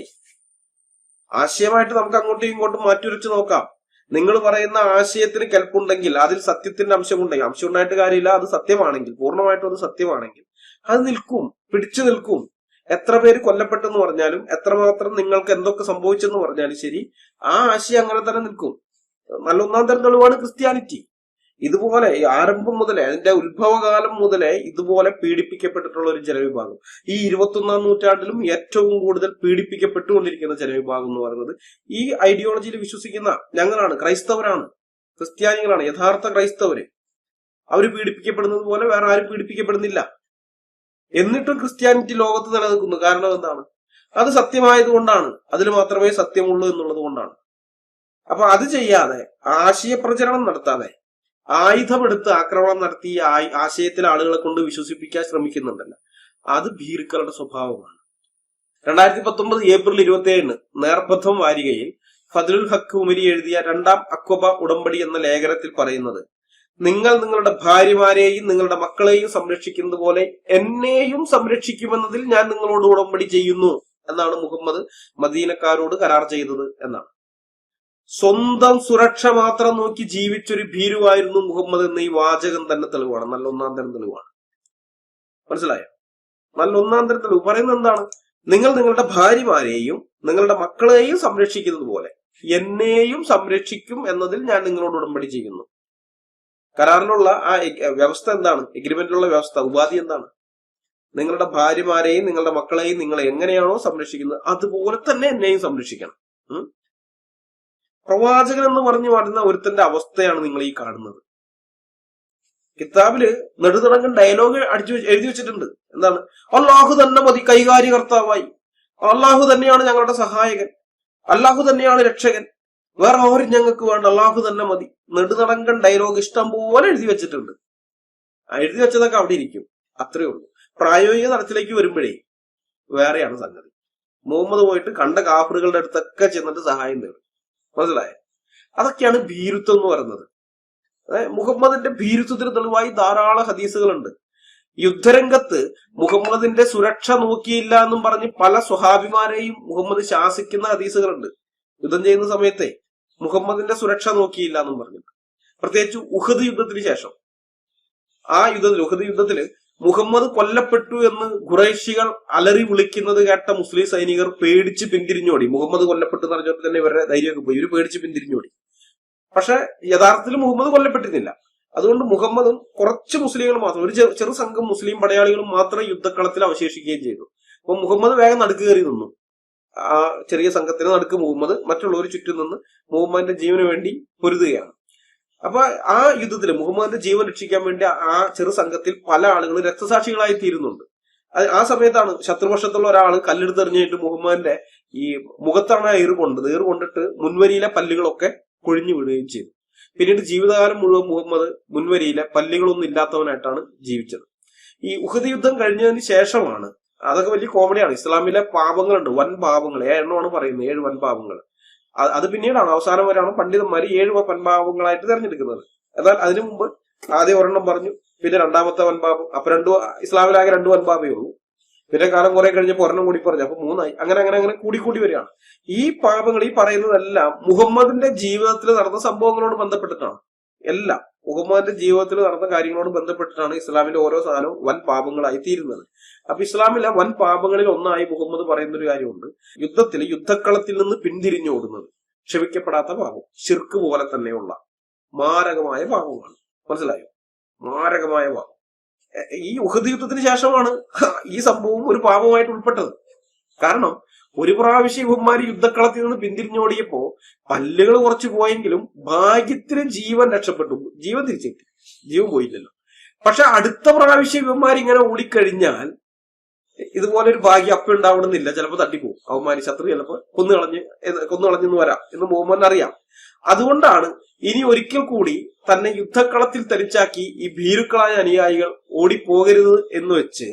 ആശയമായിട്ട് നമുക്ക് അങ്ങോട്ടും ഇങ്ങോട്ടും മാറ്റുരച്ച് നോക്കാം. നിങ്ങൾ പറയുന്ന ആശയത്തിന് കൽപ്പുണ്ടെങ്കിൽ, അതിൽ സത്യത്തിന്റെ അംശമുണ്ടെങ്കിൽ, അംശം ഉണ്ടായിട്ട് കാര്യമില്ല, അത് സത്യമാണെങ്കിൽ, പൂർണ്ണമായിട്ടും അത് സത്യമാണെങ്കിൽ അത് നിൽക്കും, പിടിച്ചു നിൽക്കും. എത്ര പേര് കൊല്ലപ്പെട്ടെന്ന് പറഞ്ഞാലും, എത്രമാത്രം നിങ്ങൾക്ക് എന്തൊക്കെ സംഭവിച്ചെന്ന് പറഞ്ഞാലും ശരി, ആ ആശയം അങ്ങനെ തന്നെ നിൽക്കും. നല്ല ഒന്നാം തരം തെളിവാണ് ക്രിസ്ത്യാനിറ്റി. ഇതുപോലെ ആരംഭം മുതലേ, അതിന്റെ ഉത്ഭവകാലം മുതലേ ഇതുപോലെ പീഡിപ്പിക്കപ്പെട്ടിട്ടുള്ള ഒരു ജനവിഭാഗം. ഈ 21ാം നൂറ്റാണ്ടിലും ഏറ്റവും കൂടുതൽ പീഡിപ്പിക്കപ്പെട്ടുകൊണ്ടിരിക്കുന്ന ജനവിഭാഗം എന്ന് പറയുന്നത് ഈ ഐഡിയോളജിയിൽ വിശ്വസിക്കുന്ന ഞങ്ങളാണ്, ക്രൈസ്തവരാണ്, ക്രിസ്ത്യാനികളാണ്, യഥാർത്ഥ ക്രൈസ്തവര്. അവര് പീഡിപ്പിക്കപ്പെടുന്നത് പോലെ വേറെ ആരും പീഡിപ്പിക്കപ്പെടുന്നില്ല. എന്നിട്ടും ക്രിസ്ത്യാനിറ്റി ലോകത്ത് നിലനിൽക്കുന്നു. കാരണം എന്താണ്? അത് സത്യമായതുകൊണ്ടാണ്, അതിൽ മാത്രമേ സത്യമുള്ളൂ എന്നുള്ളത് കൊണ്ടാണ്. അപ്പൊ അത് ചെയ്യാതെ, ആശയപ്രചരണം നടത്താതെ, ആയുധമെടുത്ത് ആക്രമണം നടത്തി ആശയത്തിലെ ആളുകളെ കൊണ്ട് വിശ്വസിപ്പിക്കാൻ ശ്രമിക്കുന്നുണ്ടല്ലോ, അത് ഭീരുക്കളുടെ സ്വഭാവമാണ്. 2019 ഏപ്രിൽ 27 നേർബദ്ധം വാരികയിൽ ഫദ്ലുൽ ഹക്ക് ഉമരി എഴുതിയ 2ാം അക്വബ ഉടമ്പടി എന്ന ലേഖനത്തിൽ പറയുന്നത്, നിങ്ങൾ നിങ്ങളുടെ ഭാര്യമാരെയും നിങ്ങളുടെ മക്കളെയും സംരക്ഷിക്കുന്നത് പോലെ എന്നെയും സംരക്ഷിക്കുമെന്നതിൽ ഞാൻ നിങ്ങളോട് ഉടമ്പടി ചെയ്യുന്നു എന്നാണ് മുഹമ്മദ് മദീനക്കാരോട് കരാർ ചെയ്തത് എന്നാണ്. സ്വന്തം സുരക്ഷ മാത്രം നോക്കി ജീവിച്ചൊരു ഭീരുവായിരുന്നു മുഹമ്മദ് എന്ന ഈ വാചകം തന്നെ തെളിവാണ്, നല്ല ഒന്നാം തരം തെളിവാണ്. മനസ്സിലായോ? നല്ല ഒന്നാം തരം തെളിവ് പറയുന്നത് എന്താണ്? നിങ്ങൾ നിങ്ങളുടെ ഭാര്യമാരെയും നിങ്ങളുടെ മക്കളെയും സംരക്ഷിക്കുന്നത് പോലെ എന്നെയും സംരക്ഷിക്കും എന്നതിൽ ഞാൻ നിങ്ങളോട് ഉടമ്പടി ചെയ്യുന്നു. കരാറിലുള്ള ആ വ്യവസ്ഥ എന്താണ്? എഗ്രിമെന്റിലുള്ള വ്യവസ്ഥ, ഉപാധി എന്താണ്? നിങ്ങളുടെ ഭാര്യമാരെയും നിങ്ങളുടെ മക്കളെയും നിങ്ങൾ എങ്ങനെയാണോ സംരക്ഷിക്കുന്നത് അതുപോലെ തന്നെ എന്നെയും സംരക്ഷിക്കണം. പ്രവാചകൻ എന്ന് പറഞ്ഞു വരുന്ന ഒരുത്തന്റെ അവസ്ഥയാണ് നിങ്ങൾ ഈ കാണുന്നത്. കിതാബില് നെടുതടങ്കൻ ഡയലോഗ് എഴുതി വെച്ചിട്ടുണ്ട്. എന്താണ്? അള്ളാഹു തന്നെ മതി കൈകാര്യകർത്താവായി, അള്ളാഹു തന്നെയാണ് ഞങ്ങളുടെ സഹായകൻ, അള്ളാഹു തന്നെയാണ് രക്ഷകൻ, വേറെ ആരും ഞങ്ങൾക്ക് വേണ്ട, അള്ളാഹു തന്നെ മതി. നെടുതടങ്കൻ ഡയലോഗ് ഇഷ്ടം പോലെ എഴുതി വെച്ചിട്ടുണ്ട്. എഴുതി വെച്ചതൊക്കെ അവിടെ ഇരിക്കും, അത്രേ ഉള്ളൂ. പ്രായോഗിക തലത്തിലേക്ക് വരുമ്പോഴേ വേറെയാണ് സംഗതി. മുഹമ്മദ് പോയിട്ട് കണ്ട കാഫറുകളുടെ അടുത്തൊക്കെ ചെന്നിട്ട് സഹായം തേടും. മനസ്സിലായോ? അതൊക്കെയാണ് ഭീരുത്വം എന്ന് പറയുന്നത്. മുഹമ്മദിന്റെ ഭീരുത്വത്തിന് തെളിവായി ധാരാളം ഹദീസുകളുണ്ട്. യുദ്ധരംഗത്ത് മുഹമ്മദിന്റെ സുരക്ഷ നോക്കിയില്ല എന്നും പറഞ്ഞ് പല സ്വഹാബിമാരെയും മുഹമ്മദ് ശാസിക്കുന്ന ഹദീസുകളുണ്ട്. യുദ്ധം ചെയ്യുന്ന സമയത്തെ മുഹമ്മദിന്റെ സുരക്ഷ നോക്കിയില്ല എന്നും പറഞ്ഞിട്ട്, പ്രത്യേകിച്ച് ഉഹദ് യുദ്ധത്തിന് ശേഷം. ആ യുദ്ധത്തിൽ, ഉഹദ് യുദ്ധത്തില് മുഹമ്മദ് കൊല്ലപ്പെട്ടു എന്ന് ഖുറൈശികൾ അലറി വിളിക്കുന്നത് കേട്ട മുസ്ലിം സൈനികർ പേടിച്ച് പിന്തിരിഞ്ഞോടി. മുഹമ്മദ് കൊല്ലപ്പെട്ടു എന്ന് പറഞ്ഞപ്പോൾ തന്നെ ഇവരുടെ ധൈര്യമൊക്കെ പോയി, ഇവര് പേടിച്ച് പിന്തിരിഞ്ഞോടി. പക്ഷെ യഥാർത്ഥത്തിൽ മുഹമ്മദ് കൊല്ലപ്പെട്ടിരുന്നില്ല. അതുകൊണ്ട് മുഹമ്മദും കുറച്ച് മുസ്ലിങ്ങൾ മാത്രം, ഒരു ചെറു സംഘം മുസ്ലിം പടയാളികളും മാത്രം യുദ്ധക്കളത്തിൽ അവശേഷിക്കുകയും ചെയ്തു. അപ്പൊ മുഹമ്മദ് വേഗം നടുക്ക് കയറി നിന്നു. ആ ചെറിയ സംഘത്തിന് നടുക്ക് മുഹമ്മദ്, മറ്റുള്ളവർ ചുറ്റും നിന്ന് മുഹമ്മദിന്റെ ജീവന് വേണ്ടി പൊരുതുകയാണ്. അപ്പൊ ആ യുദ്ധത്തിൽ മുഹമ്മദിന്റെ ജീവൻ രക്ഷിക്കാൻ വേണ്ടി ആ ചെറു സംഘത്തിൽ പല ആളുകളും രക്തസാക്ഷികളായി തീരുന്നുണ്ട്. ആ സമയത്താണ് ശത്രുപക്ഷത്തുള്ള ഒരാൾ കല്ലെടുത്തെറിഞ്ഞിട്ട് മുഹമ്മദിന്റെ ഈ മുഖത്താണ് ഏറ് കൊണ്ടത്. ഏറ് കൊണ്ടിട്ട് മുൻവരിയിലെ പല്ലുകളൊക്കെ കൊഴിഞ്ഞു വീഴുകയും ചെയ്തു. പിന്നീട് ജീവിതകാലം മുഴുവൻ മുഹമ്മദ് മുൻവരിയിലെ പല്ലുകളൊന്നും ഇല്ലാത്തവനായിട്ടാണ് ജീവിച്ചത്. ഈ ഉഹദ് യുദ്ധം കഴിഞ്ഞതിന് ശേഷമാണ്, അതൊക്കെ വലിയ കോമഡിയാണ്, ഇസ്ലാമിലെ പാപങ്ങളുണ്ട്, വൻ പാപങ്ങൾ, 7 എണ്ണമാണ് പറയുന്നത്, 7 വൻ പാപങ്ങൾ. അത് പിന്നീടാണ്, അവസാനം വരെയാണ് പണ്ഡിതന്മാർ 7 വൻപാപങ്ങളായിട്ട് തിരഞ്ഞെടുക്കുന്നത്. എന്നാൽ അതിനു മുമ്പ് ആദ്യം ഒരെണ്ണം പറഞ്ഞു, പിന്നെ രണ്ടാമത്തെ വൻപാപം. അപ്പൊ ഇസ്ലാമിലാകെ 2 വൻപാപേ ഉള്ളൂ. പിന്നെ കാലം കുറെ കഴിഞ്ഞപ്പോൾ ഒരെണ്ണം കൂടി പറഞ്ഞു, അപ്പൊ 3 ആയി. അങ്ങനെ അങ്ങനെ അങ്ങനെ കൂടി വരികയാണ്. ഈ പാപങ്ങൾ, ഈ പറയുന്നതെല്ലാം മുഹമ്മദിന്റെ ജീവിതത്തിൽ നടന്ന സംഭവങ്ങളോട് ബന്ധപ്പെട്ടിട്ടാണ്. എല്ലാം മുഹമ്മദിന്റെ ജീവിതത്തിൽ നടന്ന കാര്യങ്ങളോട് ബന്ധപ്പെട്ടിട്ടാണ് ഇസ്ലാമിലെ ഓരോ സാധനവും വൻ പാപങ്ങളായി തീരുന്നത്. അപ്പൊ ഇസ്ലാമിലെ വൻ പാപങ്ങളിൽ ഒന്നായി മുഹമ്മദ് പറയുന്ന ഒരു കാര്യമുണ്ട്. യുദ്ധക്കളത്തിൽ നിന്ന് പിന്തിരിഞ്ഞോടുന്നത് ക്ഷമിക്കപ്പെടാത്ത പാപം, ശിർക്ക് പോലെ തന്നെയുള്ള മാരകമായ പാപമാണ്. മനസ്സിലായോ? മാരകമായ പാപം. ഈ ഉഹദ് യുദ്ധത്തിന് ശേഷമാണ് ഈ സംഭവം ഒരു പാപമായിട്ട് ഉൾപ്പെട്ടത്. കാരണം ഒരു പ്രാവശ്യം ഇവന്മാര് യുദ്ധക്കളത്തിൽ നിന്ന് പിന്തിരിഞ്ഞോടിയപ്പോ പല്ലുകൾ കുറച്ച് പോയെങ്കിലും ഭാഗ്യത്തിന് ജീവൻ രക്ഷപ്പെട്ടു. ജീവൻ തിരിച്ചെത്തി, ജീവൻ പോയില്ലല്ലോ. പക്ഷെ അടുത്ത പ്രാവശ്യം ഇവന്മാർ ഇങ്ങനെ ഇതുപോലെ ഒരു ഭാഗ്യം അപ്പം ഉണ്ടാവണമെന്നില്ല. ചിലപ്പോൾ തട്ടിപ്പോവും. അവന്മാര് ശത്രു ചിലപ്പോൾ കൊന്നുകളഞ്ഞെന്ന് വരാം എന്ന് മുഹമ്മദിന് അറിയാം. അതുകൊണ്ടാണ് ഇനി ഒരിക്കൽ കൂടി തന്നെ യുദ്ധക്കളത്തിൽ തരിച്ചാക്കി ഈ ഭീരുക്കളായ അനുയായികൾ ഓടിപ്പോകരുത് എന്ന് വെച്ച്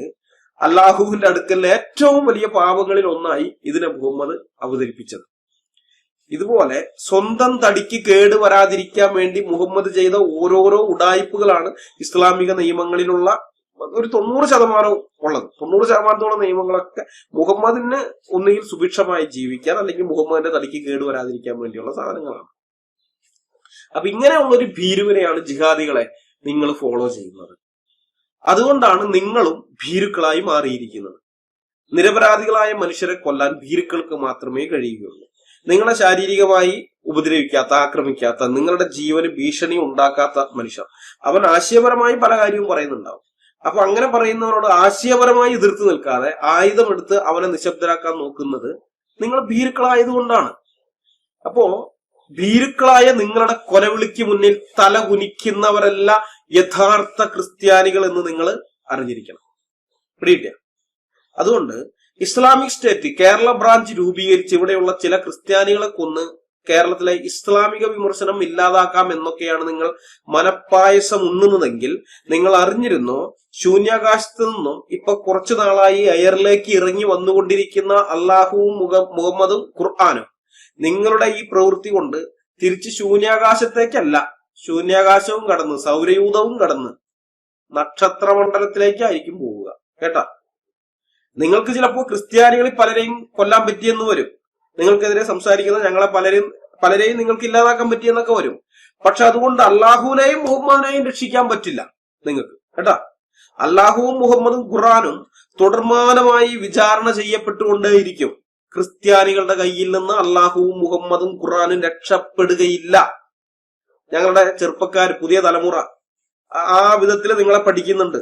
അള്ളാഹുവിന്റെ അടുക്കൽ ഏറ്റവും വലിയ പാപങ്ങളിൽ ഒന്നായി ഇതിനെ മുഹമ്മദ് അവതരിപ്പിച്ചത്. ഇതുപോലെ സ്വന്തം തടിക്ക് കേട് വരാതിരിക്കാൻ വേണ്ടി മുഹമ്മദ് ചെയ്ത ഓരോരോ ഉഡായിപ്പുകളാണ് ഇസ്ലാമിക നിയമങ്ങളിലുള്ള ഒരു 90% ഉള്ളത്. 90% നിയമങ്ങളൊക്കെ മുഹമ്മദിന് ഒന്നുകിൽ സുഭിക്ഷമായി ജീവിക്കാൻ അല്ലെങ്കിൽ മുഹമ്മദിന്റെ തടിക്ക് കേട് വരാതിരിക്കാൻ വേണ്ടിയുള്ള സാധനങ്ങളാണ്. അപ്പൊ ഇങ്ങനെയുള്ള ഒരു ഭീരുവിനെയാണ് ജിഹാദികളെ നിങ്ങൾ ഫോളോ ചെയ്യുന്നത്. അതുകൊണ്ടാണ് നിങ്ങളും ഭീരുക്കളായി മാറിയിരിക്കുന്നത്. നിരപരാധികളായ മനുഷ്യരെ കൊല്ലാൻ ഭീരുക്കൾക്ക് മാത്രമേ കഴിയുകയുള്ളൂ. നിങ്ങളെ ശാരീരികമായി ഉപദ്രവിക്കാത്ത, ആക്രമിക്കാത്ത, നിങ്ങളുടെ ജീവന് ഭീഷണി ഉണ്ടാക്കാത്ത മനുഷ്യർ. അവൻ ആശയപരമായി പല കാര്യവും പറയുന്നുണ്ടാവും. അപ്പൊ അങ്ങനെ പറയുന്നവരോട് ആശയപരമായി എതിർത്ത് നിൽക്കാതെ ആയുധമെടുത്ത് അവനെ നിശബ്ദരാക്കാൻ നോക്കുന്നത് നിങ്ങൾ ഭീരുക്കളായതുകൊണ്ടാണ്. അപ്പോ ഭീരുക്കളായ നിങ്ങളുടെ കൊലവിളിക്ക് മുന്നിൽ തല കുനിക്കുന്നവരല്ല യഥാർത്ഥ ക്രിസ്ത്യാനികൾ എന്ന് നിങ്ങൾ അറിഞ്ഞിരിക്കണം. പിടിയില്ല. അതുകൊണ്ട് ഇസ്ലാമിക് സ്റ്റേറ്റ് കേരള ബ്രാഞ്ച് രൂപീകരിച്ച് ഇവിടെയുള്ള ചില ക്രിസ്ത്യാനികളെ കൊന്ന് കേരളത്തിലെ ഇസ്ലാമിക വിമർശനം ഇല്ലാതാക്കാം എന്നൊക്കെയാണ് നിങ്ങൾ മനപ്പായസം ഉണ്ണുന്നതെങ്കിൽ നിങ്ങൾ അറിഞ്ഞിരുന്നോ, ശൂന്യാകാശത്ത് നിന്നും ഇപ്പൊ കുറച്ചു നാളായി എയറിലേക്ക് ഇറങ്ങി വന്നുകൊണ്ടിരിക്കുന്ന അള്ളാഹുവും മുഹമ്മദും ഖുർആാനും നിങ്ങളുടെ ഈ പ്രവൃത്തി കൊണ്ട് തിരിച്ച് ശൂന്യാകാശത്തേക്കല്ല, ശൂന്യാകാശവും കടന്ന് സൗരയൂഥവും കടന്ന് നക്ഷത്രമണ്ഡലത്തിലേക്കായിരിക്കും പോവുക. കേട്ടാ, നിങ്ങൾക്ക് ചിലപ്പോ ക്രിസ്ത്യാനികളിൽ പലരെയും കൊല്ലാൻ പറ്റിയെന്ന് വരും. നിങ്ങൾക്കെതിരെ സംസാരിക്കുന്ന ഞങ്ങളെ പലരെയും നിങ്ങൾക്ക് ഇല്ലാതാക്കാൻ പറ്റിയെന്നൊക്കെ വരും. പക്ഷെ അതുകൊണ്ട് അള്ളാഹുവിനെയും മുഹമ്മദിനെയും രക്ഷിക്കാൻ പറ്റില്ല നിങ്ങൾക്ക്. കേട്ടാ, അള്ളാഹുവും മുഹമ്മദും ഖുർആനും തുടർമാനമായി വിചാരണ ചെയ്യപ്പെട്ടുകൊണ്ടേയിരിക്കും. ക്രിസ്ത്യാനികളുടെ കയ്യിൽ നിന്ന് അള്ളാഹുവും മുഹമ്മദും ഖുർആനും രക്ഷപ്പെടുകയില്ല. ഞങ്ങളുടെ ചെറുപ്പക്കാർ, പുതിയ തലമുറ ആ വിധത്തിൽ നിങ്ങളെ പഠിക്കുന്നുണ്ട്.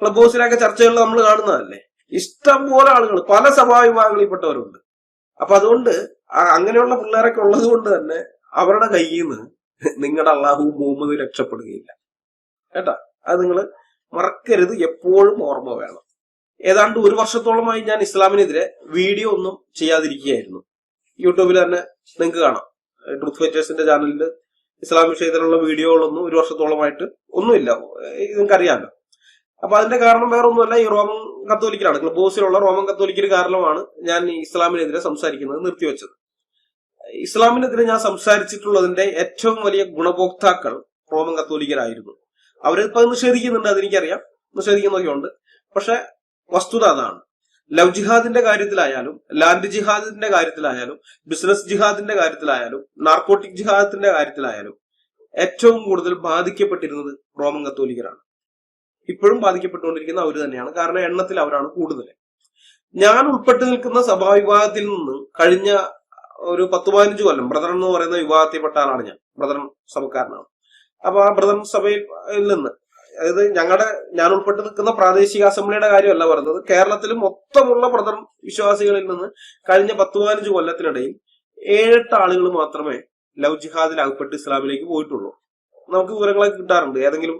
ക്ലബ് ഹൗസിലൊക്കെ ചർച്ചകളിൽ നമ്മൾ കാണുന്നതല്ലേ. ഇഷ്ടം പോലെ ആളുകൾ പല സഭാവിഭാഗങ്ങളിൽപ്പെട്ടവരുണ്ട്. അപ്പൊ അതുകൊണ്ട് അങ്ങനെയുള്ള പിള്ളേരൊക്കെ ഉള്ളത് കൊണ്ട് തന്നെ അവരുടെ കയ്യിൽ നിന്ന് നിങ്ങളുടെ അള്ളാഹുവും മുഹമ്മദും രക്ഷപ്പെടുകയില്ല. കേട്ടാ, അത് നിങ്ങൾ മറക്കരുത്, എപ്പോഴും ഓർമ്മ വേണം. ഏതാണ്ട് 1 വർഷത്തോളമായി ഞാൻ ഇസ്ലാമിനെതിരെ വീഡിയോ ഒന്നും ചെയ്യാതിരിക്കുകയായിരുന്നു. യൂട്യൂബിൽ തന്നെ നിങ്ങൾക്ക് കാണാം. ട്രൂത്ത് ഫൈറ്റേഴ്സിന്റെ ചാനലിൽ ഇസ്ലാം വിഷയത്തിലുള്ള വീഡിയോകളൊന്നും 1 വർഷത്തോളമായിട്ട് ഒന്നുമില്ല. നിങ്ങൾക്കറിയാമല്ലോ. അപ്പൊ അതിന്റെ കാരണം വേറെ ഒന്നുമല്ല, ഈ റോമൻ കത്തോലിക്കലാണ്. ക്ലബ് ഹൗസിലുള്ള റോമൻ കത്തോലിക്കൽ കാരണമാണ് ഞാൻ ഈ ഇസ്ലാമിനെതിരെ സംസാരിക്കുന്നത് നിർത്തിവെച്ചത്. ഇസ്ലാമിനെതിരെ ഞാൻ സംസാരിച്ചിട്ടുള്ളതിന്റെ ഏറ്റവും വലിയ ഗുണഭോക്താക്കൾ റോമൻ കത്തോലിക്കരായിരുന്നു. അവരിപ്പോ നിഷേധിക്കുന്നുണ്ട്, അതെനിക്കറിയാം, നിഷേധിക്കുന്നൊക്കെ ഉണ്ട്. പക്ഷെ വസ്തുത അതാണ്. ലവ് ജിഹാദിന്റെ കാര്യത്തിലായാലും, ലാൻഡ് ജിഹാദിന്റെ കാര്യത്തിലായാലും, ബിസിനസ് ജിഹാദിന്റെ കാര്യത്തിലായാലും, നാർക്കോട്ടിക് ജിഹാദത്തിന്റെ കാര്യത്തിലായാലും ഏറ്റവും കൂടുതൽ ബാധിക്കപ്പെട്ടിരുന്നത് റോമൻ കത്തോലിക്കരാണ്. ഇപ്പോഴും ബാധിക്കപ്പെട്ടുകൊണ്ടിരിക്കുന്ന അവർ തന്നെയാണ്. കാരണം എണ്ണത്തിൽ അവരാണ് കൂടുതൽ. ഞാൻ ഉൾപ്പെട്ടു നിൽക്കുന്ന സഭാവിഭാഗത്തിൽ നിന്ന് കഴിഞ്ഞ ഒരു 10-15 കൊല്ലം ബ്രദർ എന്ന് പറയുന്ന വിഭാഗത്തിൽപ്പെട്ട ആളാണ് ഞാൻ. ബ്രദർ സഭക്കാരനാണ്. അപ്പൊ ആ ബ്രദർ സഭയിൽ നിന്ന്, അതായത് ഞാൻ ഉൾപ്പെട്ട് നിൽക്കുന്ന പ്രാദേശിക അസംബ്ലിയുടെ കാര്യമല്ല പറയുന്നത്, കേരളത്തിൽ മൊത്തമുള്ള ബ്രദർ വിശ്വാസികളിൽ നിന്ന് കഴിഞ്ഞ 10-15 കൊല്ലത്തിനിടയിൽ 7-8 ആളുകൾ മാത്രമേ ലവ് ജിഹാദിൽ അകപ്പെട്ട് ഇസ്ലാമിലേക്ക് പോയിട്ടുള്ളൂ. നമുക്ക് വിവരങ്ങളൊക്കെ കിട്ടാറുണ്ട്. ഏതെങ്കിലും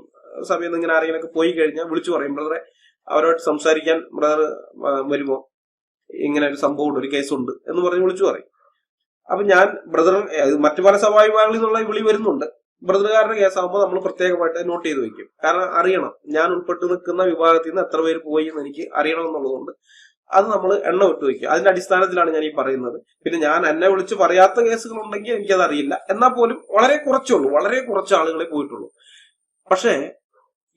സഭയിൽ നിന്ന് ഇങ്ങനെ ആരെങ്കിലൊക്കെ പോയി കഴിഞ്ഞാൽ വിളിച്ചു പറയും, ബ്രദറെ അവരോട് സംസാരിക്കാൻ ബ്രദർ വരുമോ, ഇങ്ങനെ ഒരു സംഭവമുണ്ട്, ഒരു കേസുണ്ട് എന്ന് പറഞ്ഞ് വിളിച്ചു പറയും. അപ്പൊ ഞാൻ ബ്രദർ, മറ്റു പല സഭാവിഭാഗങ്ങളിൽ നിന്നുള്ള വിളി വരുന്നുണ്ട്. ബ്രദറുകാരുടെ കേസാകുമ്പോൾ നമ്മൾ പ്രത്യേകമായിട്ട് നോട്ട് ചെയ്ത് വെക്കും. കാരണം അറിയണം, ഞാൻ ഉൾപ്പെട്ട് നിൽക്കുന്ന വിഭാഗത്തിൽ നിന്ന് എത്ര പേര് പോയി എന്ന് എനിക്ക് അറിയണം എന്നുള്ളതുകൊണ്ട് അത് നമ്മൾ എണ്ണ വിട്ട് വയ്ക്കും. അതിന്റെ അടിസ്ഥാനത്തിലാണ് ഞാൻ ഈ പറയുന്നത്. പിന്നെ ഞാൻ എന്നെ വിളിച്ച് പറയാത്ത കേസുകൾ ഉണ്ടെങ്കിൽ എനിക്കത് അറിയില്ല. എന്നാൽ പോലും വളരെ കുറച്ചുള്ളൂ, വളരെ കുറച്ച് ആളുകളെ പോയിട്ടുള്ളൂ. പക്ഷേ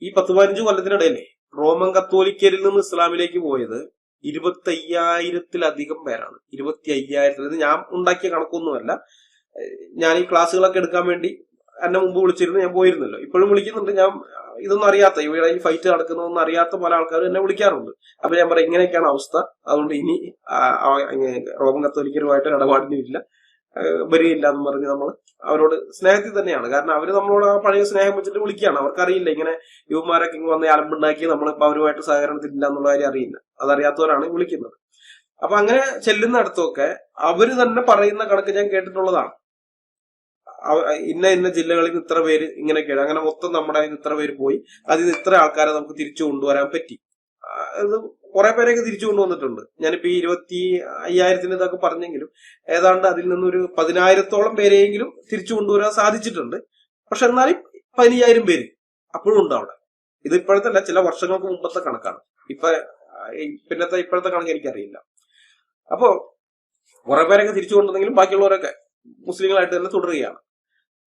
ഈ 10-15 കൊല്ലത്തിനിടയിലെ റോമൻ കത്തോലിക്കരിൽ നിന്ന് ഇസ്ലാമിലേക്ക് പോയത് 25,000-ത്തിലധികം പേരാണ്. 25,000. ഇത് ഞാൻ ഉണ്ടാക്കിയ കണക്കൊന്നുമല്ല. ഞാൻ ഈ ക്ലാസ്സുകളൊക്കെ എടുക്കാൻ വേണ്ടി എന്നെ മുമ്പ് വിളിച്ചിരുന്നു, ഞാൻ പോയിരുന്നല്ലോ, ഇപ്പോഴും വിളിക്കുന്നുണ്ട്. ഞാൻ ഇതൊന്നും അറിയാത്ത, ഇവിടെ ഈ ഫൈറ്റ് നടക്കുന്നതൊന്നും അറിയാത്ത പല ആൾക്കാരും എന്നെ വിളിക്കാറുണ്ട്. അപ്പൊ ഞാൻ പറയാം ഇങ്ങനെയൊക്കെയാണ് അവസ്ഥ, അതുകൊണ്ട് ഇനി റോമൻ കത്തോലിക്കരുമായിട്ട് ഇടപാടിനില്ല, വരികയില്ല എന്ന് പറഞ്ഞ് നമ്മൾ അവരോട് സ്നേഹത്തിൽ തന്നെയാണ്. കാരണം അവര് നമ്മളോട് ആ പഴയ സ്നേഹം വെച്ചിട്ട് വിളിക്കുകയാണ്. അവർക്കറിയില്ല ഇങ്ങനെ യുവമാരൊക്കെ ഇങ്ങ് വന്ന് അലമ്പുണ്ടാക്കി നമ്മളിപ്പോ അവരുമായിട്ട് സഹകരണത്തിലില്ല എന്നുള്ള കാര്യം അറിയില്ല. അതറിയാത്തവരാണ് വിളിക്കുന്നത്. അപ്പൊ അങ്ങനെ ചെല്ലുന്നിടത്തൊക്കെ അവര് തന്നെ പറയുന്ന കണക്ക് ഞാൻ കേട്ടിട്ടുള്ളതാണ്. ഇന്ന ജില്ലകളിൽ നിന്ന് ഇത്ര പേര് ഇങ്ങനെയൊക്കെയാണ്, അങ്ങനെ മൊത്തം നമ്മുടെ ഇത്ര പേര് പോയി, അതിൽ നിന്ന് ഇത്ര ആൾക്കാരെ നമുക്ക് തിരിച്ചു കൊണ്ടുവരാൻ പറ്റി. അത് കുറെ പേരെയൊക്കെ തിരിച്ചു കൊണ്ടുവന്നിട്ടുണ്ട്. ഞാനിപ്പോ ഈ 25,000 ഇതൊക്കെ പറഞ്ഞെങ്കിലും ഏതാണ്ട് അതിൽ നിന്നൊരു 10,000-ഓളം പേരെയെങ്കിലും തിരിച്ചു കൊണ്ടുവരാൻ സാധിച്ചിട്ടുണ്ട്. പക്ഷെ എന്നാലും 15,000 പേര് അപ്പോഴും ഉണ്ട് അവിടെ. ഇത് ഇപ്പോഴത്തെ അല്ല, ചില വർഷങ്ങൾക്ക് മുമ്പത്തെ കണക്കാണ്. ഇപ്പോഴത്തെ കണക്ക് എനിക്കറിയില്ല. അപ്പോ കുറെ പേരൊക്കെ തിരിച്ചു കൊണ്ടുവന്നെങ്കിലും ബാക്കിയുള്ളവരൊക്കെ മുസ്ലിങ്ങളായിട്ട് തന്നെ തുടരുകയാണ്.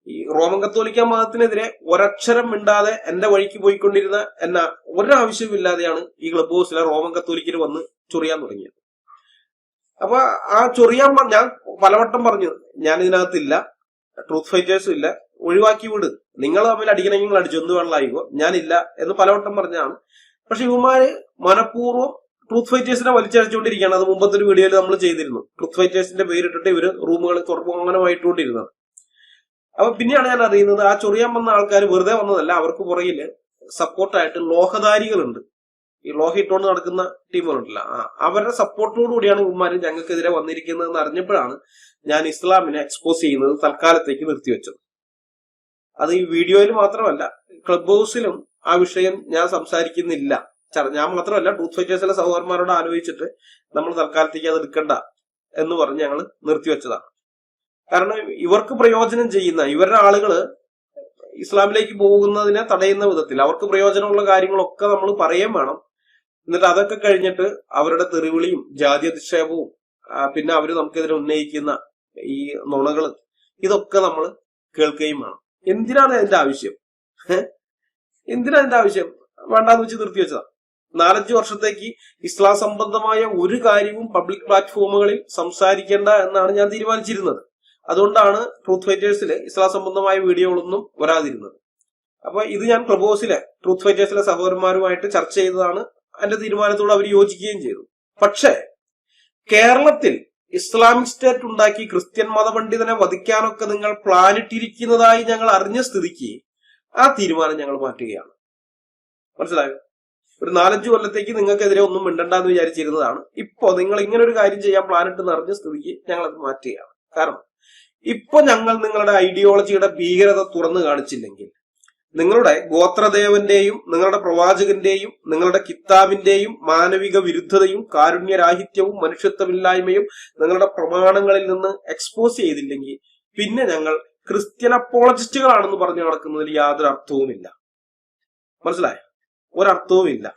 ഈ റോമൻ കത്തോലിക്ക മതത്തിനെതിരെ ഒരക്ഷരം മിണ്ടാതെ എന്റെ വഴിക്ക് പോയിക്കൊണ്ടിരുന്ന എന്നെ ഒരാവശ്യമില്ലാതെയാണ് ഈ ക്ലബ് ഹൗസിലെ റോമൻ കത്തോലിക്കര് വന്ന് ചൊറിയാൻ തുടങ്ങിയത്. അപ്പൊ ആ ചൊറിയാൻ ഞാൻ പലവട്ടം പറഞ്ഞു, ഞാൻ ഇതിനകത്തില്ല, ട്രൂത്ത് ഫൈറ്റേഴ്സും ഇല്ല, ഒഴിവാക്കി വിട്, നിങ്ങൾ തമ്മിൽ അടിക്കണമെങ്കിൽ നിങ്ങൾ അടിച്ചു, എന്ത് വേണമായിക്കോ, ഞാനില്ല എന്ന് പലവട്ടം പറഞ്ഞാണ്. പക്ഷെ ഇവന്മാര് മനഃപൂർവ്വം ട്രൂത്ത് ഫൈറ്റേഴ്സിനെ വലിച്ചടിച്ചുകൊണ്ടിരിക്കുകയാണ്. അത് മുമ്പത്തെ ഒരു വീഡിയോയിൽ നമ്മൾ ചെയ്തിരുന്നു. ട്രൂത്ത് ഫൈറ്റേഴ്സിന്റെ പേരിട്ടിട്ട് ഇവര് റൂമുകൾ തുറപ്പുകൊണ്ടിരുന്നത്. അപ്പൊ പിന്നെയാണ് ഞാൻ അറിയുന്നത് ആ ചൊറിയാൻ വന്ന ആൾക്കാർ വെറുതെ വന്നതല്ല, അവർക്ക് പുറകില് സപ്പോർട്ടായിട്ട് ലോഹധാരികളുണ്ട്. ഈ ലോഹ ഇട്ടുകൊണ്ട് നടക്കുന്ന ടീമുകളുണ്ടല്ല, അവരുടെ സപ്പോർട്ടോടുകൂടിയാണ് ഇവന്മാര് ഞങ്ങൾക്കെതിരെ വന്നിരിക്കുന്നതെന്ന് അറിഞ്ഞപ്പോഴാണ് ഞാൻ ഇസ്ലാമിനെ എക്സ്പോസ് ചെയ്യുന്നത് തൽക്കാലത്തേക്ക് നിർത്തിവെച്ചത്. അത് ഈ വീഡിയോയിൽ മാത്രമല്ല, ക്ലബ് ഹൗസിലും ആ വിഷയം ഞാൻ സംസാരിക്കുന്നില്ല. ഞാൻ മാത്രമല്ല, ട്രൂത്ത് ഫൈറ്റേഴ്സിലെ സഹോദരന്മാരോട് ആലോചിച്ചിട്ട് നമ്മൾ തൽക്കാലത്തേക്ക് അത് എടുക്കണ്ട എന്ന് പറഞ്ഞ് ഞങ്ങൾ നിർത്തിവെച്ചതാണ്. കാരണം ഇവർക്ക് പ്രയോജനം ചെയ്യുന്ന ഇവരുടെ ആളുകള് ഇസ്ലാമിലേക്ക് പോകുന്നതിനെ തടയുന്ന വിധത്തിൽ അവർക്ക് പ്രയോജനമുള്ള കാര്യങ്ങളൊക്കെ നമ്മൾ പറയുകയും വേണം. എന്നിട്ട് അതൊക്കെ കഴിഞ്ഞിട്ട് അവരുടെ തെറിവിളിയും ജാതി അധിക്ഷേപവും പിന്നെ അവര് നമുക്കെതിരെ ഉന്നയിക്കുന്ന ഈ നുണകള് ഇതൊക്കെ നമ്മൾ കേൾക്കുകയും വേണം. എന്തിനാണ് അതിന്റെ ആവശ്യം? വേണ്ടാന്ന് വെച്ച് നിർത്തിവെച്ചതാ. 4-5 വർഷത്തേക്ക് ഇസ്ലാം സംബന്ധമായ ഒരു കാര്യവും പബ്ലിക് പ്ലാറ്റ്ഫോമുകളിൽ സംസാരിക്കേണ്ട എന്നാണ് ഞാൻ തീരുമാനിച്ചിരുന്നത്. അതുകൊണ്ടാണ് ട്രൂത്ത് ഫൈറ്റേഴ്സിലെ ഇസ്ലാം സംബന്ധമായ വീഡിയോകളൊന്നും വരാതിരുന്നത്. അപ്പൊ ഇത് ഞാൻ ക്ലബ് ഹൗസിലെ ട്രൂത്ത് ഫൈറ്റേഴ്സിലെ സഹോദരന്മാരുമായിട്ട് ചർച്ച ചെയ്തതാണ്. എന്റെ തീരുമാനത്തോട് അവർ യോജിക്കുകയും ചെയ്തു. പക്ഷേ കേരളത്തിൽ ഇസ്ലാമിക് സ്റ്റേറ്റ് ഉണ്ടാക്കി ക്രിസ്ത്യൻ മതപണ്ഡിതനെ വധിക്കാനൊക്കെ നിങ്ങൾ പ്ലാനിട്ടിരിക്കുന്നതായി ഞങ്ങൾ അറിഞ്ഞ സ്ഥിതിക്ക് ആ തീരുമാനം ഞങ്ങൾ മാറ്റുകയാണ്. മനസ്സിലായോ? ഒരു 4-5 കൊല്ലത്തേക്ക് നിങ്ങൾക്കെതിരെ ഒന്നും മിണ്ടണ്ടെന്ന് വിചാരിച്ചിരുന്നതാണ്. ഇപ്പോ നിങ്ങൾ ഇങ്ങനെ ഒരു കാര്യം ചെയ്യാൻ പ്ലാനിട്ട് നിറഞ്ഞ സ്ഥിതിക്ക് ഞങ്ങൾ അത് മാറ്റുകയാണ്. കാരണം ഇപ്പൊ ഞങ്ങൾ നിങ്ങളുടെ ഐഡിയോളജിയുടെ ഭീകരത തുറന്നു കാണിച്ചില്ലെങ്കിൽ നിങ്ങളുടെ ഗോത്രദേവന്റെയും നിങ്ങളുടെ പ്രവാചകന്റെയും നിങ്ങളുടെ കിതാബിന്റെയും മാനവിക വിരുദ്ധതയും കാരുണ്യരാഹിത്യവും മനുഷ്യത്വമില്ലായ്മയും നിങ്ങളുടെ പ്രമാണങ്ങളിൽ നിന്ന് എക്സ്പോസ് ചെയ്തില്ലെങ്കിൽ പിന്നെ ഞങ്ങൾ ക്രിസ്ത്യൻ അപ്പോളജിസ്റ്റുകളാണെന്ന് പറഞ്ഞു നടക്കുന്നതിൽ യാതൊരു അർത്ഥവുമില്ല. മനസ്സിലായോ? ഒരർത്ഥവുമില്ല.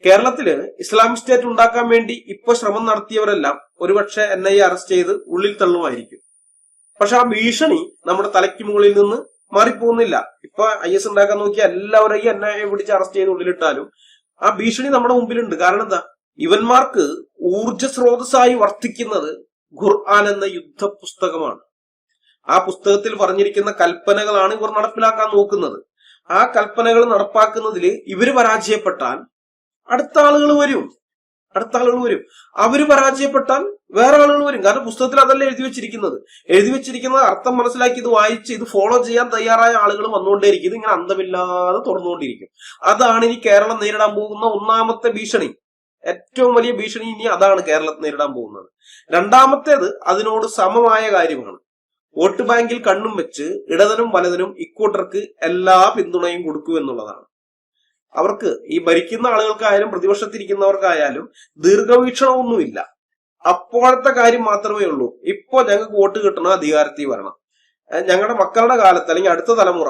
കേരളത്തില് ഇസ്ലാമിക് സ്റ്റേറ്റ് ഉണ്ടാക്കാൻ വേണ്ടി ഇപ്പൊ ശ്രമം നടത്തിയവരെല്ലാം ഒരുപക്ഷെ NIA അറസ്റ്റ് ചെയ്ത് ഉള്ളിൽ തള്ളുമായിരിക്കും. പക്ഷെ ആ ഭീഷണി നമ്മുടെ തലയ്ക്ക് മുകളിൽ നിന്ന് മാറിപ്പോകുന്നില്ല. ഇപ്പൊ IS ഉണ്ടാക്കാൻ നോക്കിയ എല്ലാവരെയും NIA പിടിച്ച് അറസ്റ്റ് ചെയ്ത് ഉള്ളിലിട്ടാലും ആ ഭീഷണി നമ്മുടെ മുമ്പിലുണ്ട്. കാരണം എന്താ? ഇവന്മാർക്ക് ഊർജ സ്രോതസ്സായി വർത്തിക്കുന്നത് ഖുർആൻ എന്ന യുദ്ധ പുസ്തകമാണ്. ആ പുസ്തകത്തിൽ പറഞ്ഞിരിക്കുന്ന കൽപ്പനകളാണ് ഇവർ നടപ്പിലാക്കാൻ നോക്കുന്നത്. ആ കൽപ്പനകൾ നടപ്പാക്കുന്നതിൽ ഇവര് പരാജയപ്പെട്ടാൽ അടുത്ത ആളുകൾ വരും. അവര് പരാജയപ്പെട്ടാൽ വേറെ ആളുകൾ വരും. കാരണം പുസ്തകത്തിൽ അതല്ല എഴുതി വെച്ചിരിക്കുന്നത് അർത്ഥം മനസ്സിലാക്കി ഇത് വായിച്ച് ഇത് ഫോളോ ചെയ്യാൻ തയ്യാറായ ആളുകൾ വന്നുകൊണ്ടേയിരിക്കും. ഇത് ഇങ്ങനെ അന്തമില്ലാതെ തുറന്നുകൊണ്ടിരിക്കും. അതാണ് ഇനി കേരളം നേരിടാൻ പോകുന്ന ഒന്നാമത്തെ ഭീഷണി. ഏറ്റവും വലിയ ഭീഷണി ഇനി അതാണ് കേരളം നേരിടാൻ പോകുന്നത്. രണ്ടാമത്തേത് അതിനോട് സമമായ കാര്യമാണ്. വോട്ട് ബാങ്കിൽ കണ്ണും വെച്ച് ഇടതനും വലതനും ഇക്കൂട്ടർക്ക് എല്ലാ പിന്തുണയും കൊടുക്കൂ എന്നുള്ളതാണ്. അവർക്ക് ഈ ഭരിക്കുന്ന ആളുകൾക്കായാലും പ്രതിപക്ഷത്തിരിക്കുന്നവർക്കായാലും ദീർഘവീക്ഷണമൊന്നുമില്ല. അപ്പോഴത്തെ കാര്യം മാത്രമേ ഉള്ളൂ. ഇപ്പൊ ഞങ്ങൾക്ക് വോട്ട് കിട്ടണം, അധികാരത്തിൽ വരണം, ഞങ്ങളുടെ മക്കളുടെ കാലത്ത് അല്ലെങ്കിൽ അടുത്ത തലമുറ,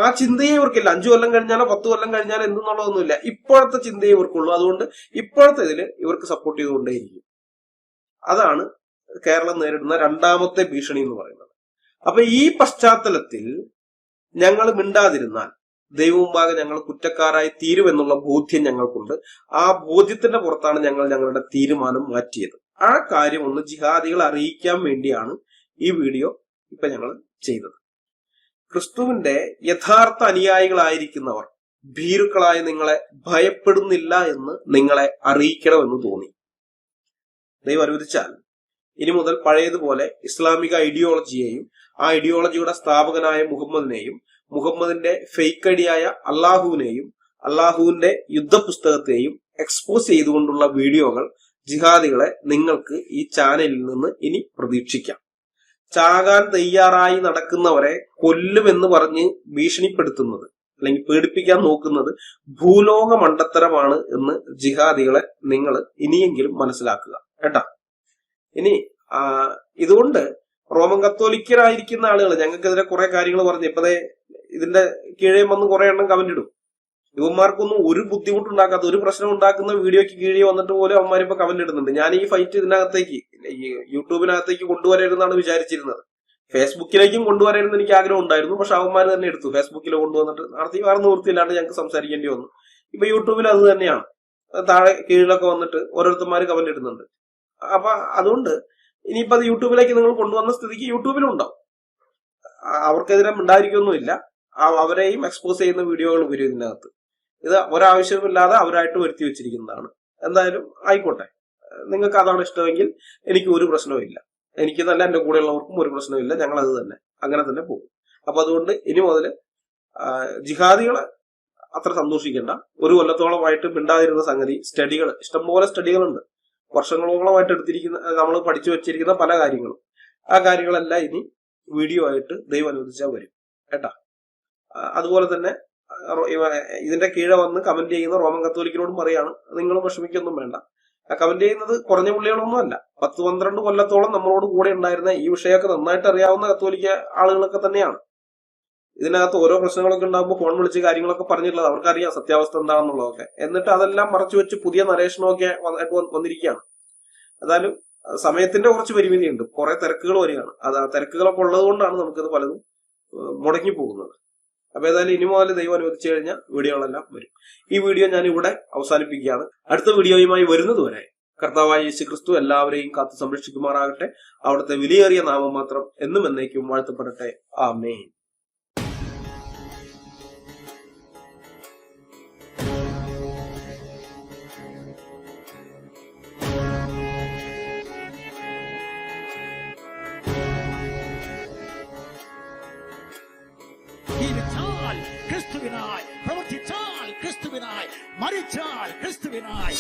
ആ ചിന്തയെ ഇവർക്കില്ല. 5 കൊല്ലം കഴിഞ്ഞാലോ 10 കൊല്ലം കഴിഞ്ഞാലോ എന്തെന്നുള്ളതൊന്നുമില്ല. ഇപ്പോഴത്തെ ചിന്തയെ ഇവർക്കുള്ളൂ. അതുകൊണ്ട് ഇപ്പോഴത്തെ ഇതിൽ ഇവർക്ക് സപ്പോർട്ട് ചെയ്തുകൊണ്ടേയിരിക്കും. അതാണ് കേരളം നേരിടുന്ന രണ്ടാമത്തെ ഭീഷണി എന്ന് പറയുന്നത്. അപ്പൊ ഈ പശ്ചാത്തലത്തിൽ ഞങ്ങൾ മിണ്ടാതിരുന്നാൽ ദൈവമുമ്പാകെ ഞങ്ങൾ കുറ്റക്കാരായി തീരുമെന്നുള്ള ബോധ്യം ഞങ്ങൾക്കുണ്ട്. ആ ബോധ്യത്തിന്റെ പുറത്താണ് ഞങ്ങൾ ഞങ്ങളുടെ തീരുമാനം മാറ്റിയത്. ആ കാര്യം ഒന്ന് ജിഹാദികളെ അറിയിക്കാൻ വേണ്ടിയാണ് ഈ വീഡിയോ ഇപ്പൊ ഞങ്ങൾ ചെയ്തത്. ക്രിസ്തുവിന്റെ യഥാർത്ഥ അനുയായികളായിരിക്കുന്നവർ ഭീരുക്കളായ നിങ്ങളെ ഭയപ്പെടുന്നില്ല എന്ന് നിങ്ങളെ അറിയിക്കണമെന്ന് തോന്നി. ദൈവം അനുവദിച്ചാൽ ഇനി മുതൽ പഴയതുപോലെ ഇസ്ലാമിക ഐഡിയോളജിയെയും ആ ഐഡിയോളജിയുടെ സ്ഥാപകനായ മുഹമ്മദിനെയും മുഹമ്മദിന്റെ ഫേക്ക് ഐഡിയായ അള്ളാഹുവിനെയും അള്ളാഹുവിന്റെ യുദ്ധപുസ്തകത്തെയും എക്സ്പോസ് ചെയ്തുകൊണ്ടുള്ള വീഡിയോകൾ ജിഹാദികളെ നിങ്ങൾക്ക് ഈ ചാനലിൽ നിന്ന് ഇനി പ്രതീക്ഷിക്കാം. ചാകാൻ തയ്യാറായി നടക്കുന്നവരെ കൊല്ലുമെന്ന് പറഞ്ഞ് ഭീഷണിപ്പെടുത്തുന്നത് അല്ലെങ്കിൽ പേടിപ്പിക്കാൻ നോക്കുന്നത് ഭൂലോക മണ്ടത്തരമാണ് എന്ന് ജിഹാദികളെ നിങ്ങൾ ഇനിയെങ്കിലും മനസ്സിലാക്കുക കേട്ടാ. ഇനി ഇതുകൊണ്ട് റോമൻ കത്തോലിക്കരായിരിക്കുന്ന ആളുകൾ ഞങ്ങൾക്കെതിരെ കുറെ കാര്യങ്ങൾ പറഞ്ഞു. ഇപ്പതേ ഇതിന്റെ കീഴേ വന്ന് കുറെ എണ്ണം കമന്റ് ഇടും. ഇവന്മാർക്കൊന്നും ഒരു ബുദ്ധിമുട്ടുണ്ടാക്കാത്ത, ഒരു പ്രശ്നം ഉണ്ടാക്കുന്ന വീഡിയോയ്ക്ക് കീഴേ വന്നിട്ട് പോലും അവന്മാരിപ്പോ കമന്റ് ഇടുന്നുണ്ട്. ഞാൻ ഈ ഫൈറ്റ് ഇതിനകത്തേക്ക് യൂട്യൂബിനകത്തേക്ക് കൊണ്ടുവരരുതെന്നാണ് വിചാരിച്ചിരുന്നത്. ഫേസ്ബുക്കിലേക്കും കൊണ്ടുവരരുതെന്ന് എനിക്ക് ആഗ്രഹം ഉണ്ടായിരുന്നു. പക്ഷെ അവന്മാർ തന്നെ എടുത്തു. ഫേസ്ബുക്കിൽ കൊണ്ടുവന്നിട്ട് നടത്തി വേറെ നിവൃത്തിയില്ലാണ്ട് ഞങ്ങൾക്ക് സംസാരിക്കേണ്ടി വന്നു. ഇപ്പൊ യൂട്യൂബിൽ അത് തന്നെയാണ്. താഴെ കീഴിലൊക്കെ വന്നിട്ട് ഓരോരുത്തന്മാര് കമന്റ് ഇടുന്നുണ്ട്. അപ്പൊ അതുകൊണ്ട് ഇനിയിപ്പോ അത് യൂട്യൂബിലേക്ക് നിങ്ങൾ കൊണ്ടുവന്ന സ്ഥിതിക്ക് യൂട്യൂബിലും ഉണ്ടാവും. അവർക്കെതിരെ ഉണ്ടായിരിക്കൊന്നുമില്ല. അവരെയും എക്സ്പോസ് ചെയ്യുന്ന വീഡിയോകൾ വരും ഇതിനകത്ത്. ഇത് ഒരാവശ്യമില്ലാതെ അവരായിട്ട് വരുത്തി വെച്ചിരിക്കുന്നതാണ്. എന്തായാലും ആയിക്കോട്ടെ, നിങ്ങൾക്ക് അതാണ് ഇഷ്ടമെങ്കിൽ എനിക്ക് ഒരു പ്രശ്നവും ഇല്ല. എനിക്ക് തന്നെ എന്റെ കൂടെയുള്ളവർക്കും ഒരു പ്രശ്നമില്ല. ഞങ്ങൾ അത് തന്നെ അങ്ങനെ തന്നെ പോകും. അപ്പൊ അതുകൊണ്ട് ഇനി മുതൽ ജിഹാദികളെ അത്ര സന്തോഷിക്കേണ്ട. ഒരു കൊല്ലത്തോളമായിട്ട് മിണ്ടാതിരുന്ന സംഗതി സ്റ്റഡികൾ, ഇഷ്ടംപോലെ സ്റ്റഡികളുണ്ട്, വർഷങ്ങളോളമായിട്ട് എടുത്തിരിക്കുന്ന, നമ്മൾ പഠിച്ചു വെച്ചിരിക്കുന്ന പല കാര്യങ്ങളും. ആ കാര്യങ്ങളെല്ലാം ഇനി വീഡിയോ ആയിട്ട് ദൈവം അനുവദിച്ചാൽ വരും കേട്ടാ. അതുപോലെ തന്നെ ഇതിന്റെ കീഴെ വന്ന് കമന്റ് ചെയ്യുന്ന റോമൻ കത്തോലിക്കരോടും പറയാണ്, നിങ്ങളും വിഷമിക്കൊന്നും വേണ്ട. കമന്റ് ചെയ്യുന്നത് കുറഞ്ഞ പുള്ളികളൊന്നും അല്ല. 10-12 കൊല്ലത്തോളം നമ്മളോട് കൂടെ ഉണ്ടായിരുന്ന, ഈ വിഷയമൊക്കെ നന്നായിട്ട് അറിയാവുന്ന കത്തോലിക്ക ആളുകളൊക്കെ തന്നെയാണ്. ഇതിനകത്ത് ഓരോ പ്രശ്നങ്ങളൊക്കെ ഉണ്ടാകുമ്പോൾ ഫോൺ വിളിച്ച് കാര്യങ്ങളൊക്കെ പറഞ്ഞിട്ടുള്ളത് അവർക്കറിയാം, സത്യാവസ്ഥ എന്താണെന്നുള്ളതൊക്കെ. എന്നിട്ട് അതെല്ലാം മറച്ചു വെച്ച് പുതിയ നരേഷനമൊക്കെ വന്നിരിക്കുകയാണ്. എന്തായാലും സമയത്തിന്റെ കുറച്ച് പരിമിതിയുണ്ട്, കുറെ തിരക്കുകൾ വരികയാണ്. അത് ആ തിരക്കുകളൊക്കെ ഉള്ളത് കൊണ്ടാണ് നമുക്കിത് പലതും മുടങ്ങി പോകുന്നത്. അപ്പൊ ഏതായാലും ഇനി മുതൽ ദൈവം അനുവദിച്ചു കഴിഞ്ഞാൽ വീഡിയോകളെല്ലാം വരും. ഈ വീഡിയോ ഞാൻ ഇവിടെ അവസാനിപ്പിക്കുകയാണ്. അടുത്ത വീഡിയോയുമായി വരുന്നതുവരെ കർത്താവായ യേശു ക്രിസ്തു എല്ലാവരെയും കാത്തു സംരക്ഷിക്കുമാറാകട്ടെ. അവിടുത്തെ വിലയേറിയ നാമം മാത്രം എന്നും എന്നേക്കും വാഴ്ത്തപ്പെടട്ടെ. ആമേൻ. ജീവിച്ചാൽ ക്രിസ്തുവിനായി, പ്രവർത്തിച്ചാൽ ക്രിസ്തുവിനായി, മരിച്ചാൽ ക്രിസ്തുവിനായി.